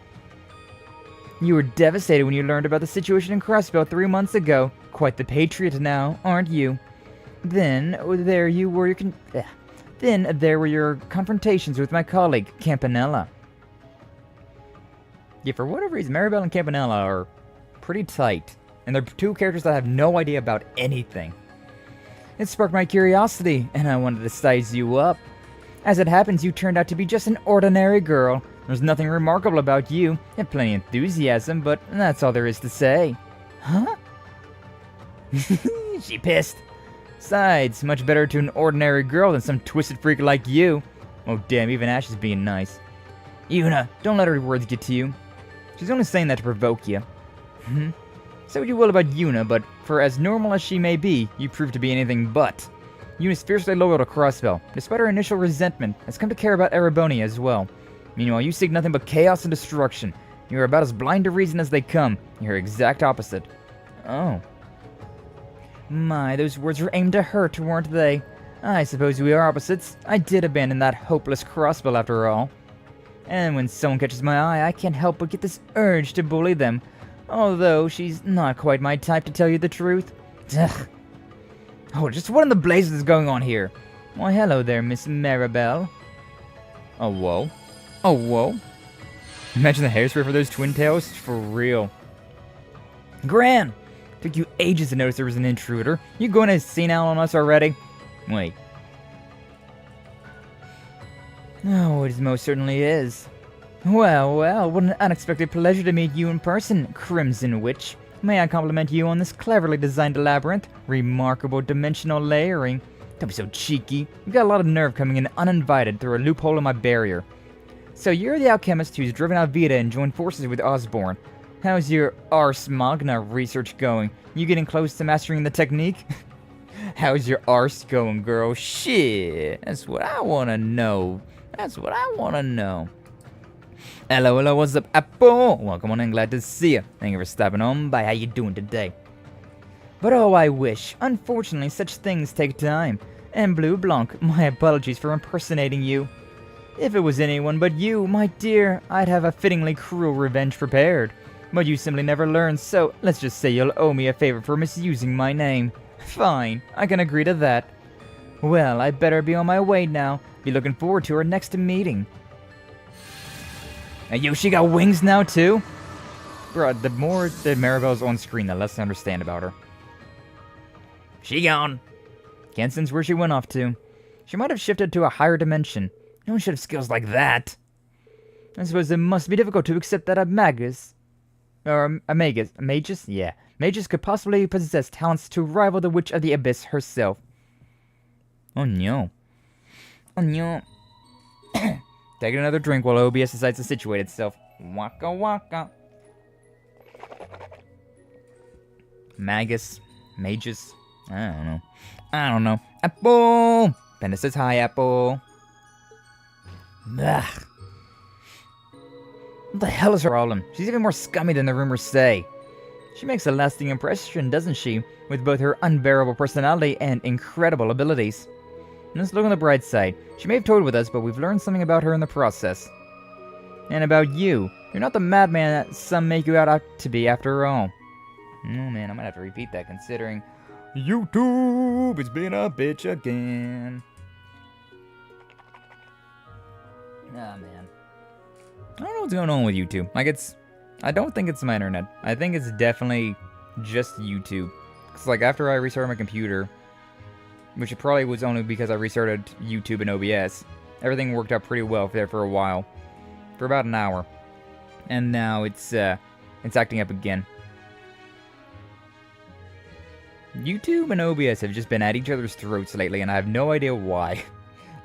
You were devastated when you learned about the situation in Crossbell 3 months ago. Quite the patriot now, aren't you? Then there were your confrontations with my colleague, Campanella. Yeah, for whatever reason, Maribel and Campanella are pretty tight. And they're two characters that have no idea about anything. It sparked my curiosity, and I wanted to size you up. As it happens, you turned out to be just an ordinary girl. There's nothing remarkable about you. You have plenty of enthusiasm, but that's all there is to say. Huh? She pissed. Besides, much better to an ordinary girl than some twisted freak like you. Oh damn, even Ash is being nice. Una, don't let her words get to you. She's only saying that to provoke you. Say what you will about Una, but for as normal as she may be, you prove to be anything but. Una's fiercely loyal to Crossbell. Despite her initial resentment, has come to care about Erebonia as well. Meanwhile, you seek nothing but chaos and destruction. You are about as blind to reason as they come. You're exact opposite. Oh. My, those words were aimed to hurt, weren't they? I suppose we are opposites. I did abandon that hopeless Crossbell after all. And when someone catches my eye, I can't help but get this urge to bully them. Although she's not quite my type, to tell you the truth. Ugh. Oh, just what in the blazes is going on here? Why, hello there, Miss Maribel. Oh, whoa. Oh, whoa. Imagine the hairspray for those twin tails. For real. Gran! Took you ages to notice there was an intruder. You going to senile on us already? Wait. Oh, it most certainly is. Well, what an unexpected pleasure to meet you in person, Crimson Witch. May I compliment you on this cleverly designed labyrinth? Remarkable dimensional layering. Don't be so cheeky. You got a lot of nerve coming in uninvited through a loophole in my barrier. So you're the alchemist who's driven out Vita and joined forces with Osborne. How's your Ars Magna research going? You getting close to mastering the technique? How's your arse going, girl? Shit, that's what I wanna know. Hello, what's up, Apple? Welcome on and glad to see you. Thank you for stopping on by. How you doing today? But oh, I wish. Unfortunately, such things take time. And Blue Blanc, my apologies for impersonating you. If it was anyone but you, my dear, I'd have a fittingly cruel revenge prepared. But you simply never learn, so let's just say you'll owe me a favor for misusing my name. Fine, I can agree to that. Well, I better be on my way now. Be looking forward to our next meeting. And yo, she got wings now too? Bro, the more that Maribel's on screen, the less I understand about her. She gone. Can't sense where she went off to. She might have shifted to a higher dimension. No one should have skills like that. I suppose it must be difficult to accept that a magus... Or a magus... A magus? Yeah. mages could possibly possess talents to rival the Witch of the Abyss herself. Oh no. Oh no. Taking another drink while OBS decides to situate itself. Waka waka. Magus. Mages. I don't know. Apple! Benda says hi, Apple. Ugh. What the hell is her problem? She's even more scummy than the rumors say. She makes a lasting impression, doesn't she? With both her unbearable personality and incredible abilities. Let's look on the bright side. She may have toyed with us, but we've learned something about her in the process. And about you. You're not the madman that some make you out to be after all. Oh man, I might have to repeat that considering YouTube is being a bitch again. Ah man. I don't know what's going on with YouTube. I don't think it's my internet. I think it's definitely just YouTube. Cause like after I restarted my computer, which it probably was only because I restarted YouTube and OBS, everything worked out pretty well there for a while. For about an hour. And now it's acting up again. YouTube and OBS have just been at each other's throats lately, and I have no idea why.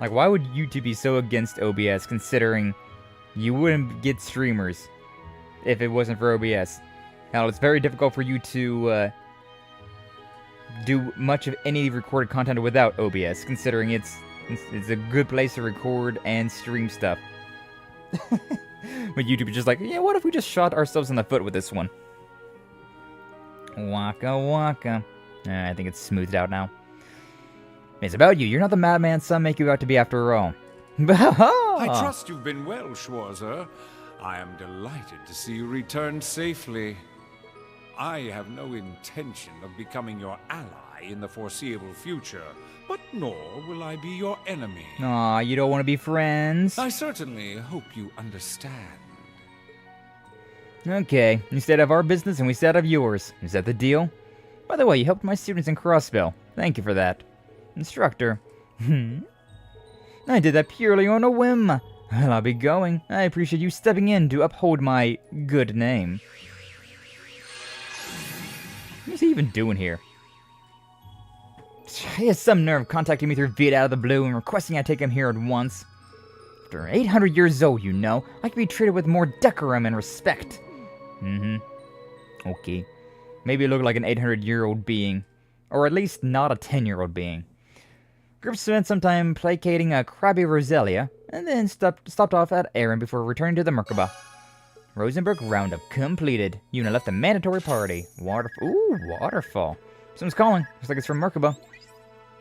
Like, why would YouTube be so against OBS, considering you wouldn't get streamers if it wasn't for OBS? Hell, it's very difficult for you to do much of any recorded content without OBS, considering it's a good place to record and stream stuff. But YouTube is just like, yeah, what if we just shot ourselves in the foot with this one? Waka waka. I think it's smoothed out now. It's about you. You're not the madman some make you out to be after all. I trust you've been well, Schwarzer. I am delighted to see you return safely. I have no intention of becoming your ally in the foreseeable future, but nor will I be your enemy. Aw, you don't want to be friends? I certainly hope you understand. Okay, you stayed out of our business and we stayed out of yours. Is that the deal? By the way, you helped my students in Crossville. Thank you for that. Instructor. I did that purely on a whim. Well, I'll be going. I appreciate you stepping in to uphold my good name. What is he even doing here? He has some nerve contacting me through Vita out of the blue and requesting I take him here at once. After 800 years old, you know, I can be treated with more decorum and respect. Okay. Maybe look like an 800-year-old being. Or at least not a 10-year-old being. Group spent some time placating a crabby Roselia, and then stopped off at Aaron before returning to the Merkaba. Rosenberg roundup completed. Yuna left the mandatory party. Waterfall. Someone's calling. Looks like it's from Merkaba.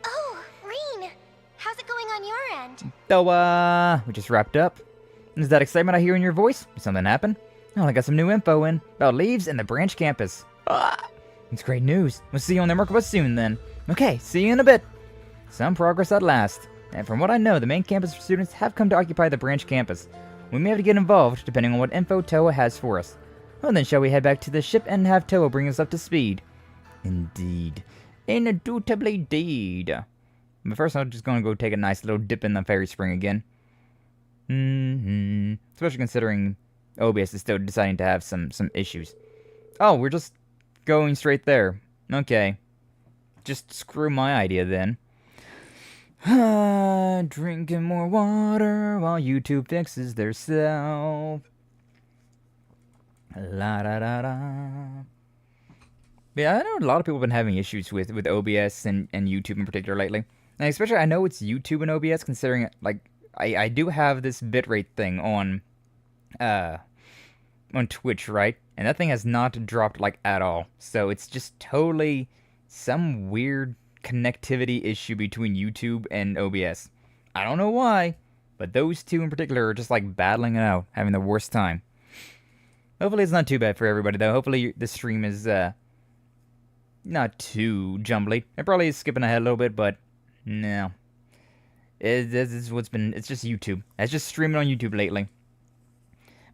Oh, Reen. How's it going on your end? So, we just wrapped up. Is that excitement I hear in your voice? Did something happen? Oh, I got some new info in about leaves and the branch campus. It's great news. We'll see you on the Merkaba soon, then. Okay, see you in a bit. Some progress at last. And from what I know, the main campus students have come to occupy the branch campus. We may have to get involved, depending on what info Toa has for us. Well then, shall we head back to the ship and have Toa bring us up to speed? Indeed. Indubitably deed. But first, I'm just going to go take a nice little dip in the fairy spring again. Especially considering OBS is still deciding to have some issues. Oh, we're just going straight there. Okay. Just screw my idea then. Drinking more water while YouTube fixes their self. La da da da. Yeah, I know a lot of people have been having issues with OBS and YouTube in particular lately. And especially, I know it's YouTube and OBS, considering, like, I do have this bitrate thing on Twitch, right? And that thing has not dropped, like, at all. So it's just totally some weird connectivity issue between YouTube and OBS. I don't know why, but those two in particular are just, like, battling it out, having the worst time. Hopefully it's not too bad for everybody, though. Hopefully the stream is, not too jumbly. It probably is skipping ahead a little bit, but no. It's just YouTube. It's just streaming on YouTube lately.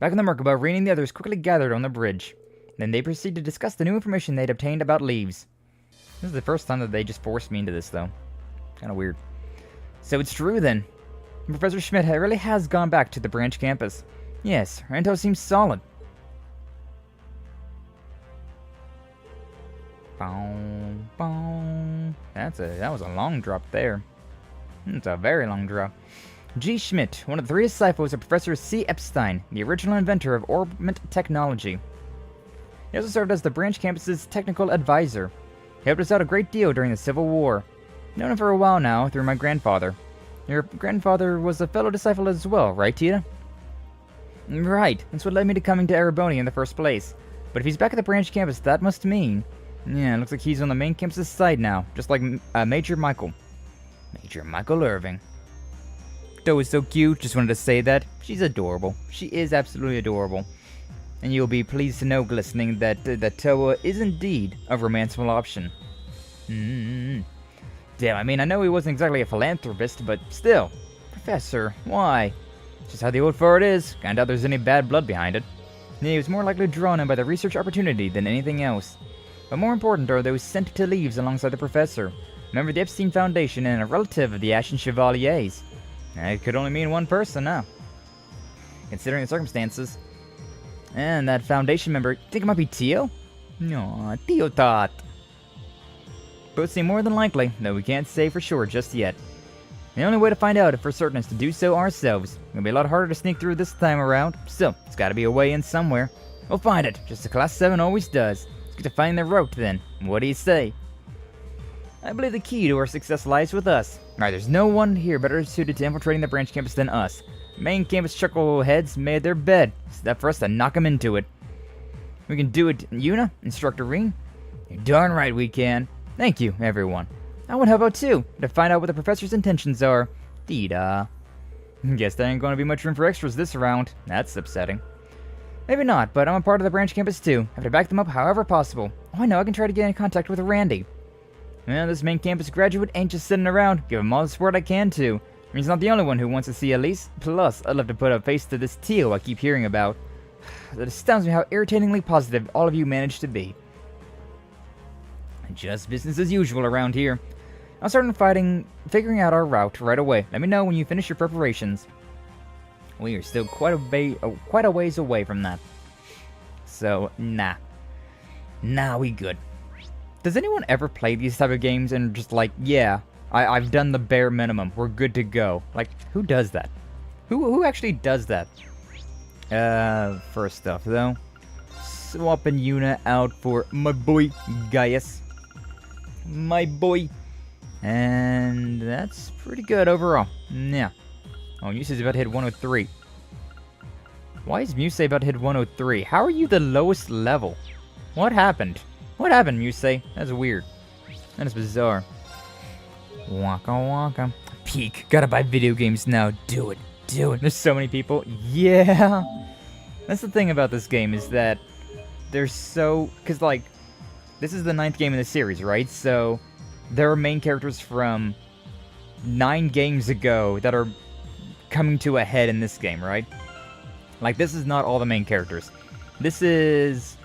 Back in the Merkaba, Rain and the others quickly gathered on the bridge. Then they proceeded to discuss the new information they'd obtained about leaves. This is the first time that they just forced me into this, though. Kinda weird. So it's true, then. Professor Schmidt really has gone back to the branch campus. Yes, her intel seems solid. Boom, boom. That was a long drop there. It's a very long drop. G. Schmidt, one of the three disciples of Professor C. Epstein, the original inventor of orbit technology. He also served as the branch campus's technical advisor. He helped us out a great deal during the Civil War. I've known him for a while now through my grandfather. Your grandfather was a fellow disciple as well, right, Tita? Right, that's what led me to coming to Ereboni in the first place. But if he's back at the branch campus, that must mean... Yeah, it looks like he's on the main campus's side now, just like Major Michael. Major Michael Irving. Toa is so cute, just wanted to say that. She's adorable. She is absolutely adorable. And you'll be pleased to know, Glistening, that Toa is indeed a romanceable option. Damn, I mean, I know he wasn't exactly a philanthropist, but still. Professor, why? It's just how the old fart is. Kinda doubt there's any bad blood behind it. He was more likely drawn in by the research opportunity than anything else. But more important are those sent to leaves alongside the professor. Member of the Epstein Foundation and a relative of the Ashen Chevaliers. It could only mean one person now, considering the circumstances. And that Foundation member, think it might be Tio? Aw, Tio thought. Both seem more than likely, though we can't say for sure just yet. The only way to find out for certain is to do so ourselves. It'll be a lot harder to sneak through this time around, still, it's gotta be a way in somewhere. We'll find it, just as Class 7 always does. Let's get to find the route then. What do you say? I believe the key to our success lies with us. Alright, there's no one here better suited to infiltrating the branch campus than us. Main campus chuckleheads made their bed. It's up for us to knock them into it. We can do it, Yuna, Instructor Reen. You're darn right we can. Thank you, everyone. I want help out too, to find out what the professor's intentions are. Dita. Guess there ain't gonna be much room for extras this round. That's upsetting. Maybe not, but I'm a part of the branch campus too. I have to back them up however possible. Oh, I know, I can try to get in contact with Randy. Well, this main campus graduate ain't just sitting around. Give him all the support I can too. He's not the only one who wants to see Elise. Plus, I'd love to put a face to this Tio I keep hearing about. It astounds me how irritatingly positive all of you manage to be. Just business as usual around here. I'll start figuring out our route right away. Let me know when you finish your preparations. We are still quite a ways away from that. So, nah. Nah, we good. Does anyone ever play these type of games and just like, yeah, I've done the bare minimum. We're good to go. Like, who does that? Who actually does that? First off, though, swapping Yuna out for my boy Gaius. My boy. And that's pretty good overall. Yeah. Oh, Muse's about to hit 103. Why is Muse about to hit 103? How are you the lowest level? What happened? What happened, Muse? That's weird. That is bizarre. Waka waka. Peak. Gotta buy video games now. Do it. Do it. There's so many people. Yeah. That's the thing about this game is that there's so... Because, like, this is the 9th game in the series, right? So, there are main characters from 9 games ago that are coming to a head in this game, right? Like, this is not all the main characters. This is...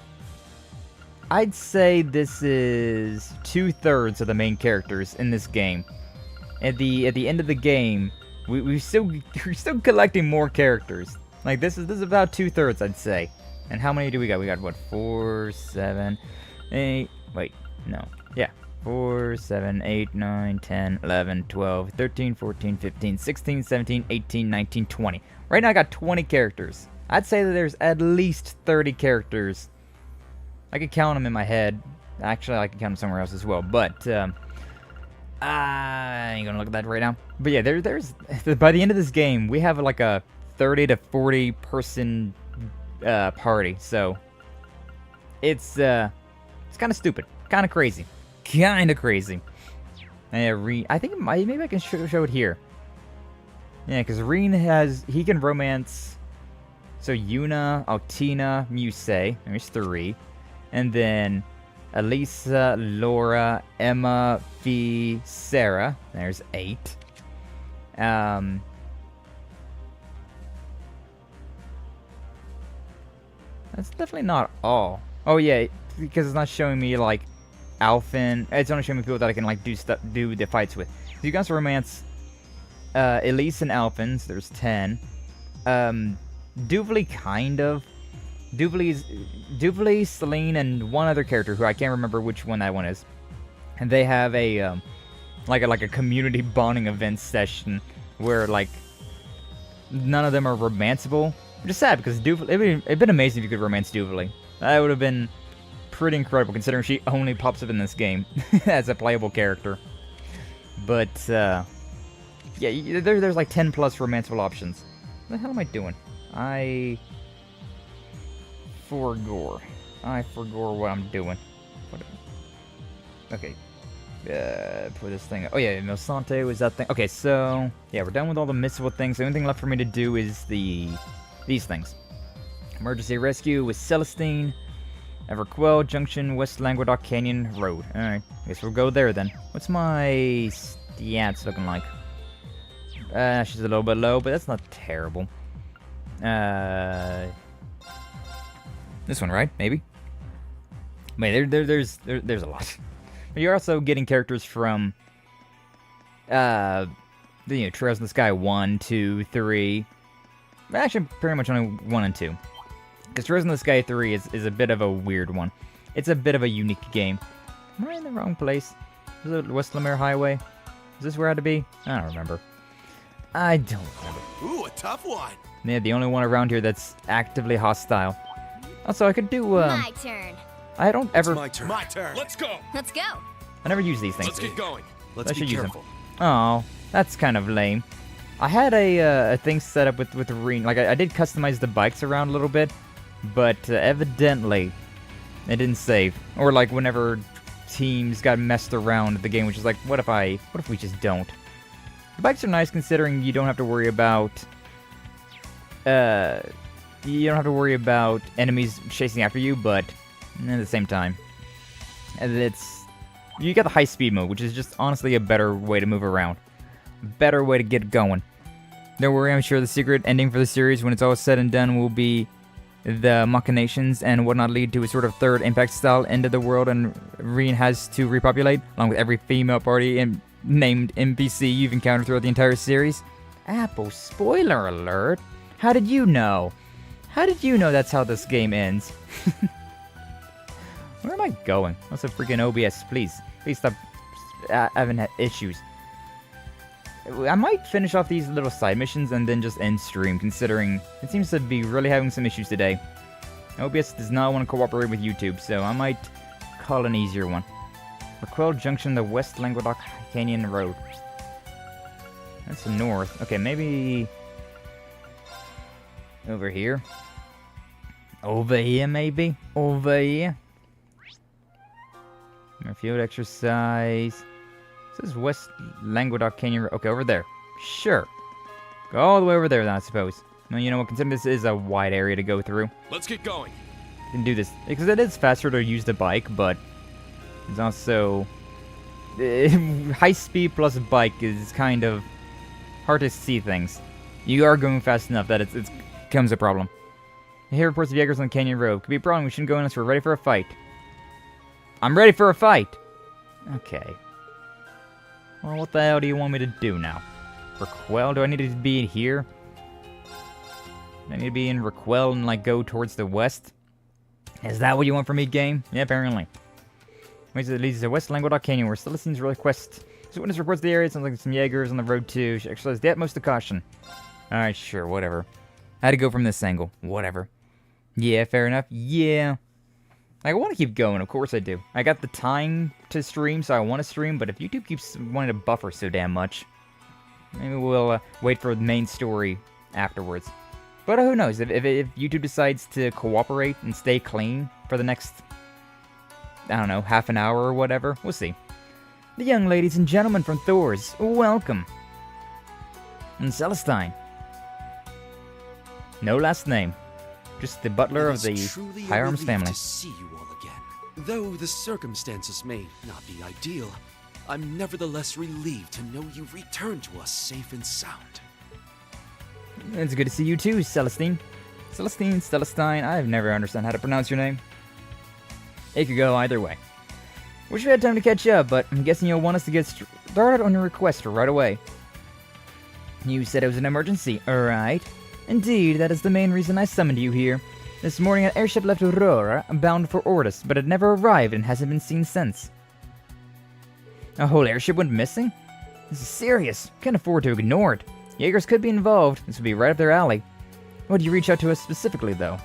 I'd say this is 2/3 of the main characters in this game. At the end of the game, we're still collecting more characters. Like this is about 2/3, I'd say. And how many do we got? We got what? 4, 7, 8. Wait, no. Yeah. 4, 7, 8, 9, 10, 11, 12, 13, 14, 15, 16, 17, 18, 19, 20. Right now I got 20 characters. I'd say that there's at least 30 characters. I could count them in my head. Actually, I can count them somewhere else as well. But, I ain't gonna look at that right now. But yeah, there's by the end of this game, we have like a 30 to 40 person party. So, it's kind of stupid. Kind of crazy. Kind of crazy. I think maybe I can show it here. Yeah, because Reen he can romance. So Yuna, Altina, Muse. There's 3. And then Elisa, Laura, Emma, Fee, Sarah. There's 8. That's definitely not all. Oh yeah, because it's not showing me like Alfin. It's only showing me people that I can like do the fights with. So you guys romance Elise and Alfin. So there's 10. Duvley kind of. Duvley, Celine, and one other character who I can't remember which one that one is. And they have a like a community bonding event session where like none of them are romanceable, which is sad because it'd been amazing if you could romance Duvley. That would have been pretty incredible considering she only pops up in this game as a playable character. But yeah, there's like 10 plus romanceable options. What the hell am I doing? I forgot what I'm doing. Okay. Put this thing. Oh yeah, Milsante was that thing. Okay, so yeah, we're done with all the missable things. The only thing left for me to do is these things. Emergency rescue with Celestine, Everquell Junction, West Languedoc Canyon Road. All right, guess we'll go there then. What's my stats looking like? She's a little bit low, but that's not terrible. This one, right? Maybe. Wait, there's a lot. But you're also getting characters from, Trails in the Sky 1, 2, 3. Actually, pretty much only 1 and 2. Because Trails in the Sky 3 is a bit of a weird one. It's a bit of a unique game. Am I in the wrong place? Is it West Lemire Highway? Is this where I had to be? I don't remember. I don't remember. Ooh, a tough one. Yeah, the only one around here that's actively hostile. Also, I could do, My turn. I don't ever... It's my turn. My turn. Let's go. Let's go. I never use these things. Let's get going. Let's I be should use careful. them. Oh, that's kind of lame. I had a thing set up with Reen. Like, I did customize the bikes around a little bit, but evidently it didn't save. Or, like, whenever teams got messed around, the game was just like, what if we just don't? The bikes are nice considering you don't have to worry about... you don't have to worry about enemies chasing after you, but at the same time, you got the high speed mode, which is just honestly a better way to move around, better way to get going. Don't worry, I'm sure the secret ending for the series, when it's all said and done, will be the machinations and whatnot lead to a sort of third Impact style end of the world, and Reen has to repopulate along with every female party named NPC you've encountered throughout the entire series. Apple, spoiler alert! How did you know? How did you know that's how this game ends? Where am I going? What's a freaking OBS? Please stop having issues. I might finish off these little side missions and then just end stream, considering it seems to be really having some issues today. OBS does not want to cooperate with YouTube, so I might call an easier one. Raquel Junction, the West Languedoc Canyon Road. That's the north. Okay, maybe... over here. Over here, maybe? Over here? Field exercise. This is West Languedoc Canyon. Okay, over there. Sure. Go all the way over there, then, I suppose. Well, you know what? Considering this is a wide area to go through. Let's get going. Can do this. Because it is faster to use the bike, but... it's also... high speed plus bike is kind of... hard to see things. You are going fast enough that it becomes a problem. I hear reports of Jaegers on Canyon Road. Could be a problem. We shouldn't go unless we're ready for a fight. I'm ready for a fight! Okay. Well, what the hell do you want me to do now? Raquel? Do I need to be in here? Do I need to be in Raquel and, like, go towards the west? Is that what you want from me, game? Yeah, apparently. Wait, so it leads to West Languedoc Canyon, where Celestine's request. So witness reports the area. It sounds like some Jaegers on the road, too. Should exercise the utmost of caution. Alright, sure, whatever. I had to go from this angle. Whatever. Yeah, fair enough. Yeah. I want to keep going, of course I do. I got the time to stream, so I want to stream, but if YouTube keeps wanting to buffer so damn much, maybe we'll wait for the main story afterwards. But who knows, if YouTube decides to cooperate and stay clean for the next, I don't know, half an hour or whatever, we'll see. The young ladies and gentlemen from Thor's, welcome. And Celestine. No last name. Just the butler of the High Arms family. To see you all again. Though the circumstances may not be ideal, I'm nevertheless relieved to know you've returned to us safe and sound. It's good to see you too, Celestine. Celestine, I've never understood how to pronounce your name. It could go either way. Wish we had time to catch up, but I'm guessing you'll want us to get started on your request right away. You said it was an emergency, alright? Indeed, that is the main reason I summoned you here. This morning, an airship left Aurora, bound for Ortis, but it never arrived and hasn't been seen since. A whole airship went missing? This is serious. Can't afford to ignore it. Jaegers could be involved. This would be right up their alley. Why do you reach out to us specifically, though?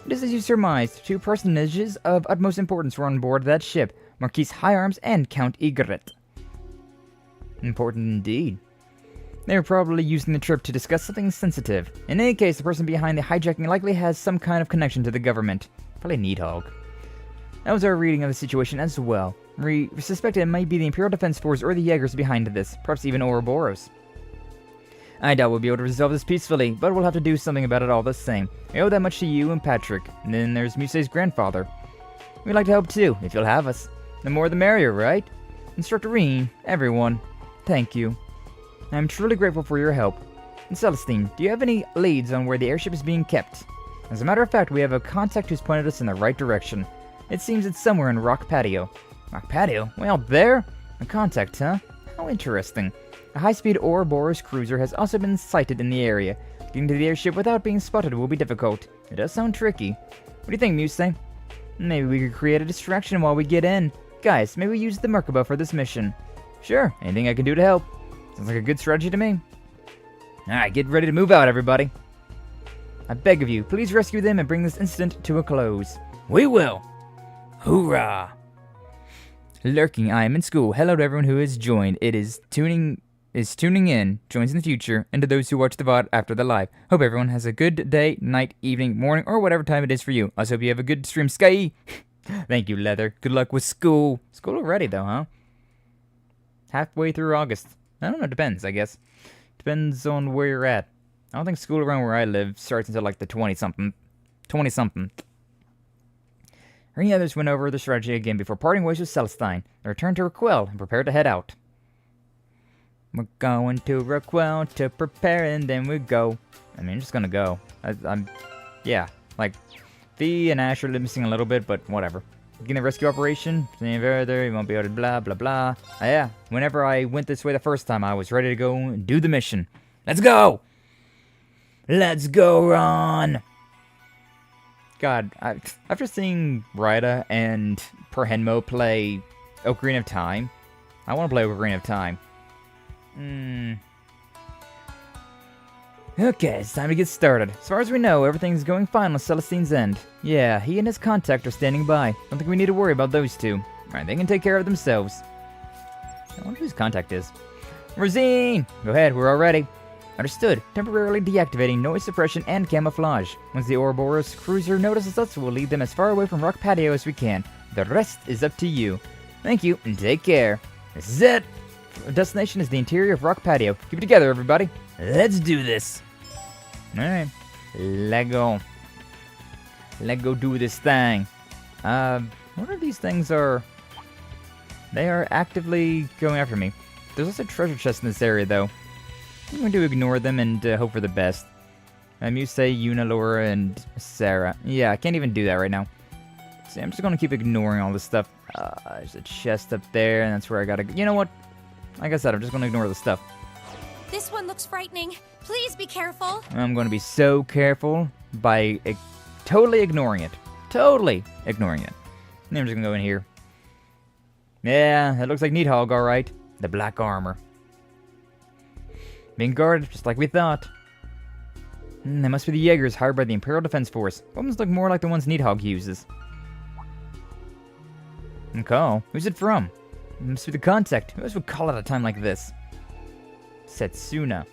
It is as you surmised. 2 personages of utmost importance were on board that ship, Marquis Higharms and Count Egret. Important indeed. They were probably using the trip to discuss something sensitive. In any case, the person behind the hijacking likely has some kind of connection to the government. Probably Needhog. That was our reading of the situation as well. We suspected it might be the Imperial Defense Force or the Jaegers behind this, perhaps even Ouroboros. I doubt we'll be able to resolve this peacefully, but we'll have to do something about it all the same. I owe that much to you and Patrick, and then there's Muse's grandfather. We'd like to help too, if you'll have us. The more the merrier, right? Instructor Reen, everyone, thank you. I'm truly grateful for your help. And Celestine, do you have any leads on where the airship is being kept? As a matter of fact, we have a contact who's pointed us in the right direction. It seems it's somewhere in Rock Patio. Rock Patio? Way out there? A contact, huh? How interesting. A high-speed Ouroboros cruiser has also been sighted in the area. Getting to the airship without being spotted will be difficult. It does sound tricky. What do you think, Muse? Maybe we could create a distraction while we get in. Guys, maybe we use the Merkaba for this mission. Sure, anything I can do to help. Sounds like a good strategy to me. Alright, get ready to move out, everybody. I beg of you, please rescue them and bring this incident to a close. We will! Hoorah! Lurking, I am in school. Hello to everyone who has joined. It is tuning in, joins in the future, and to those who watch the VOD after the live. Hope everyone has a good day, night, evening, morning, or whatever time it is for you. Also hope you have a good stream, Sky. Thank you, Leather. Good luck with school. School already, though, huh? Halfway through August. I don't know, depends, I guess. Depends on where you're at. I don't think school around where I live starts until like the 20-something. 20-something. Her and the others went over the strategy again before parting ways with Celestine. They returned to Raquel and prepared to head out. We're going to Raquel to prepare and then we go. I mean, I'm just gonna go. Yeah, like, V and Ash are missing a little bit, but whatever. Begin the rescue operation. Any further, you won't be able to blah, blah, blah. Yeah, whenever I went this way the first time, I was ready to go and do the mission. Let's go! Let's go, Ron! God, after seeing Ryda and Perhenmo play Ocarina of Time, I want to play Ocarina of Time. Okay, it's time to get started. As far as we know, everything's going fine on Celestine's end. Yeah, he and his contact are standing by. Don't think we need to worry about those two. Alright, they can take care of themselves. I wonder who his contact is. Rosine! Go ahead, we're all ready. Understood. Temporarily deactivating noise suppression and camouflage. Once the Ouroboros cruiser notices us, we'll lead them as far away from Rock Patio as we can. The rest is up to you. Thank you, and take care. This is it! Our destination is the interior of Rock Patio. Keep it together, everybody. Let's do this. Alright. Let go. Let go do this thing. What are these things are... They are actively going after me. There's also treasure chests in this area, though. I'm going to ignore them and hope for the best. Muse, Yuna, Laura, and Sarah. Yeah, I can't even do that right now. See, I'm just going to keep ignoring all this stuff. There's a chest up there, and that's where I gotta go. You know what? Like I said, I'm just going to ignore the stuff. This one looks frightening. Please be careful. I'm going to be so careful by totally ignoring it. Totally ignoring it. And I'm just going to go in here. Yeah, it looks like Needhog, alright. The black armor. Being guarded, just like we thought. They must be the Jaegers hired by the Imperial Defense Force. Weapons look more like the ones Needhog uses. Okay, who's it from? It must be the contact. Who else would call at a time like this? Setsuna.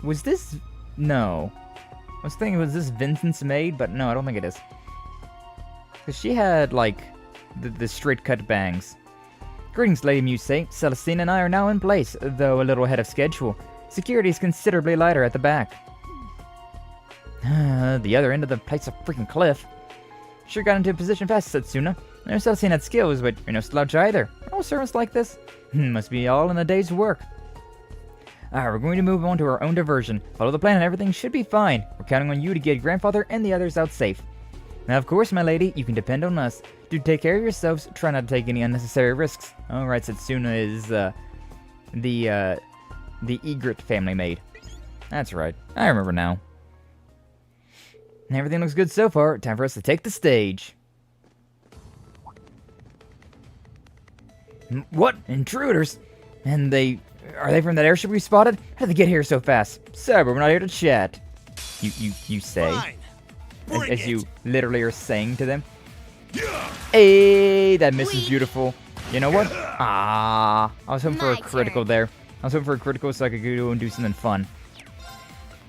Was this... No. I was thinking, was this Vincent's maid? But no, I don't think it is. Because she had, like, the straight-cut bangs. Greetings, Lady Muse. Celestine and I are now in place, though a little ahead of schedule. Security is considerably lighter at the back. The other end of the place a freaking cliff. Sure got into a position fast, Setsuna. I know Celestine had skills, but you're no slouch either. Are all servants like this? Must be all in a day's work. Alright, we're going to move on to our own diversion. Follow the plan and everything should be fine. We're counting on you to get Grandfather and the others out safe. Now, of course, my lady, you can depend on us. Do take care of yourselves. Try not to take any unnecessary risks. Alright, Setsuna is, the Egret family maid. That's right. I remember now. Everything looks good so far. Time for us to take the stage. What? Intruders? And are they from that airship we spotted? How did they get here so fast? Sorry, but we're not here to chat. You say? Fine. As you literally are saying to them. Hey, that miss is beautiful. You know what? I was hoping for a critical there. I was hoping for a critical so I could go and do something fun.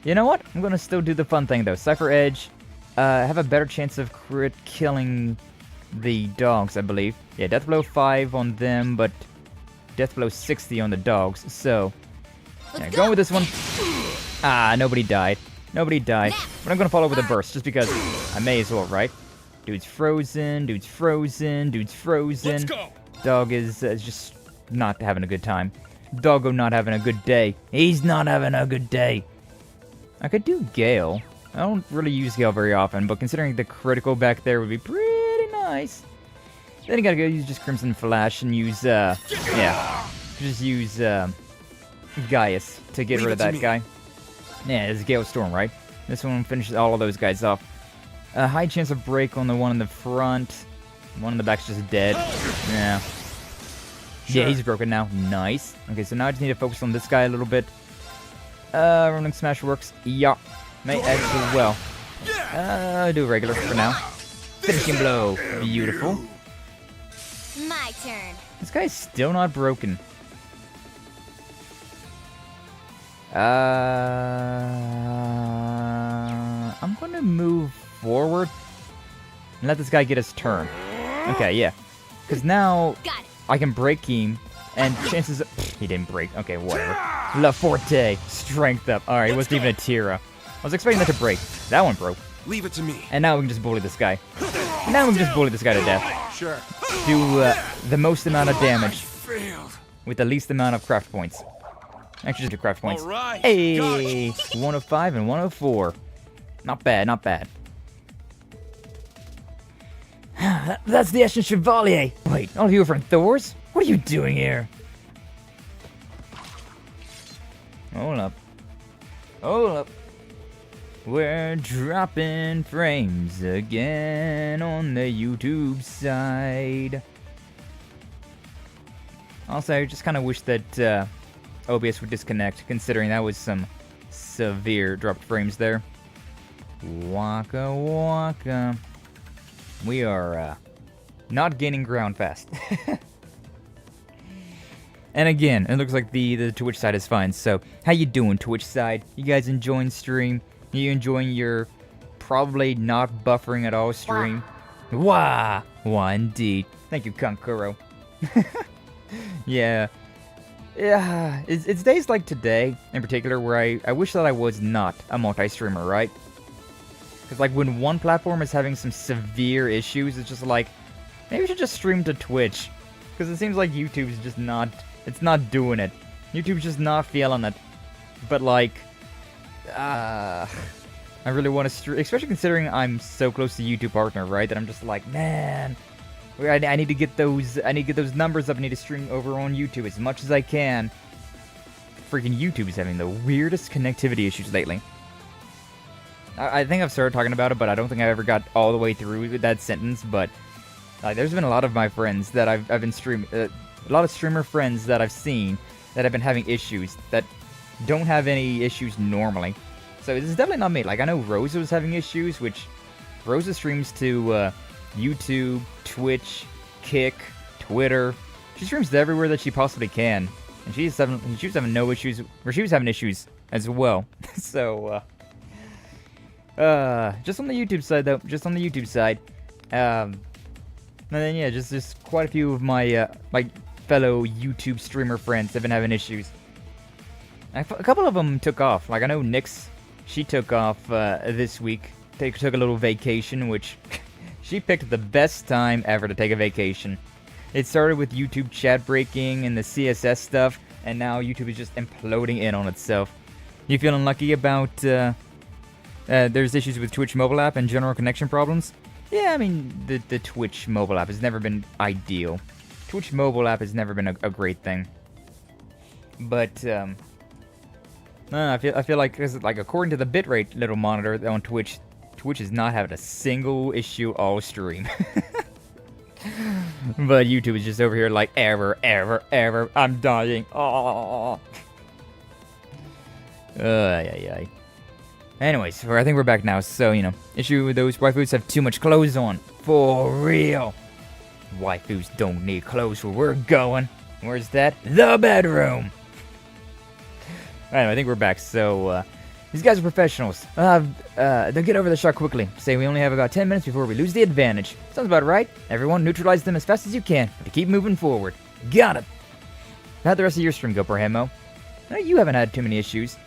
You know what? I'm gonna still do the fun thing though. Cypher Edge, have a better chance of crit killing the dogs, I believe. Yeah, death blow 5 on them, but death blow 60 on the dogs. So, yeah, going with this one. Nobody died. Nobody died. But I'm gonna follow with a burst just because I may as well, right? Dude's frozen. Dude's frozen. Dude's frozen. Let's go. Dog is just not having a good time. Doggo not having a good day. He's not having a good day. I could do Gale. I don't really use Gale very often, but considering the critical back there would be pretty nice. Then you gotta go use just Crimson Flash and use, just use, Gaius to get rid of that guy. Yeah, it's Gale Storm, right? This one finishes all of those guys off. High chance of break on the one in the front. One in the back's just dead. Yeah. Sure. Yeah, he's broken now. Nice. Okay, so now I just need to focus on this guy a little bit. Running Smash works. Yeah. May actually well. Do regular for now. Finishing blow. Beautiful. My turn. This guy's still not broken. I'm gonna move forward and let this guy get his turn. Okay, yeah. Because now I can break him, and chances of... he didn't break. Okay, whatever. La Forte. Strength up. Alright, it wasn't even a Tira. I was expecting that to break. That one broke. Leave it to me. And now we can just bully this guy. Now we can just bully this guy to death. Sure. Do the most amount of damage Failed. with the least amount of craft points. Actually, just do craft points. All right. Hey! 105 and 104. Not bad, not bad. That's the Ashen Chevalier. Wait, all of you are from Thor's? What are you doing here? Hold up. Hold up. We're dropping frames again on the YouTube side. Also, I just kind of wish that OBS would disconnect, considering that was some severe dropped frames there. Waka waka. We are not gaining ground fast. And again, it looks like the Twitch side is fine. So, how you doing, Twitch side? You guys enjoying stream? You enjoying your probably not buffering at all stream? Wah! Wah, indeed. Thank you, Kankuro. Yeah. Yeah, it's days like today, in particular, where I wish that I was not a multi-streamer, right? Because, like, when one platform is having some severe issues, it's just like, maybe we should just stream to Twitch. Because it seems like YouTube's just not, it's not doing it. YouTube's just not feeling it. But, like, I really want to stream, especially considering I'm so close to YouTube partner, right? That I'm just like, man, I need to get those numbers up. I need to stream over on YouTube as much as I can. Freaking YouTube is having the weirdest connectivity issues lately. I think I've started talking about it, but I don't think I ever got all the way through that sentence. But there's been a lot of my friends that I've been streaming, a lot of streamer friends that I've seen that have been having issues that don't have any issues normally. So this is definitely not me. Like, I know Rosa was having issues, which Rosa streams to YouTube, Twitch, Kick, Twitter. She streams to everywhere that she possibly can, and she was having no issues, or she was having issues as well. So just on the YouTube side though, just on the YouTube side, and then yeah, just quite a few of my my fellow YouTube streamer friends have been having issues. A couple of them took off. Like, I know Nyx, she took off this week. Took a little vacation, which she picked the best time ever to take a vacation. It started with YouTube chat breaking and the CSS stuff, and now YouTube is just imploding in on itself. You feeling lucky about there's issues with Twitch mobile app and general connection problems? Yeah, I mean, the Twitch mobile app has never been ideal. Twitch mobile app has never been a great thing. But I feel like, 'cause, like, according to the bitrate little monitor on Twitch Twitch is not having a single issue all stream. But YouTube is just over here like, ever, I'm dying. Oh. Ay. Anyways, I think we're back now. So, you know, issue with those waifus have too much clothes on. For real. Waifus don't need clothes where we're going. Where's that? The bedroom. Anyway, I think we're back. So, these guys are professionals. They'll get over the shot quickly. Say we only have about 10 minutes before we lose the advantage. Sounds about right. Everyone, neutralize them as fast as you can to keep moving forward. Got it. How'd the rest of your stream go, Perhemo? You haven't had too many issues.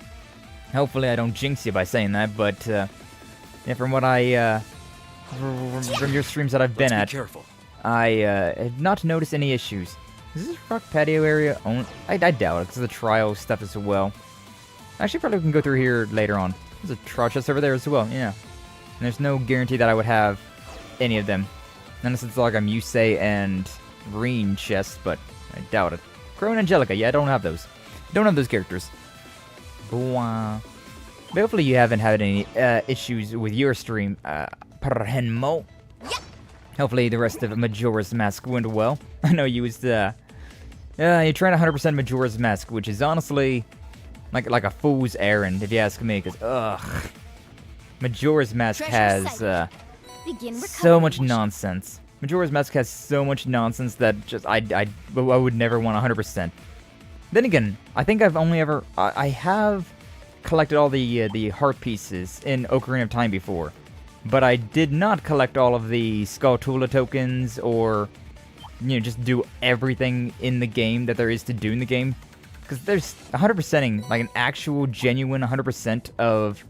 Hopefully I don't jinx you by saying that, but yeah, from what from your streams that I've been at, Careful. I have not noticed any issues. Is this rock patio area owned? I doubt it, because of the trial stuff as well. Actually, probably can go through here later on. There's a trial chest over there as well, yeah. And there's no guarantee that I would have any of them. Unless it's like a Musei and Reen chest, but I doubt it. Crow and Angelica, yeah, I don't have those. Don't have those characters. But hopefully you haven't had any issues with your stream, Perhenmo. Hopefully the rest of Majora's Mask went well. I know you used you're trying 100% Majora's Mask, which is honestly like a fool's errand, if you ask me, because Majora's Mask has so much nonsense. Majora's Mask has so much nonsense that just I would never want 100%. Then again, I think I've only ever I have collected all the heart pieces in Ocarina of Time before, but I did not collect all of the Skulltula tokens or just do everything in the game that there is to do in the game, because there's 100%ing like an actual genuine 100% of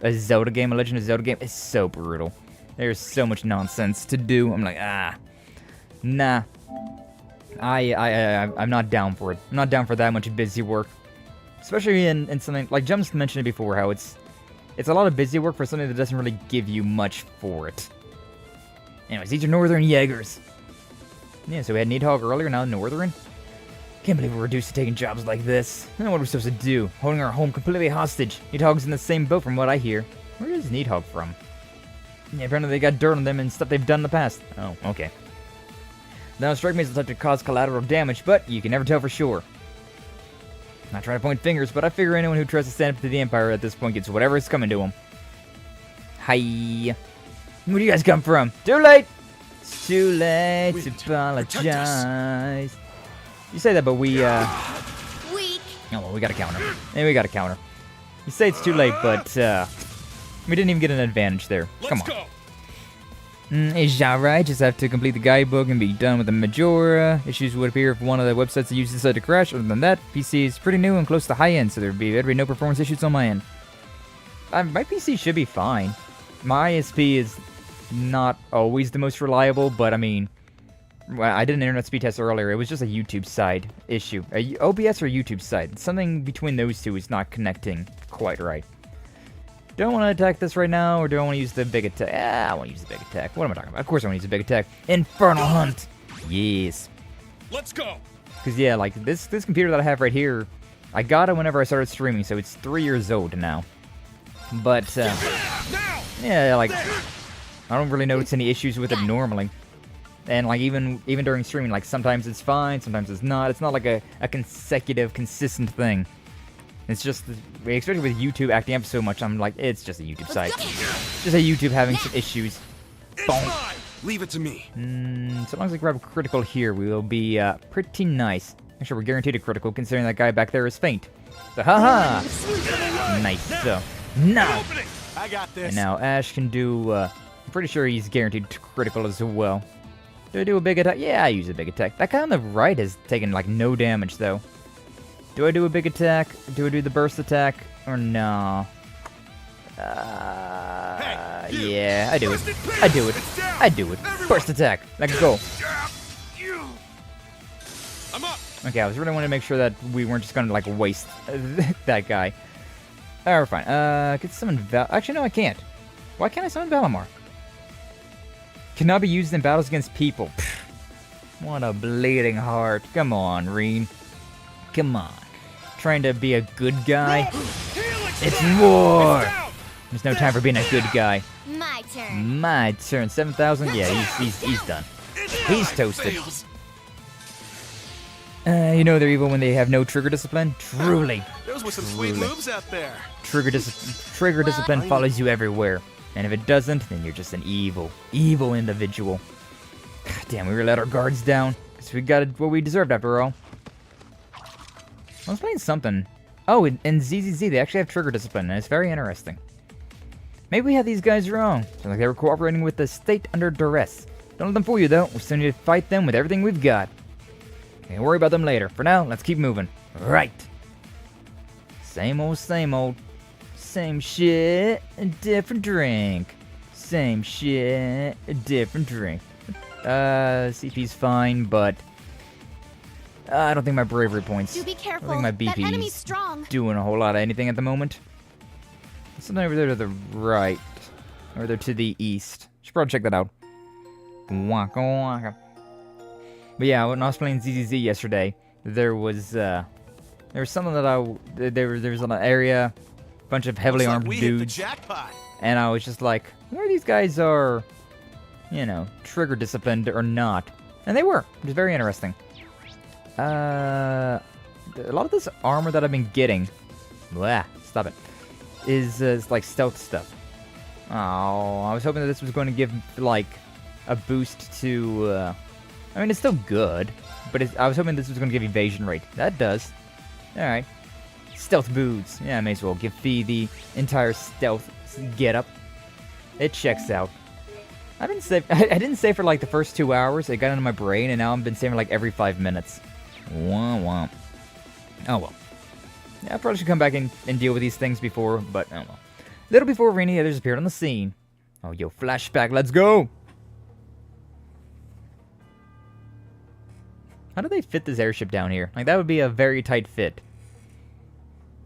a Zelda game, a Legend of Zelda game is so brutal. There's so much nonsense to do. I'm like, nah. I'm not down for it. I'm not down for that much busy work. Especially in something, like Jumps mentioned it before, how it's a lot of busy work for something that doesn't really give you much for it. Anyways, these are Northern Jaegers. Yeah, so we had Needhog earlier, now Northern. Can't believe we're reduced to taking jobs like this. I don't know what we're supposed to do. Holding our home completely hostage. Needhog's in the same boat from what I hear. Where is Needhog from? Yeah, apparently they got dirt on them and stuff they've done in the past. Oh, okay. Now, strike me as the type to cause collateral damage, but you can never tell for sure. Not trying to point fingers, but I figure anyone who tries to stand up to the Empire at this point gets whatever is coming to them. Hi. Where do you guys come from? Too late! It's too late to apologize. You say that, but we, Weak. Oh, well, we got a counter. Hey, we got a counter. You say it's too late, but, we didn't even get an advantage there. Come on. It's alright, just have to complete the guidebook and be done with the Majora. Issues would appear if one of the websites that use decide to crash. Other than that, PC is pretty new and close to high end, so there'd be no performance issues on my end. My PC should be fine. My ISP is not always the most reliable, but I mean, I did an internet speed test earlier. It was just a YouTube side issue. OBS or YouTube side. Something between those two is not connecting quite right. Do I want to attack this right now, or do I want to use the big attack? I want to use the big attack. What am I talking about? Of course I want to use the big attack. Infernal Hunt! Yes. Let's go! Because, yeah, like, this computer that I have right here, I got it whenever I started streaming, so it's 3 years old now. But, yeah, like, I don't really notice any issues with it normally. And, like, even during streaming, like, sometimes it's fine, sometimes it's not. It's not like a consecutive, consistent thing. It's just, especially with YouTube acting up so much, I'm like, it's just a YouTube site. Just a YouTube having some issues. Boom. Leave it to me. So long as I grab a critical here, we will be pretty nice. Actually, we're guaranteed a critical, considering that guy back there is faint. So, haha! Nice. So, now! I got this. And now Ash can do, I'm pretty sure he's guaranteed critical as well. Do I do a big attack? Yeah, I use a big attack. That guy on the right has taken, like, no damage, though. Do I do a big attack? Do I do the burst attack? Or no? Yeah, I do it. I do it. I do it. Burst attack. Let's go. I'm up. Okay, I was really wanting to make sure that we weren't just gonna, like, waste that guy. Alright, we're fine. Could summon Actually, no, I can't. Why can't I summon Valimar? Cannot be used in battles against people. What a bleeding heart. Come on, Reen. Come on. Trying to be a good guy. It's war! There's no time for being a good guy. My turn. My turn. 7,000? Yeah, he's done. He's toasted. You know they're evil when they have no trigger discipline? Truly. Those were some sweet moves out there. Trigger discipline follows you everywhere. And if it doesn't, then you're just an evil individual. God damn, we really let our guards down. So we got what we deserved after all. I was playing something. Oh, in ZZZ, they actually have trigger discipline, and it's very interesting. Maybe we had these guys wrong. Sounds like they were cooperating with the state under duress. Don't let them fool you, though. We still need to fight them with everything we've got. Can't worry about them later. For now, let's keep moving. Right. Same old, same old. Same shit, different drink. Same shit, different drink. CP's fine, but I don't think my bravery points. Do be careful. I think my That enemy's BP's strong. doing a whole lot of anything at the moment. Something over there to the right. Or there to the east. Should probably check that out. Waka waka. But yeah, when I was playing ZZZ yesterday, there was something that there was an area, bunch of heavily armed dudes, and I was just like, where these guys are, you know, trigger disciplined or not, and they were, which is very interesting. A lot of this armor that I've been getting, stop it, is like stealth stuff. Oh, I was hoping that this was going to give like a boost to. I mean, it's still good, but I was hoping this was going to give evasion rate. That does. Alright. Stealth boots. Yeah, I may as well give Fee the entire stealth getup. It checks out. I didn't save for like the first 2 hours. It got into my brain, and now I've been saving like every 5 minutes. Womp womp. Oh well. Yeah, I probably should come back and deal with these things before, but oh well. Little before Rainy others appeared on the scene. Oh, yo, flashback, let's go! How do they fit this airship down here? Like, that would be a very tight fit.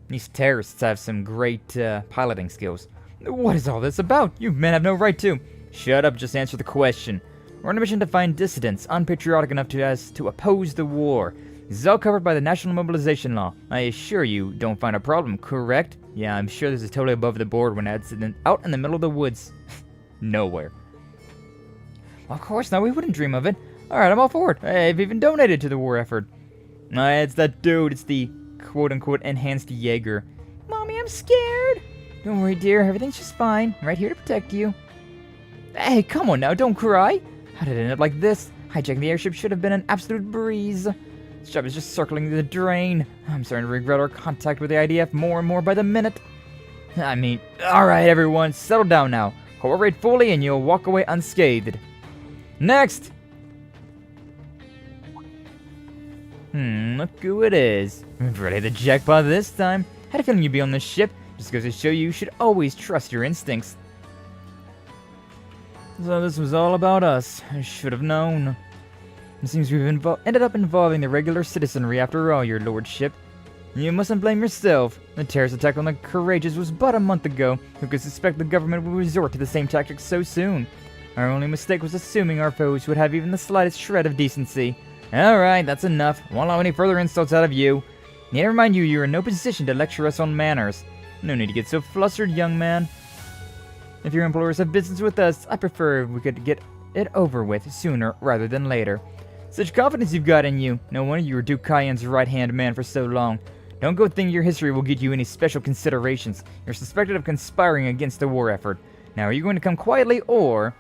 These terrorists have some great piloting skills. What is all this about? You men have no right to. Shut up, just answer the question. We're on a mission to find dissidents unpatriotic enough to oppose the war. This is all covered by the National Mobilization Law. I assure you don't find a problem, correct? Yeah, I'm sure this is totally above the board when it's out in the middle of the woods. Nowhere. Well, of course not, we wouldn't dream of it. Alright, I'm all for it. I've even donated to the war effort. It's that dude. It's the quote-unquote enhanced Jaeger. Mommy, I'm scared. Don't worry, dear. Everything's just fine. I'm right here to protect you. Hey, come on now. Don't cry. How did it end up like this? Hijacking the airship should have been an absolute breeze. This job is just circling the drain. I'm starting to regret our contact with the IDF more and more by the minute. I mean, alright, everyone. Settle down now. Cooperate fully and you'll walk away unscathed. Next! Look who it is. Ready the jackpot this time. Had a feeling you'd be on this ship. Just goes to show you should always trust your instincts. So this was all about us. I should have known. It seems we've ended up involving the regular citizenry after all, your lordship. You mustn't blame yourself. The terrorist attack on the courageous was but a month ago. Who could suspect the government would resort to the same tactics so soon? Our only mistake was assuming our foes would have even the slightest shred of decency. Alright, that's enough. Won't allow any further insults out of you. Need to remind you, you're in no position to lecture us on manners. No need to get so flustered, young man. If your employers have business with us, I prefer we could get it over with sooner rather than later. Such confidence you've got in you. No wonder you were Duke Cayenne's right-hand man for so long. Don't go thinking your history will get you any special considerations. You're suspected of conspiring against the war effort. Now, are you going to come quietly, or...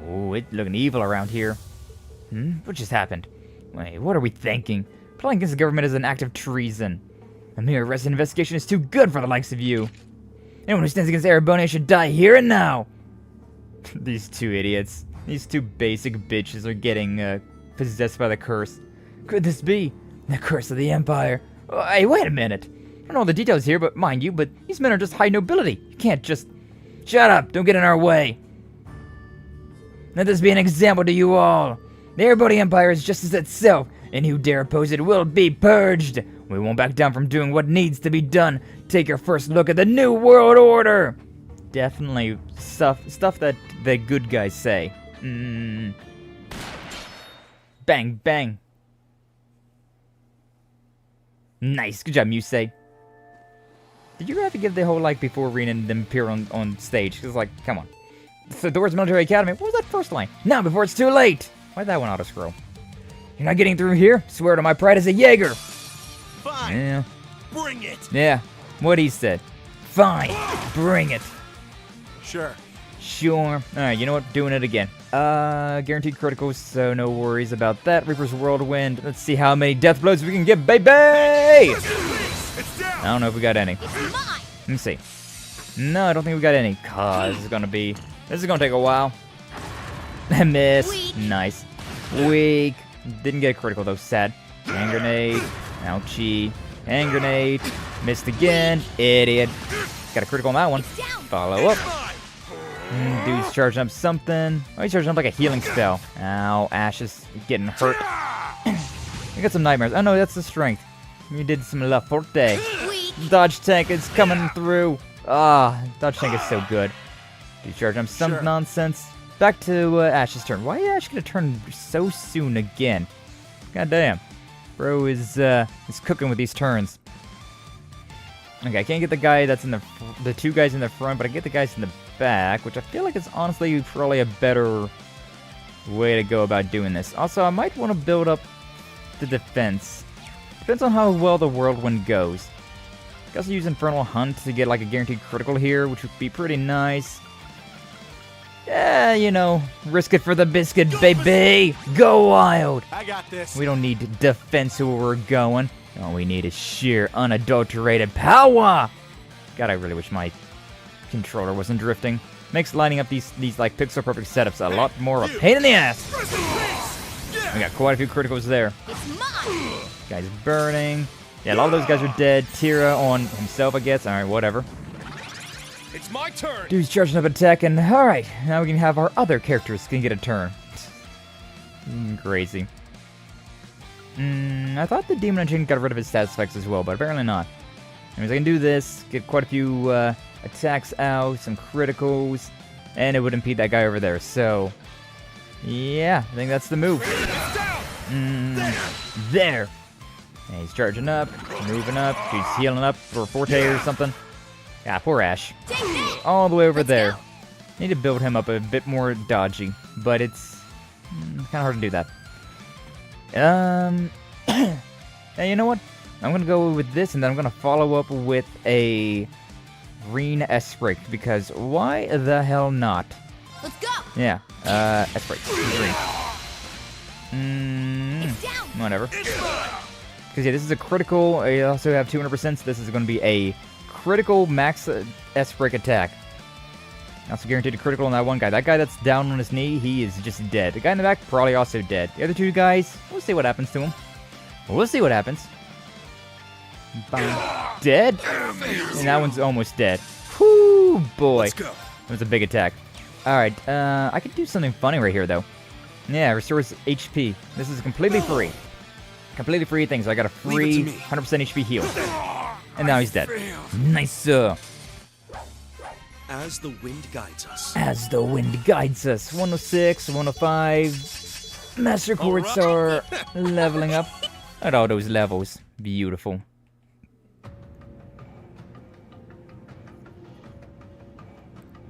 Oh, it's looking evil around here. What just happened? Wait, what are we thinking? Plotting against the government is an act of treason. A mere arrest investigation is too good for the likes of you. Anyone who stands against Arabonia should die here and now! These two idiots. These two basic bitches are getting possessed by the curse. Could this be? The curse of the Empire. Oh, hey, wait a minute. I don't know all the details here, but mind you, but these men are just high nobility. You can't just... Shut up! Don't get in our way! Let this be an example to you all. The Airbody Empire is justice itself, and who dare oppose it will be purged. We won't back down from doing what needs to be done. Take your first look at the New World Order. Definitely stuff that the good guys say. Bang, bang. Nice, good job, Musei. Did you have to give the whole, like, before Reen and them appear on stage? Because, like, come on. It's the Doors Military Academy. What was that first line? Now, before it's too late! Why'd that one auto-scroll? You're not getting through here? Swear to my pride as a Jaeger! Fine. Yeah. Bring it. Yeah. What he said. Fine. Bring it. Sure. Sure. Alright, you know what? Doing it again. Guaranteed criticals, so no worries about that. Reaper's Whirlwind. Let's see how many death blows we can get, baby! I don't know if we got any. Let me see. No, I don't think we got any. Cause this is gonna take a while. Miss. Weak. Nice. Weak. Didn't get a critical though. Sad. Hand grenade. Ouchie. Hand grenade. Missed again. Idiot. Got a critical on that one. Follow up. Dude's charging up something. Oh, he's charging up like a healing spell. Ow. Ash is getting hurt. I got some nightmares. Oh no, that's the strength. You did some La Forte. Dodge tank is coming through. Ah, Dodge tank is so good. Dude's charging up some nonsense. Back to Ash's turn. Why is Ash gonna turn so soon again? God damn. Bro is cooking with these turns. Okay, I can't get the guy that's in the two guys in the front, but I get the guys in the back, which I feel like is honestly probably a better way to go about doing this. Also, I might want to build up the defense. Depends on how well the Whirlwind goes. I could also use Infernal Hunt to get like a guaranteed critical here, which would be pretty nice. Yeah, you know, risk it for the biscuit, baby! Go wild! I got this. We don't need defense where we're going. All we need is sheer, unadulterated power! God, I really wish my controller wasn't drifting. Makes lining up these like pixel-perfect setups a lot more of a pain in the ass! We got quite a few criticals there. Guy's burning. Yeah, a lot of those guys are dead. Tira on himself, I guess. Alright, whatever. It's my turn. Dude's charging up attack, and alright, now we can have our other characters can get a turn. Crazy. I thought the Demon Engine got rid of his stats effects as well, but apparently not. Anyways, I can do this, get quite a few attacks out, some criticals, and it would impede that guy over there. So, yeah, I think that's the move. There. And he's charging up, moving up, he's healing up for Forte or something. Yeah, poor Ash. All the way over there. Need to build him up a bit more dodgy, but it's kind of hard to do that. Yeah, you know what? I'm gonna go with this, and then I'm gonna follow up with a Reen S-Break, because why the hell not? Let's go. Yeah, S-Break. Whatever. Because yeah, this is a critical. I also have 200%, so this is going to be a critical max S-Break attack. Also guaranteed a critical on that one guy. That guy that's down on his knee, he is just dead. The guy in the back, probably also dead. The other two guys, we'll see what happens to him. We'll see what happens. Bang. Dead? And that one's almost dead. Whoo, boy. Let's go. That was a big attack. Alright, I could do something funny right here, though. Yeah, restores HP. This is completely free. Completely free thing, so I got a free 100% HP heal. And now he's dead. Nice. As the wind guides us. As the wind guides us. 106, 105. Master Quartz are leveling up. At all those levels. Beautiful.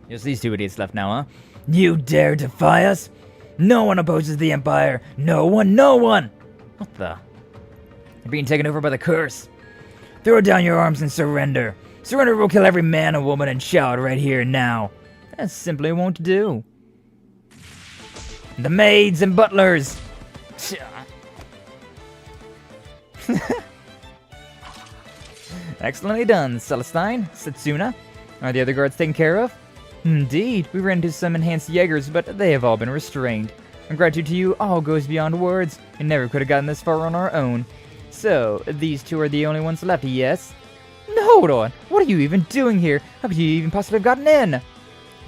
Just these two idiots left now, huh? You dare defy us? No one opposes the Empire. No one, no one! What the? You're being taken over by the curse. Throw down your arms and surrender. Surrender will kill every man and woman and child right here and now. That simply won't do. The maids and butlers. Excellently done, Celestine, Setsuna. Are the other guards taken care of? Indeed, we ran into some enhanced Jaegers, but they have all been restrained. And gratitude to you all goes beyond words. We never could have gotten this far on our own. So, these two are the only ones left, yes? No, hold on. What are you even doing here? How could you even possibly have gotten in?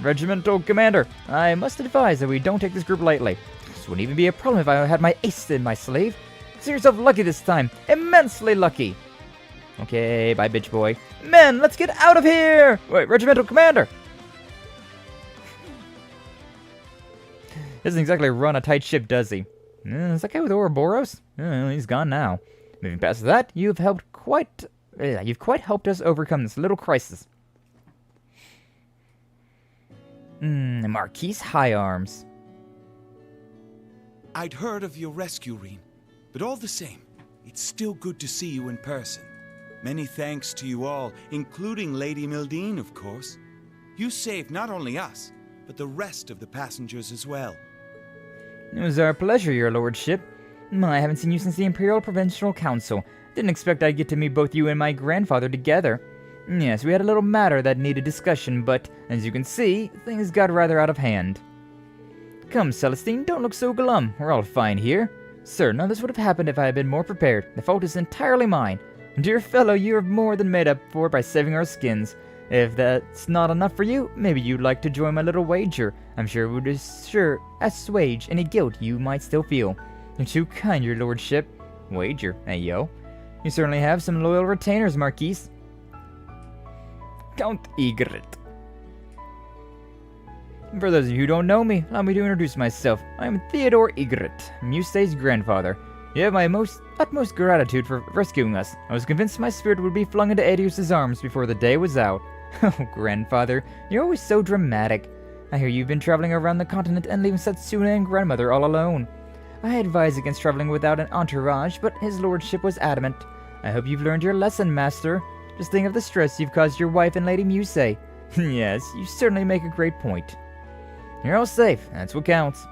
Regimental Commander, I must advise that we don't take this group lightly. This wouldn't even be a problem if I had my ace in my sleeve. Consider yourself lucky this time. Immensely lucky. Okay, bye, bitch boy. Men, let's get out of here! Wait, Regimental Commander! Doesn't exactly run a tight ship, does he? Is that guy with Ouroboros? He's gone now. Moving past that, you've helped quite You've quite helped us overcome this little crisis. Marquis High Arms. I'd heard of your rescue, Reen, but all the same, it's still good to see you in person. Many thanks to you all, including Lady Mildine, of course. You saved not only us, but the rest of the passengers as well. It was our pleasure, your lordship. I haven't seen you since the Imperial Provincial Council. Didn't expect I'd get to meet both you and my grandfather together. Yes, we had a little matter that needed discussion, but, as you can see, things got rather out of hand. Come, Celestine, don't look so glum. We're all fine here. Sir, none of this would have happened if I had been more prepared. The fault is entirely mine. Dear fellow, you have more than made up for by saving our skins. If that's not enough for you, maybe you'd like to join my little wager. I'm sure it would assuage any guilt you might still feel. You're too kind, your lordship. Wager, hey yo. You certainly have some loyal retainers, Marquis. Count Egret. For those of you who don't know me, allow me to introduce myself. I am Theodore Egret, Muse's grandfather. You have my utmost gratitude for rescuing us. I was convinced my spirit would be flung into Adios' arms before the day was out. Oh, grandfather, you're always so dramatic. I hear you've been traveling around the continent and leaving Satsuna and grandmother all alone. I advise against traveling without an entourage, but his lordship was adamant. I hope you've learned your lesson, master. Just think of the stress you've caused your wife and Lady Muse. Yes, you certainly make a great point. You're all safe, that's what counts.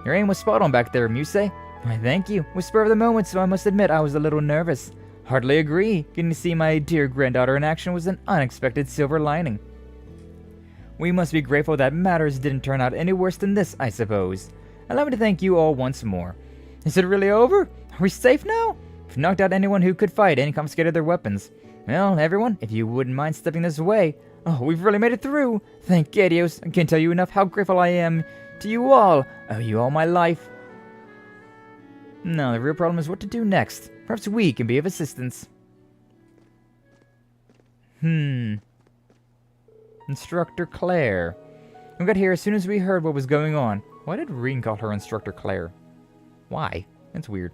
Your aim was spot on back there, Muse. Why, thank you. Was spur of the moment, so I must admit I was a little nervous. Hardly agree. Getting to see my dear granddaughter in action was an unexpected silver lining. We must be grateful that matters didn't turn out any worse than this, I suppose. Allow me to thank you all once more. Is it really over? Are we safe now? We've knocked out anyone who could fight and confiscated their weapons. Well, everyone, if you wouldn't mind stepping this way. Oh, we've really made it through. Thank Adios. I can't tell you enough how grateful I am to you all. I owe you all my life. Now, the real problem is what to do next. Perhaps we can be of assistance. Instructor Claire. We got here as soon as we heard what was going on. Why did Reen call her Instructor Claire? Why? That's weird.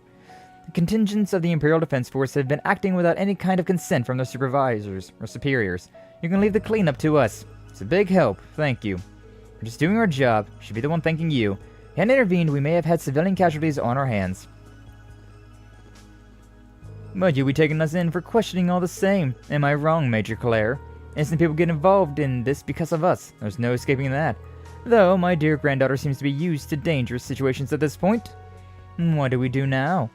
The contingents of the Imperial Defense Force have been acting without any kind of consent from their supervisors or superiors. You can leave the cleanup to us. It's a big help, thank you. We're just doing our job. Should be the one thanking you. Hadn't intervened, we may have had civilian casualties on our hands. But you'll be taking us in for questioning all the same. Am I wrong, Major Claire? Innocent people get involved in this because of us. There's no escaping that. Though, my dear granddaughter seems to be used to dangerous situations at this point. What do we do now?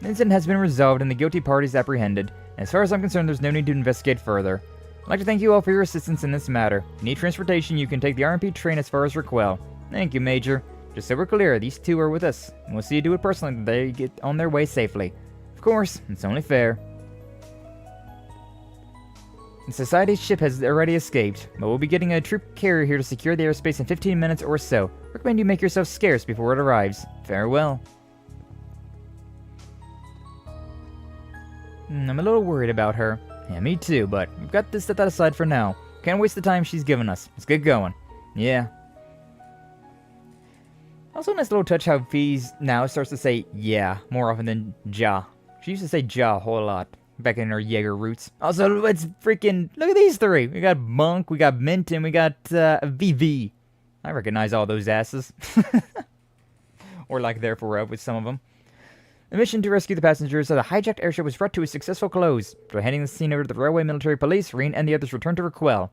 The incident has been resolved and the guilty parties apprehended. As far as I'm concerned, there's no need to investigate further. I'd like to thank you all for your assistance in this matter. If you need transportation, you can take the RMP train as far as Raquel. Thank you, Major. Just so we're clear, these two are with us, and we'll see you do it personally that they get on their way safely. Of course, it's only fair. The Society's ship has already escaped, but we'll be getting a troop carrier here to secure the airspace in 15 minutes or so. Recommend you make yourself scarce before it arrives. Farewell. I'm a little worried about her. Yeah, me too, but we've got to set that aside for now. Can't waste the time she's given us. Let's get going. Yeah. Also a nice little touch how Fees now starts to say yeah more often than ja. She used to say ja a whole lot back in her Jaeger roots. Also, it's freaking... Look at these three. We got Monk, we got Mint, and we got VV. I recognize all those asses. Or like there for with some of them. The mission to rescue the passengers of the hijacked airship was brought to a successful close. By handing the scene over to the railway military police, Reen and the others returned to Raquel.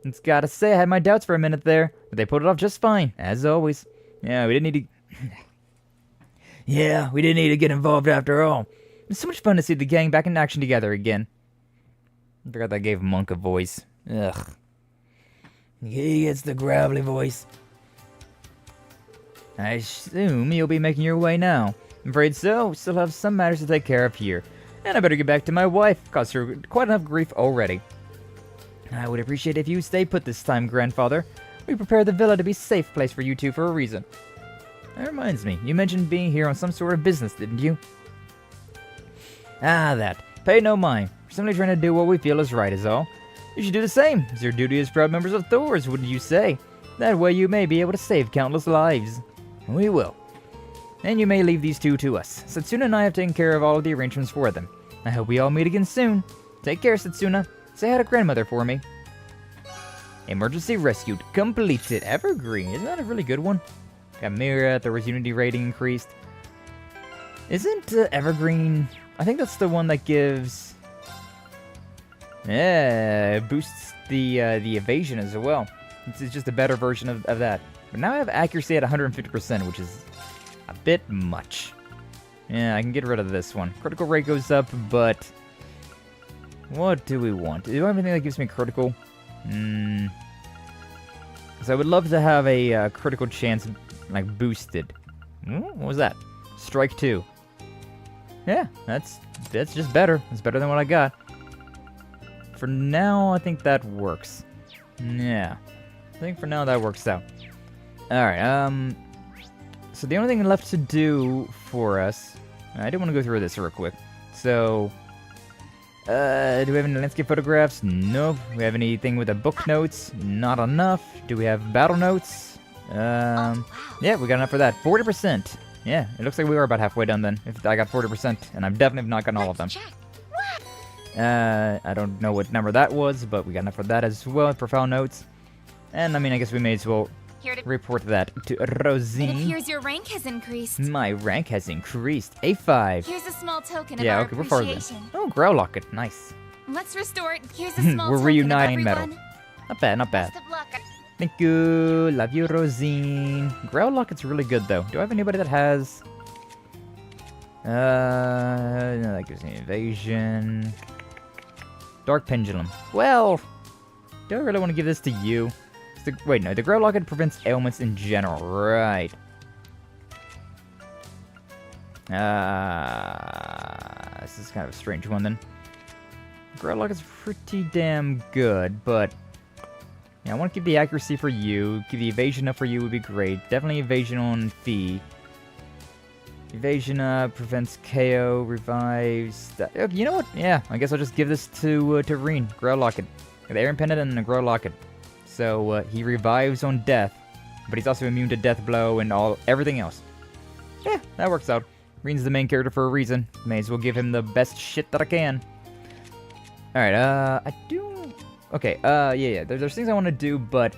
It's gotta say, I had my doubts for a minute there, but they pulled it off just fine, as always. Yeah, we didn't need to get involved after all. It's so much fun to see the gang back in action together again. I forgot that gave Monk a voice. Ugh. He gets the gravelly voice. I assume you'll be making your way now. I'm afraid so. Still have some matters to take care of here. And I better get back to my wife. Caused her quite enough grief already. I would appreciate if you stay put this time, grandfather. We prepared the villa to be a safe place for you two for a reason. That reminds me, you mentioned being here on some sort of business, didn't you? Ah, that. Pay no mind. We're simply trying to do what we feel is right is all. You should do the same. It's your duty as proud members of Thor's, wouldn't you say? That way you may be able to save countless lives. We will. And you may leave these two to us. Satsuna and I have taken care of all of the arrangements for them. I hope we all meet again soon. Take care, Setsuna. Say hi to grandmother for me. Emergency rescued. Completed. Evergreen. Isn't that a really good one? Got Mira. There was Unity rating increased. Isn't Evergreen... I think that's the one that gives... Yeah, boosts the evasion as well. It's just a better version of that. But now I have accuracy at 150%, which is a bit much. Yeah, I can get rid of this one. Critical rate goes up, but... What do we want? Do I have anything that gives me critical? So I would love to have a critical chance, like, boosted. What was that? Strike 2. Yeah, that's just better. It's better than what I got. For now, I think that works. Yeah. I think for now that works out. Alright, so the only thing left to do for us... I do want to go through this real quick. So... do we have any landscape photographs? Nope. Do we have anything with the book notes? Not enough. Do we have battle notes? Yeah, we got enough for that. 40%. Yeah, it looks like we are about halfway done then. If I got 40%, and I've definitely not gotten all of them. I don't know what number that was, but we got enough for that as well. Profile notes. And I mean, I guess we may as well report that to Rosine. It appears your rank has increased. My rank has increased. A5. Here's a small token of our we're farther. Oh, Growl Locket. Nice. Let's restore it. Here's a small We're token reuniting of metal. everyone. Not bad, not bad. Best of luck. Thank you. Love you, Rosine. Growl Locket's really good, though. Do I have anybody that has... no, that gives me evasion. Dark Pendulum. Well, do I really want to give this to you? Wait, no. The Growl Locket prevents ailments in general. Right. This is kind of a strange one, then. Growl Locket's pretty damn good, but... Yeah, I want to keep the accuracy for you. Keep the evasion up for you would be great. Definitely evasion on Fee. Evasion up, prevents KO, revives... You know what? Yeah, I guess I'll just give this to Reen. Growl Locket. The Aaron Pendant and the Growl Locket. So, he revives on death, but he's also immune to death blow and everything else. Yeah, that works out. Reen's the main character for a reason. May as well give him the best shit that I can. Alright, I do... Okay, yeah, there's things I want to do, but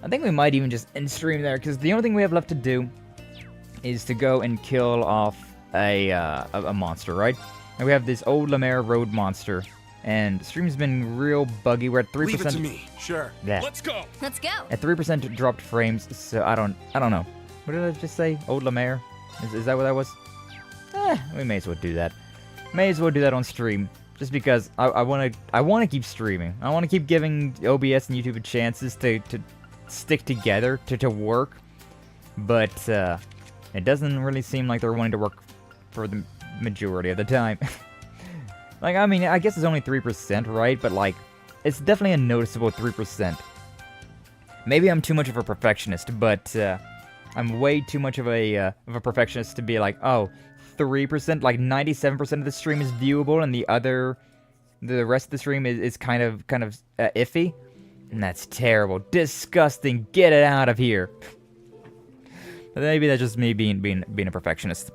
I think we might even just end stream there, because the only thing we have left to do is to go and kill off a monster, right? And we have this old Lemaire Road monster. And stream's been real buggy. We're at 3%. Leave it to me. Sure. Yeah. Let's go. Let's go. At 3% dropped frames, so I don't know. What did I just say? Old Lemaire? Is that what that was? We may as well do that. May as well do that on stream. Just because I want to keep streaming. I want to keep giving OBS and YouTube chances to stick together, to work. But it doesn't really seem like they're wanting to work for the majority of the time. Like, I mean, I guess it's only 3%, right? But, like, it's definitely a noticeable 3%. Maybe I'm too much of a perfectionist, but I'm way too much of a perfectionist to be like, oh, 3%, like 97% of the stream is viewable, and the rest of the stream is kind of iffy. And that's terrible. Disgusting. Get it out of here. But maybe that's just me being a perfectionist.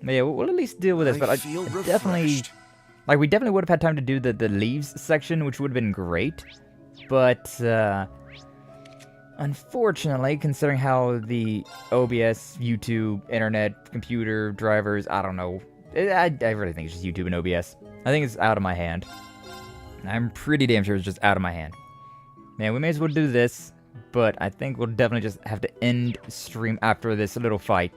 But yeah, we'll at least deal with this, but I definitely... Like, we definitely would have had time to do the leaves section, which would have been great. But, unfortunately, considering how the OBS, YouTube, internet, computer, drivers, I don't know. I really think it's just YouTube and OBS. I think it's out of my hand. I'm pretty damn sure it's just out of my hand. Man, we may as well do this, but I think we'll definitely just have to end stream after this little fight.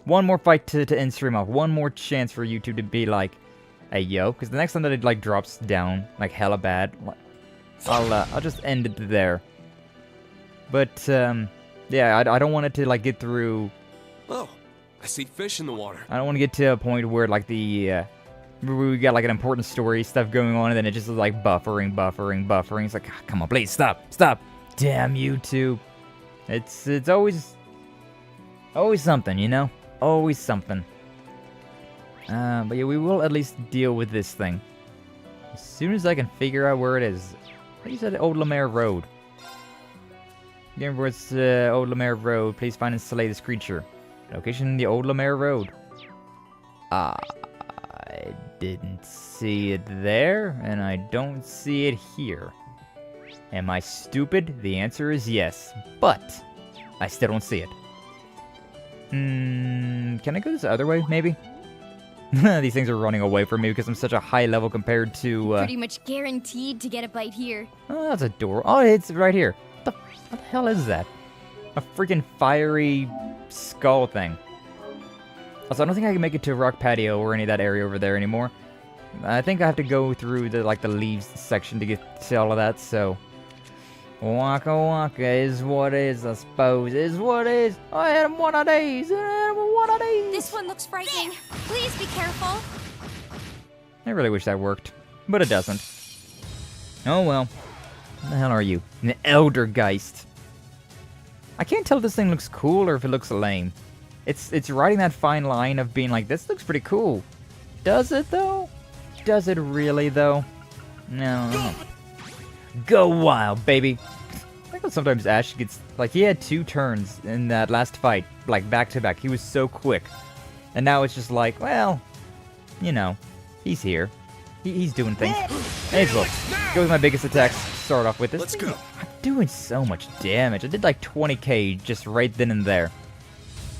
One more fight to end stream off. One more chance for YouTube to be like, hey, yo. Because the next time that it, like, drops down, like, hella bad, I'll just end it there. But, yeah, I don't want it to, like, get through... Oh, I see fish in the water. I don't want to get to a point where, like, we got, like, an important story stuff going on, and then it just is, like, buffering. It's like, come on, please, stop. Damn YouTube. It's always something, you know? Always something. But yeah, we will at least deal with this thing. As soon as I can figure out where it is. I you said Old Lemaire Road. Again, where it's Old Lemaire Road, please find and slay this creature. Location, the Old Lemaire Road. didn't see it there, and I don't see it here. Am I stupid? The answer is yes, but I still don't see it. Can I go this other way, maybe? These things are running away from me because I'm such a high level compared to, Pretty much guaranteed to get a bite here. Oh, that's a door. Oh, it's right here. What the hell is that? A freaking fiery skull thing. Also, I don't think I can make it to Rock Patio or any of that area over there anymore. I think I have to go through the, like, the leaves section to get to all of that, so... Waka waka is what is, I suppose, is what is. I had one of these, I had one of these. This one looks frightening. Please be careful. I really wish that worked, but it doesn't. Oh well. What the hell are you? An Eldergeist. I can't tell if this thing looks cool or if it looks lame. It's riding that fine line of being like, this looks pretty cool. Does it though? Does it really though? No. Go wild, baby. I think sometimes Ash gets, like, he had 2 turns in that last fight, like, back to back. He was so quick. And now it's just like, well, you know, he's here. He's doing things. Hey, look. Go with my biggest attacks to start off with. This Let's thing, go. I'm doing so much damage. I did like 20k just right then and there.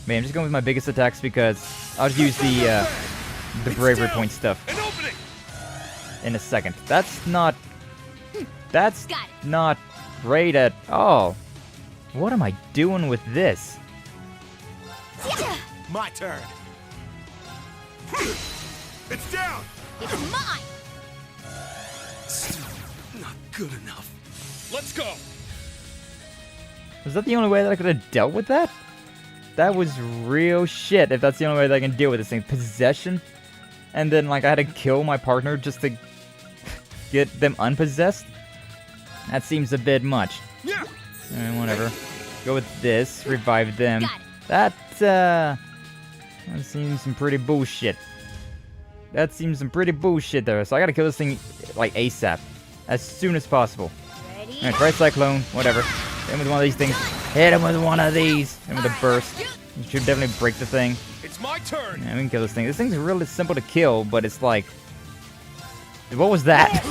Man, I'm just going with my biggest attacks because I'll just use the bravery point stuff in a second. That's not great at all. What am I doing with this? My turn. It's down. It's mine. Still not good enough. Let's go. Was that the only way that I could have dealt with that? That was real shit if that's the only way that I can deal with this thing. Possession? And then, like, I had to kill my partner just to get them unpossessed? That seems a bit much. Yeah. Whatever. Go with this. Revive them. Got it. That seems some pretty bullshit. That seems some pretty bullshit there. So I gotta kill this thing, like, ASAP. As soon as possible. Ready? Alright, try Cyclone. Whatever. Hit him with one of these things. Hit him with one of these. Hit him with a burst. You should definitely break the thing. It's my turn. Yeah, we can kill this thing. This thing's really simple to kill, but it's like... What was that?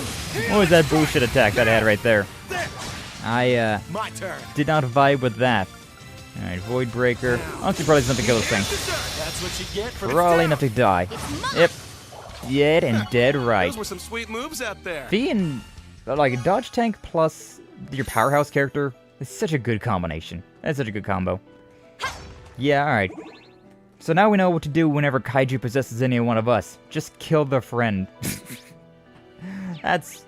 What was that bullshit attack that I had right there? I, My turn. did not vibe with that. Alright, Void Breaker. Honestly, probably enough to kill this thing. That's what you get for Probably enough to die. Yep. Dead and dead right. Those were some sweet moves out there. Being, like, a dodge tank plus your powerhouse character is such a good combination. That's such a good combo. Yeah, alright. So now we know what to do whenever Kaiju possesses any one of us. Just kill the friend. That's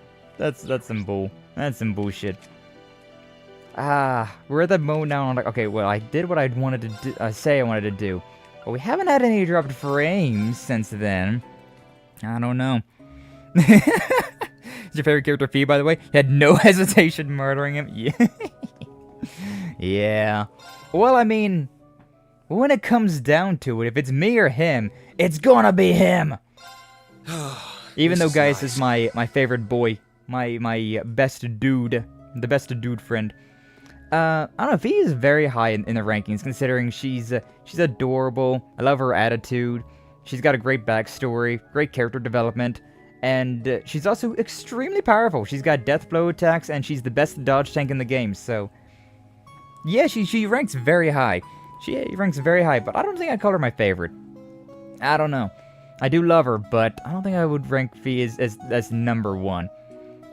some bull. That's some bullshit. We're at that moment now. I'm like, okay, well, I did what I wanted to do. Say I wanted to do, but we haven't had any dropped frames since then. I don't know. Is your favorite character Fee, by the way? You had no hesitation murdering him. Yeah. Yeah. Well, I mean, when it comes down to it, if it's me or him, it's gonna be him. Even though, guys, this is my favorite boy, my best dude, the best dude friend. I don't know if he is very high in the rankings, considering she's adorable. I love her attitude. She's got a great backstory, great character development, and she's also extremely powerful. She's got death blow attacks, and she's the best dodge tank in the game. So, yeah, she ranks very high. She ranks very high, but I don't think I'd call her my favorite. I don't know. I do love her, but I don't think I would rank Fee as number 1.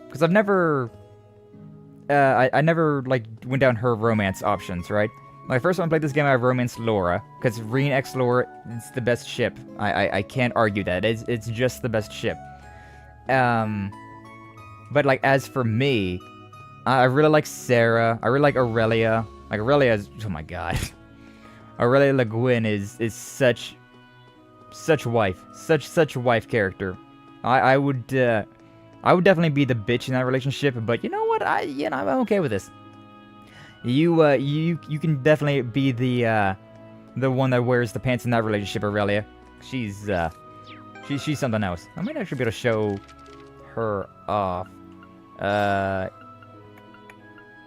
Because I've never... I never, like, went down her romance options, right? When I first time I played this game, I romanced Laura. Because Reen X Laura is the best ship. I can't argue that. It's just the best ship. But, like, as for me, I really like Sarah. I really like Aurelia. Like, Aurelia is... Oh, my God. Aurelia Le Guin is such a wife character. I would definitely be the bitch in that relationship, but you know what? I'm okay with this. You can definitely be the one that wears the pants in that relationship, Aurelia. She's something else. I might actually be able to show her off.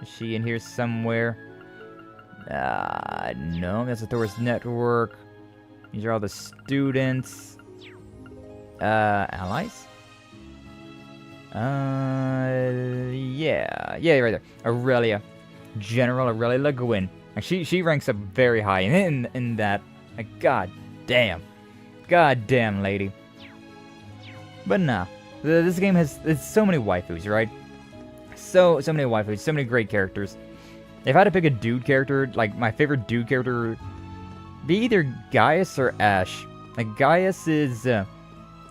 Is she in here somewhere? No, that's the Taurus Network. These are all the students. Allies? Yeah, right there. Aurelia. General Aurelia Le Guin. Like, she ranks up very high in that. Like, god damn, lady. But nah, this game has so many waifus, right? So many waifus, so many great characters. If I had to pick a dude character, like my favorite dude character would be either Gaius or Ash. Like Gaius is,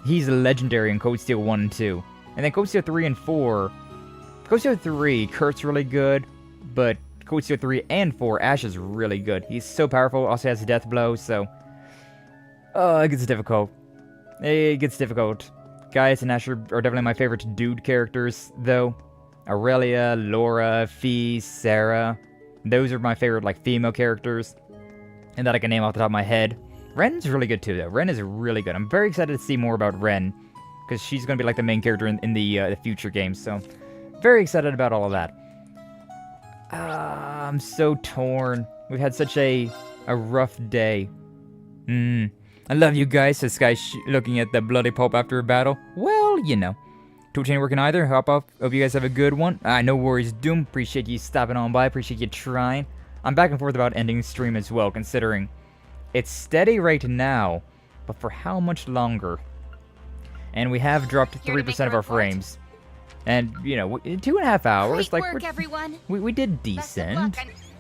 he's legendary in Code Steel 1 and 2. And then Code Steel 3 and 4, Code Steel 3, Kurt's really good, but Code Steel 3 and 4, Ash is really good. He's so powerful, also has a death blow, so... Oh, it gets difficult. Gaius and Ash are definitely my favorite dude characters, though. Aurelia, Laura, Fee, Sarah. Those are my favorite, like, female characters. And that I can name off the top of my head. Ren's really good, too, though. Ren is really good. I'm very excited to see more about Ren. Because she's going to be, like, the main character in the future games, so... Very excited about all of that. I'm so torn. We've had such a rough day. I love you guys, says Sky looking at the bloody pulp after a battle. Well, you know. Twitch ain't working either. Hop off. Hope you guys have a good one. No worries, Doom. Appreciate you stopping on by. Appreciate you trying. I'm back and forth about ending stream as well, considering it's steady right now, but for how much longer? And we have dropped 3% of our frames. And, you know, 2.5 hours. Great like work, everyone. We did decent.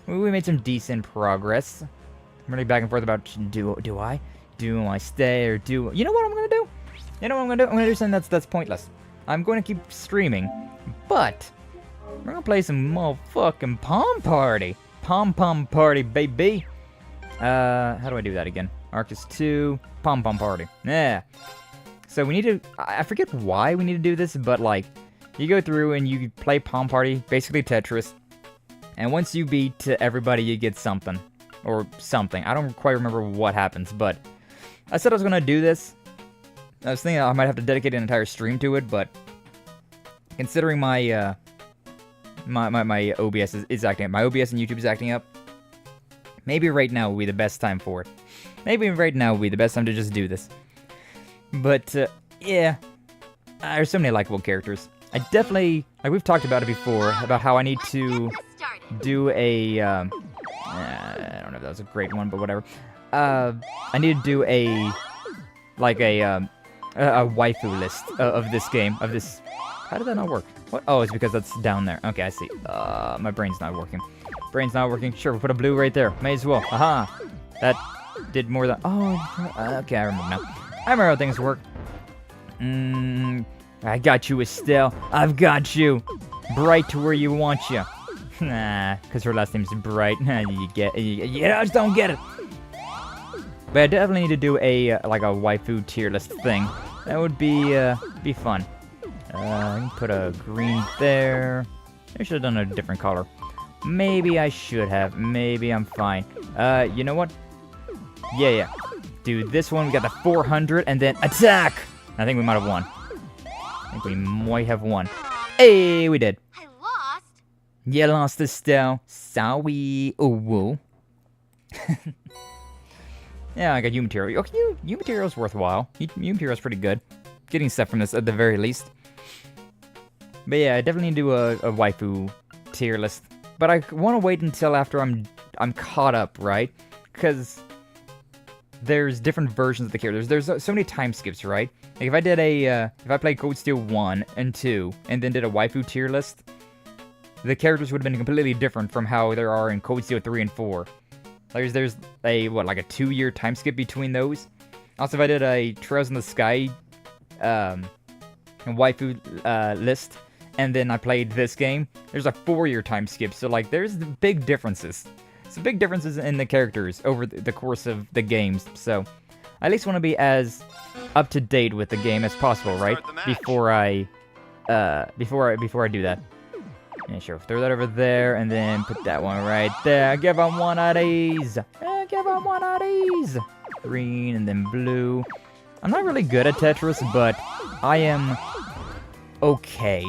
We made some decent progress. I'm really back and forth about do I stay or do... You know what I'm gonna do? I'm gonna do something that's pointless. I'm going to keep streaming, but we're gonna play some motherfucking Pom Party. Pom Party, baby. How do I do that again? Arcus 2, Pom Party. Yeah. So we need to... I forget why we need to do this, but like, you go through and you play Pom Party, basically Tetris, and once you beat everybody, you get something. Or something. I don't quite remember what happens, but I said I was gonna do this. I was thinking I might have to dedicate an entire stream to it, but considering my my OBS is acting up, my OBS and YouTube is acting up, maybe right now will be the best time for it. Maybe right now will be the best time to just do this. But yeah, there's so many likable characters. I definitely, like we've talked about it before, about how I need to do a I don't know if that was a great one, but whatever. I need to do a waifu list of this game, of this... How did that not work? What? Oh, it's because that's down there. Okay, I see. My brain's not working. Sure, we'll put a blue right there. May as well. Aha! That did more than... Oh, okay, I remember now. I remember how things work. I got you, Estelle. I've got you. Bright to where you want you. Nah, because her last name's Bright. You just don't get it. But I definitely need to do a like a waifu tier list thing. That would be fun. I can put a green there. I should have done a different color. Maybe I should have. Maybe I'm fine. You know what? Yeah. Do this one. We got the 400 and then attack. I think we might have won. Hey, we did. I lost. You lost, Estelle. Sorry. Oh, whoa. Yeah, I got U material. Okay, U material's worthwhile. U material's pretty good. Getting stuff from this at the very least. But yeah, I definitely need to do a waifu tier list. But I want to wait until after I'm caught up, right? Because there's different versions of the characters. There's so many time skips, right? Like if I did if I played Code Steel 1 and 2 and then did a waifu tier list, the characters would have been completely different from how there are in Code Steel 3 and 4. There's a, like a 2-year time skip between those. Also, if I did a Trails in the Sky waifu list, and then I played this game, there's a 4-year time skip. So, like, there's big differences. So, big differences in the characters over the course of the games. So, I at least want to be as up to date with the game as possible, right? Before I do that. Yeah, sure. Throw that over there, and then put that one right there. Give him one of these. Green, and then blue. I'm not really good at Tetris, but I am okay.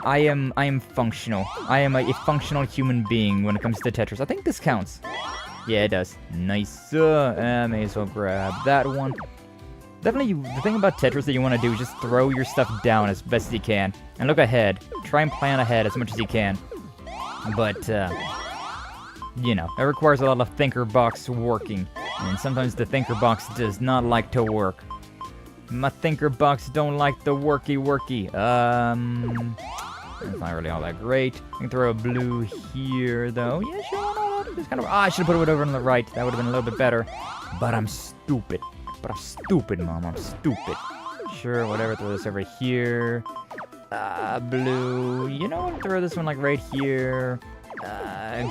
I am functional. I am a functional human being when it comes to Tetris. I think this counts. Yeah, it does. Nice. May as well grab that one. Definitely, the thing about Tetris that you want to do is just throw your stuff down as best as you can. And look ahead. Try and plan ahead as much as you can. But, you know, it requires a lot of thinker box working. And sometimes the thinker box does not like to work. My thinker box don't like the worky. It's not really all that great. I can throw a blue here, though. Yeah, sure, no, it's kind of... I should have put it over on the right. That would have been a little bit better. But I'm stupid. I'm stupid, Mom. I'm stupid. Sure, whatever. Throw this over here. Blue. You know what? Throw this one, like, right here.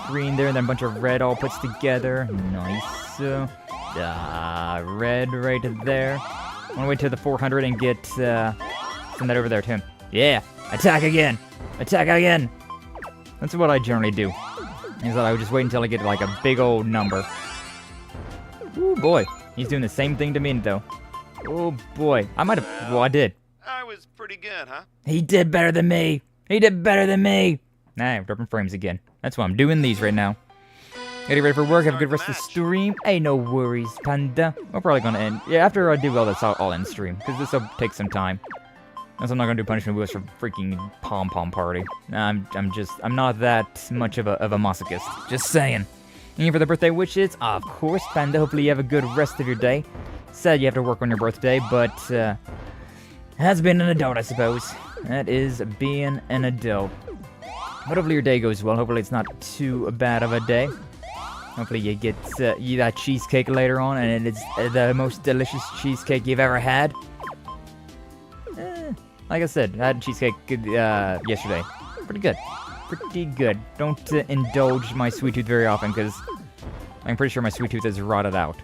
Green there, and then a bunch of red all puts together. Nice. Red right there. I want to wait till the 400 and get... send that over there to him. Yeah! Attack again! Attack again! That's what I generally do. Is that I would just wait until I get like a big old number. Ooh boy, he's doing the same thing to me though. Oh boy, I might have. Well, I did. I was pretty good, huh? He did better than me. He did better than me. Nah, I'm dropping frames again. That's why I'm doing these right now. Getting ready for work. Have a good rest of the stream. Hey, no worries, Panda. We're probably gonna end. Yeah, after I do all this, I'll end stream because this will take some time. Unless I'm not gonna do punishment wheels for freaking pom-pom party. I'm not that much of a masochist. Just saying. Thank you for the birthday wishes. Of course, Panda. Hopefully you have a good rest of your day. Sad you have to work on your birthday, but has been an adult, I suppose. That is being an adult. But hopefully your day goes well. Hopefully it's not too bad of a day. Hopefully you get that cheesecake later on, and it is the most delicious cheesecake you've ever had. Like I said, I had cheesecake yesterday. Pretty good. Pretty good. Don't indulge my sweet tooth very often, because I'm pretty sure my sweet tooth is rotted out.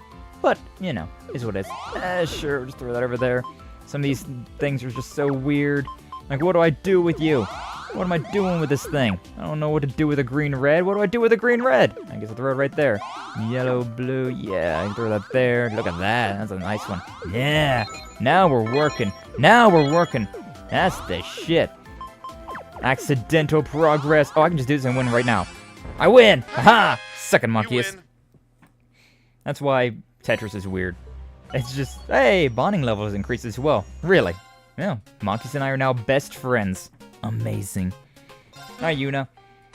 But, you know, is what it is. Sure, just throw that over there. Some of these things are just so weird. Like, what do I do with you? What am I doing with this thing? I don't know what to do with a green-red. What do I do with a green-red? I guess I'll throw it right there. Yellow, blue, yeah, I can throw that there. Look at that. That's a nice one. Yeah, now we're working. Now we're working. That's the shit. Accidental progress. Oh, I can just do this and win right now. I win! Haha! Second monkeys. That's why Tetris is weird. It's just, hey, bonding levels increase as well. Really? Yeah, Monkeys and I are now best friends. Amazing. Hi, Yuna.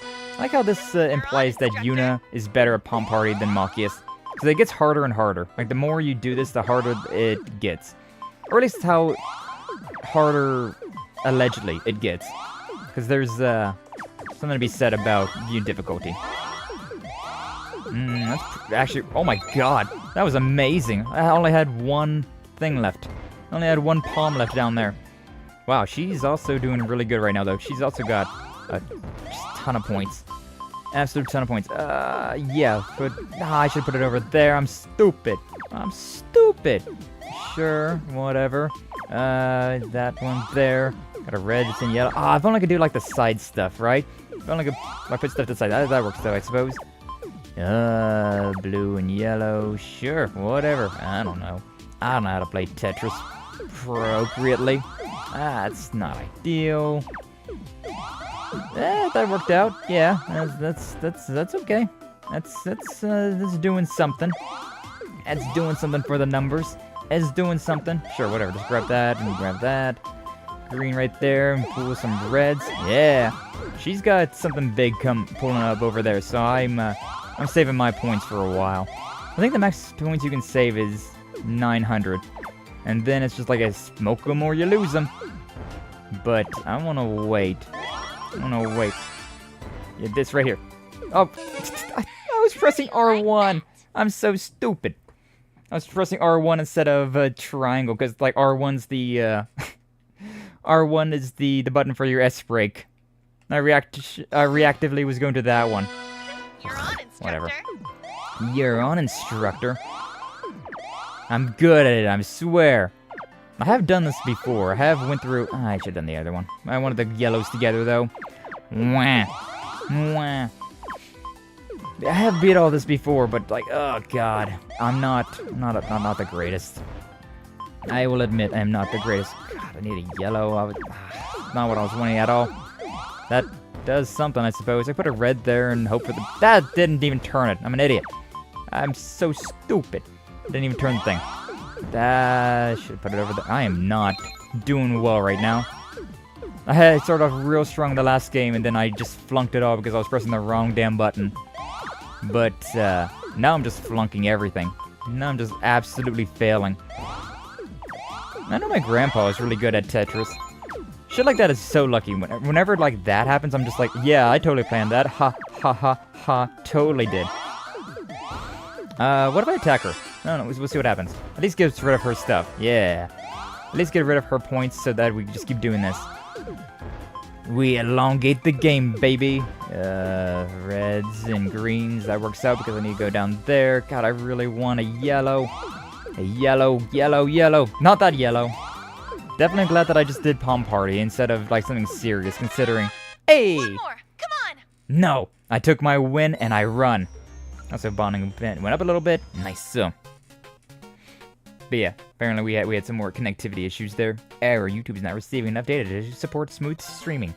I like how this implies that Yuna is better at Pom Party than Marquis. Because it gets harder and harder. Like, the more you do this, the harder it gets. Or at least how harder, allegedly, it gets. Because there's something to be said about your difficulty. That's actually, oh my god, that was amazing. I only had one thing left. I only had one palm left down there. Wow, she's also doing really good right now, though. She's also got a ton of points. Absolute ton of points. Yeah, but I should put it over there. I'm stupid. I'm stupid. Sure, whatever. That one there. Got a red, it's in yellow. If only I could do, like, the side stuff, right? If only I could, like, put stuff to the side. That works, though, I suppose. Blue and yellow. Sure, whatever. I don't know. I don't know how to play Tetris appropriately. It's not ideal. That worked out. Yeah, that's okay. That's doing something. That's doing something for the numbers. It's doing something. Sure, whatever. Just grab that and grab that. Green right there and pull some reds. Yeah, she's got something big pulling up over there. So I'm saving my points for a while. I think the max points you can save is 900. And then it's just like a smoke them or you lose them. But I want to wait. Yeah, this right here. Oh, I was pressing R1. I'm so stupid. I was pressing R1 instead of triangle because like R1's the R1 is the button for your S brake. I reactively was going to that one. You're on, instructor. Whatever. You're on, instructor. I'm good at it, I swear. I have done this before. I have went through... I should have done the other one. I wanted the yellows together, though. Wah. Wah. I have beat all this before, but, like, oh, God. I'm not the greatest. I will admit I'm not the greatest. God, I need a yellow. Not what I was wanting at all. That does something, I suppose. I put a red there and hope for the... That didn't even turn it. I'm an idiot. I'm so stupid. Didn't even turn the thing. Should put it over there. I am not doing well right now. I had started off real strong the last game, and then I just flunked it all because I was pressing the wrong damn button. But now I'm just flunking everything. Now I'm just absolutely failing. I know my grandpa is really good at Tetris. Shit like that is so lucky. Whenever like that happens, I'm just like, yeah, I totally planned that. Ha, ha, ha, ha, totally did. What if I attack her? No, we'll see what happens. At least get rid of her stuff. Yeah. At least get rid of her points so that we can just keep doing this. We elongate the game, baby. Reds and greens. That works out because I need to go down there. God, I really want a yellow. A yellow, yellow, yellow. Not that yellow. Definitely glad that I just did Palm Party instead of like something serious, considering... Hey! One more. Come on. No! I took my win and I run. Also, bonding went up a little bit. Nice. So. But yeah, apparently we had some more connectivity issues there. Error, YouTube is not receiving enough data to support smooth streaming.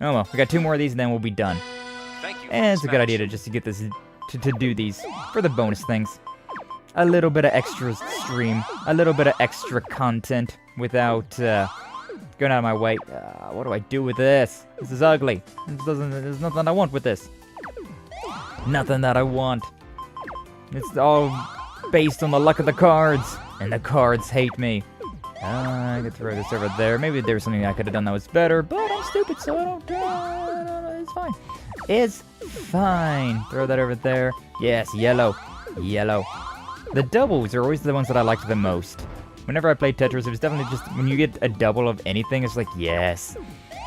Oh well, we got 2 more of these and then we'll be done. Thank you. And it's a good idea to just get this, to do these for the bonus things. A little bit of extra stream, a little bit of extra content without going out of my way. What do I do with this? This is ugly. There's nothing I want with this. Nothing that I want. It's all based on the luck of the cards, and the cards hate me. I could throw this over there. Maybe there was something I could have done that was better, but I'm stupid, so I don't. It's fine. It's fine. Throw that over there. Yes, yellow. Yellow. The doubles are always the ones that I liked the most. Whenever I played Tetris, it was definitely just when you get a double of anything, it's like, yes.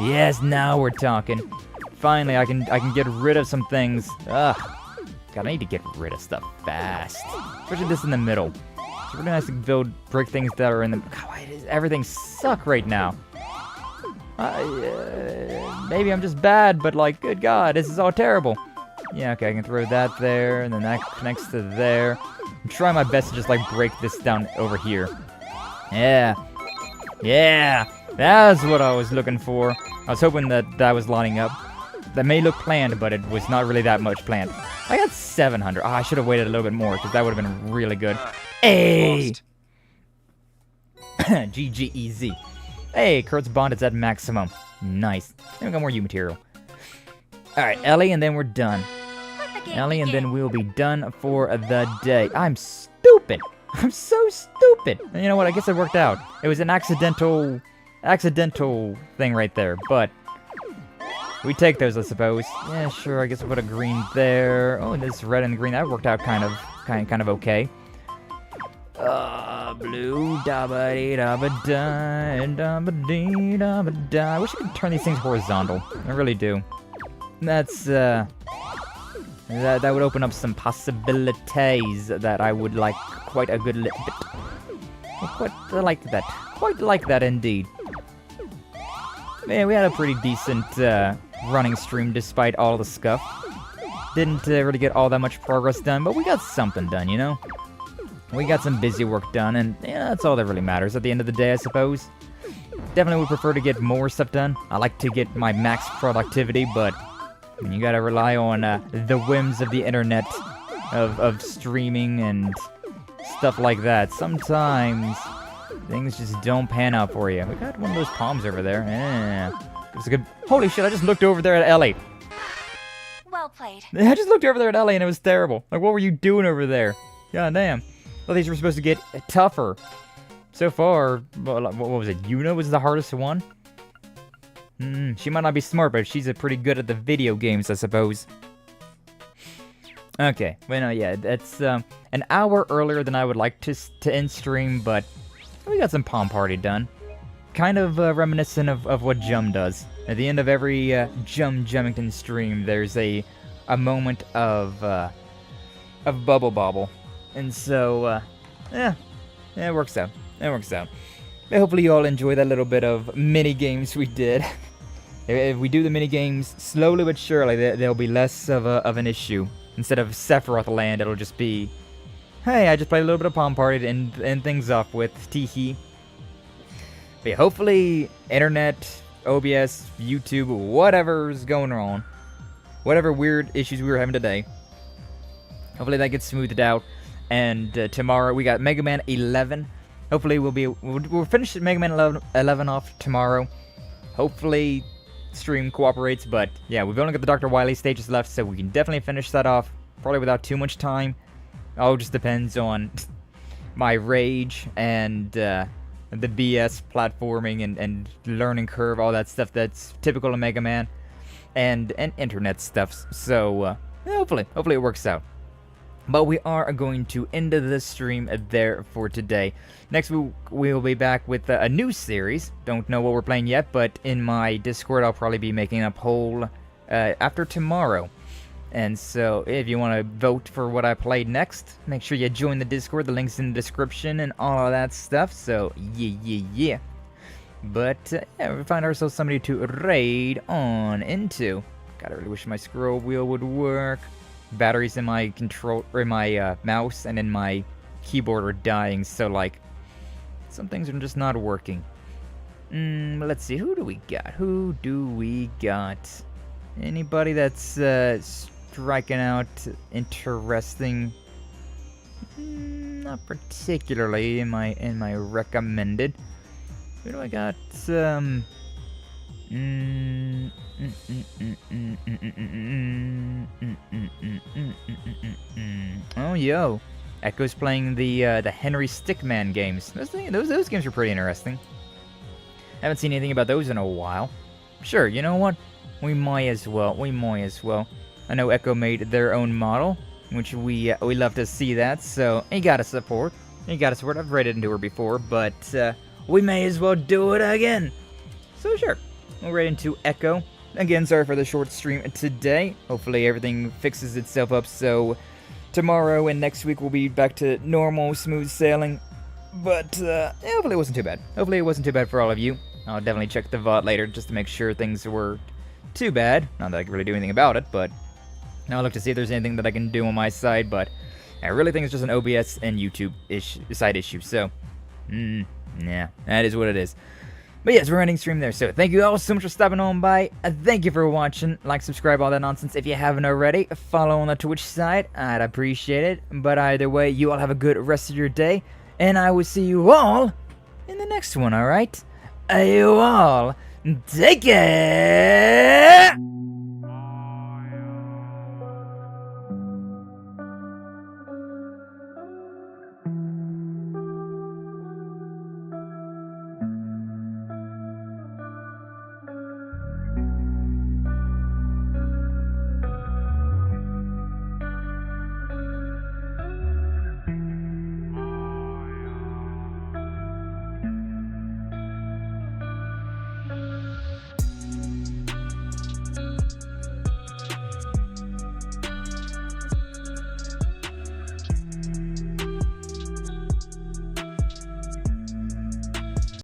Yes, now we're talking. Finally, I can get rid of some things. Ugh. God, I need to get rid of stuff fast. Especially this in the middle. It's really nice to break things that are in the... God, why does everything suck right now? Maybe I'm just bad, but like, good God, this is all terrible. Yeah, okay, I can throw that there, and then that connects to there. I'm trying my best to just like break this down over here. Yeah. Yeah! That's what I was looking for. I was hoping that was lining up. That may look planned, but it was not really that much planned. I got 700. Oh, I should have waited a little bit more, because that would have been really good. Hey! GGEZ. Hey, Kurt's bond is at maximum. Nice. Then we got more U material. Alright, Ellie, and then we're done. Ellie, and then we'll be done for the day. I'm stupid. I'm so stupid. And you know what? I guess it worked out. It was an accidental thing right there, but we take those, I suppose. Yeah, sure. I guess we'll put a green there. Oh, this red and green that worked out kind of okay. Blue dabba dee dabba da dabba dee dabba da. I wish I could turn these things horizontal. I really do. That's that would open up some possibilities that I would like quite a good bit. Quite like that. Quite like that indeed. Man, we had a pretty decent running stream despite all the scuff. Didn't really get all that much progress done, but we got something done, you know? We got some busy work done, and yeah, that's all that really matters at the end of the day, I suppose. Definitely would prefer to get more stuff done. I like to get my max productivity, but you gotta rely on the whims of the internet, of streaming and stuff like that. Sometimes things just don't pan out for you. We got one of those palms over there. Yeah. It's a good... Holy shit, I just looked over there at Ellie. Well played. I just looked over there at Ellie and it was terrible. Like, what were you doing over there? God damn. I thought these were supposed to get tougher. So far, what was it? Yuna was the hardest one? She might not be smart, but she's pretty good at the video games, I suppose. Okay, well, yeah, that's an hour earlier than I would like to end stream, but we got some Palm Party done. Kind of reminiscent of what Jum does. At the end of every Jummington stream, there's a moment of Bubble Bobble. And so, yeah, it works out. It works out. But hopefully you all enjoy that little bit of mini-games we did. If we do the mini-games slowly but surely, there'll be less of an issue. Instead of Sephiroth Land, it'll just be, hey, I just played a little bit of Palm Party to end things off with, teehee. But yeah, hopefully, internet, OBS, YouTube, whatever's going on, whatever weird issues we were having today, hopefully that gets smoothed out. And tomorrow we got Mega Man 11. Hopefully we'll finish Mega Man 11 off tomorrow. Hopefully stream cooperates, but yeah, we've only got the Dr. Wily stages left, so we can definitely finish that off, probably without too much time. All just depends on my rage and the BS platforming and learning curve, all that stuff that's typical of Mega Man, and internet stuff. So hopefully it works out. But we are going to end the stream there for today. Next week, we'll be back with a new series. Don't know what we're playing yet, but in my Discord, I'll probably be making a poll after tomorrow. And so, if you want to vote for what I play next, make sure you join the Discord. The link's in the description and all of that stuff. So, yeah. But, yeah, we find ourselves somebody to raid on into. God, I really wish my scroll wheel would work. Batteries in my mouse and in my keyboard are dying, so like some things are just not working. Let's see, who do we got? Anybody that's striking out interesting? Not particularly in my recommended. Who do I got? Oh, yo. Echo's playing the Henry Stickman games. Those games are pretty interesting. Haven't seen anything about those in a while. Sure, you know what? We might as well. I know Echo made their own model, which we love to see that, so you gotta support. I've raided into her before, but we may as well do it again. So sure. We'll raid into Echo. Again, sorry for the short stream today. Hopefully everything fixes itself up, so tomorrow and next week we'll be back to normal, smooth sailing. But, hopefully it wasn't too bad. Hopefully it wasn't too bad for all of you. I'll definitely check the VOD later just to make sure things were too bad. Not that I can really do anything about it, but I'll look to see if there's anything that I can do on my side, but I really think it's just an OBS and YouTube side issue, so, yeah, that is what it is. But yes, we're ending stream there, so thank you all so much for stopping on by. Thank you for watching. Like, subscribe, all that nonsense. If you haven't already, follow on the Twitch side. I'd appreciate it. But either way, you all have a good rest of your day. And I will see you all in the next one, alright? You all take care!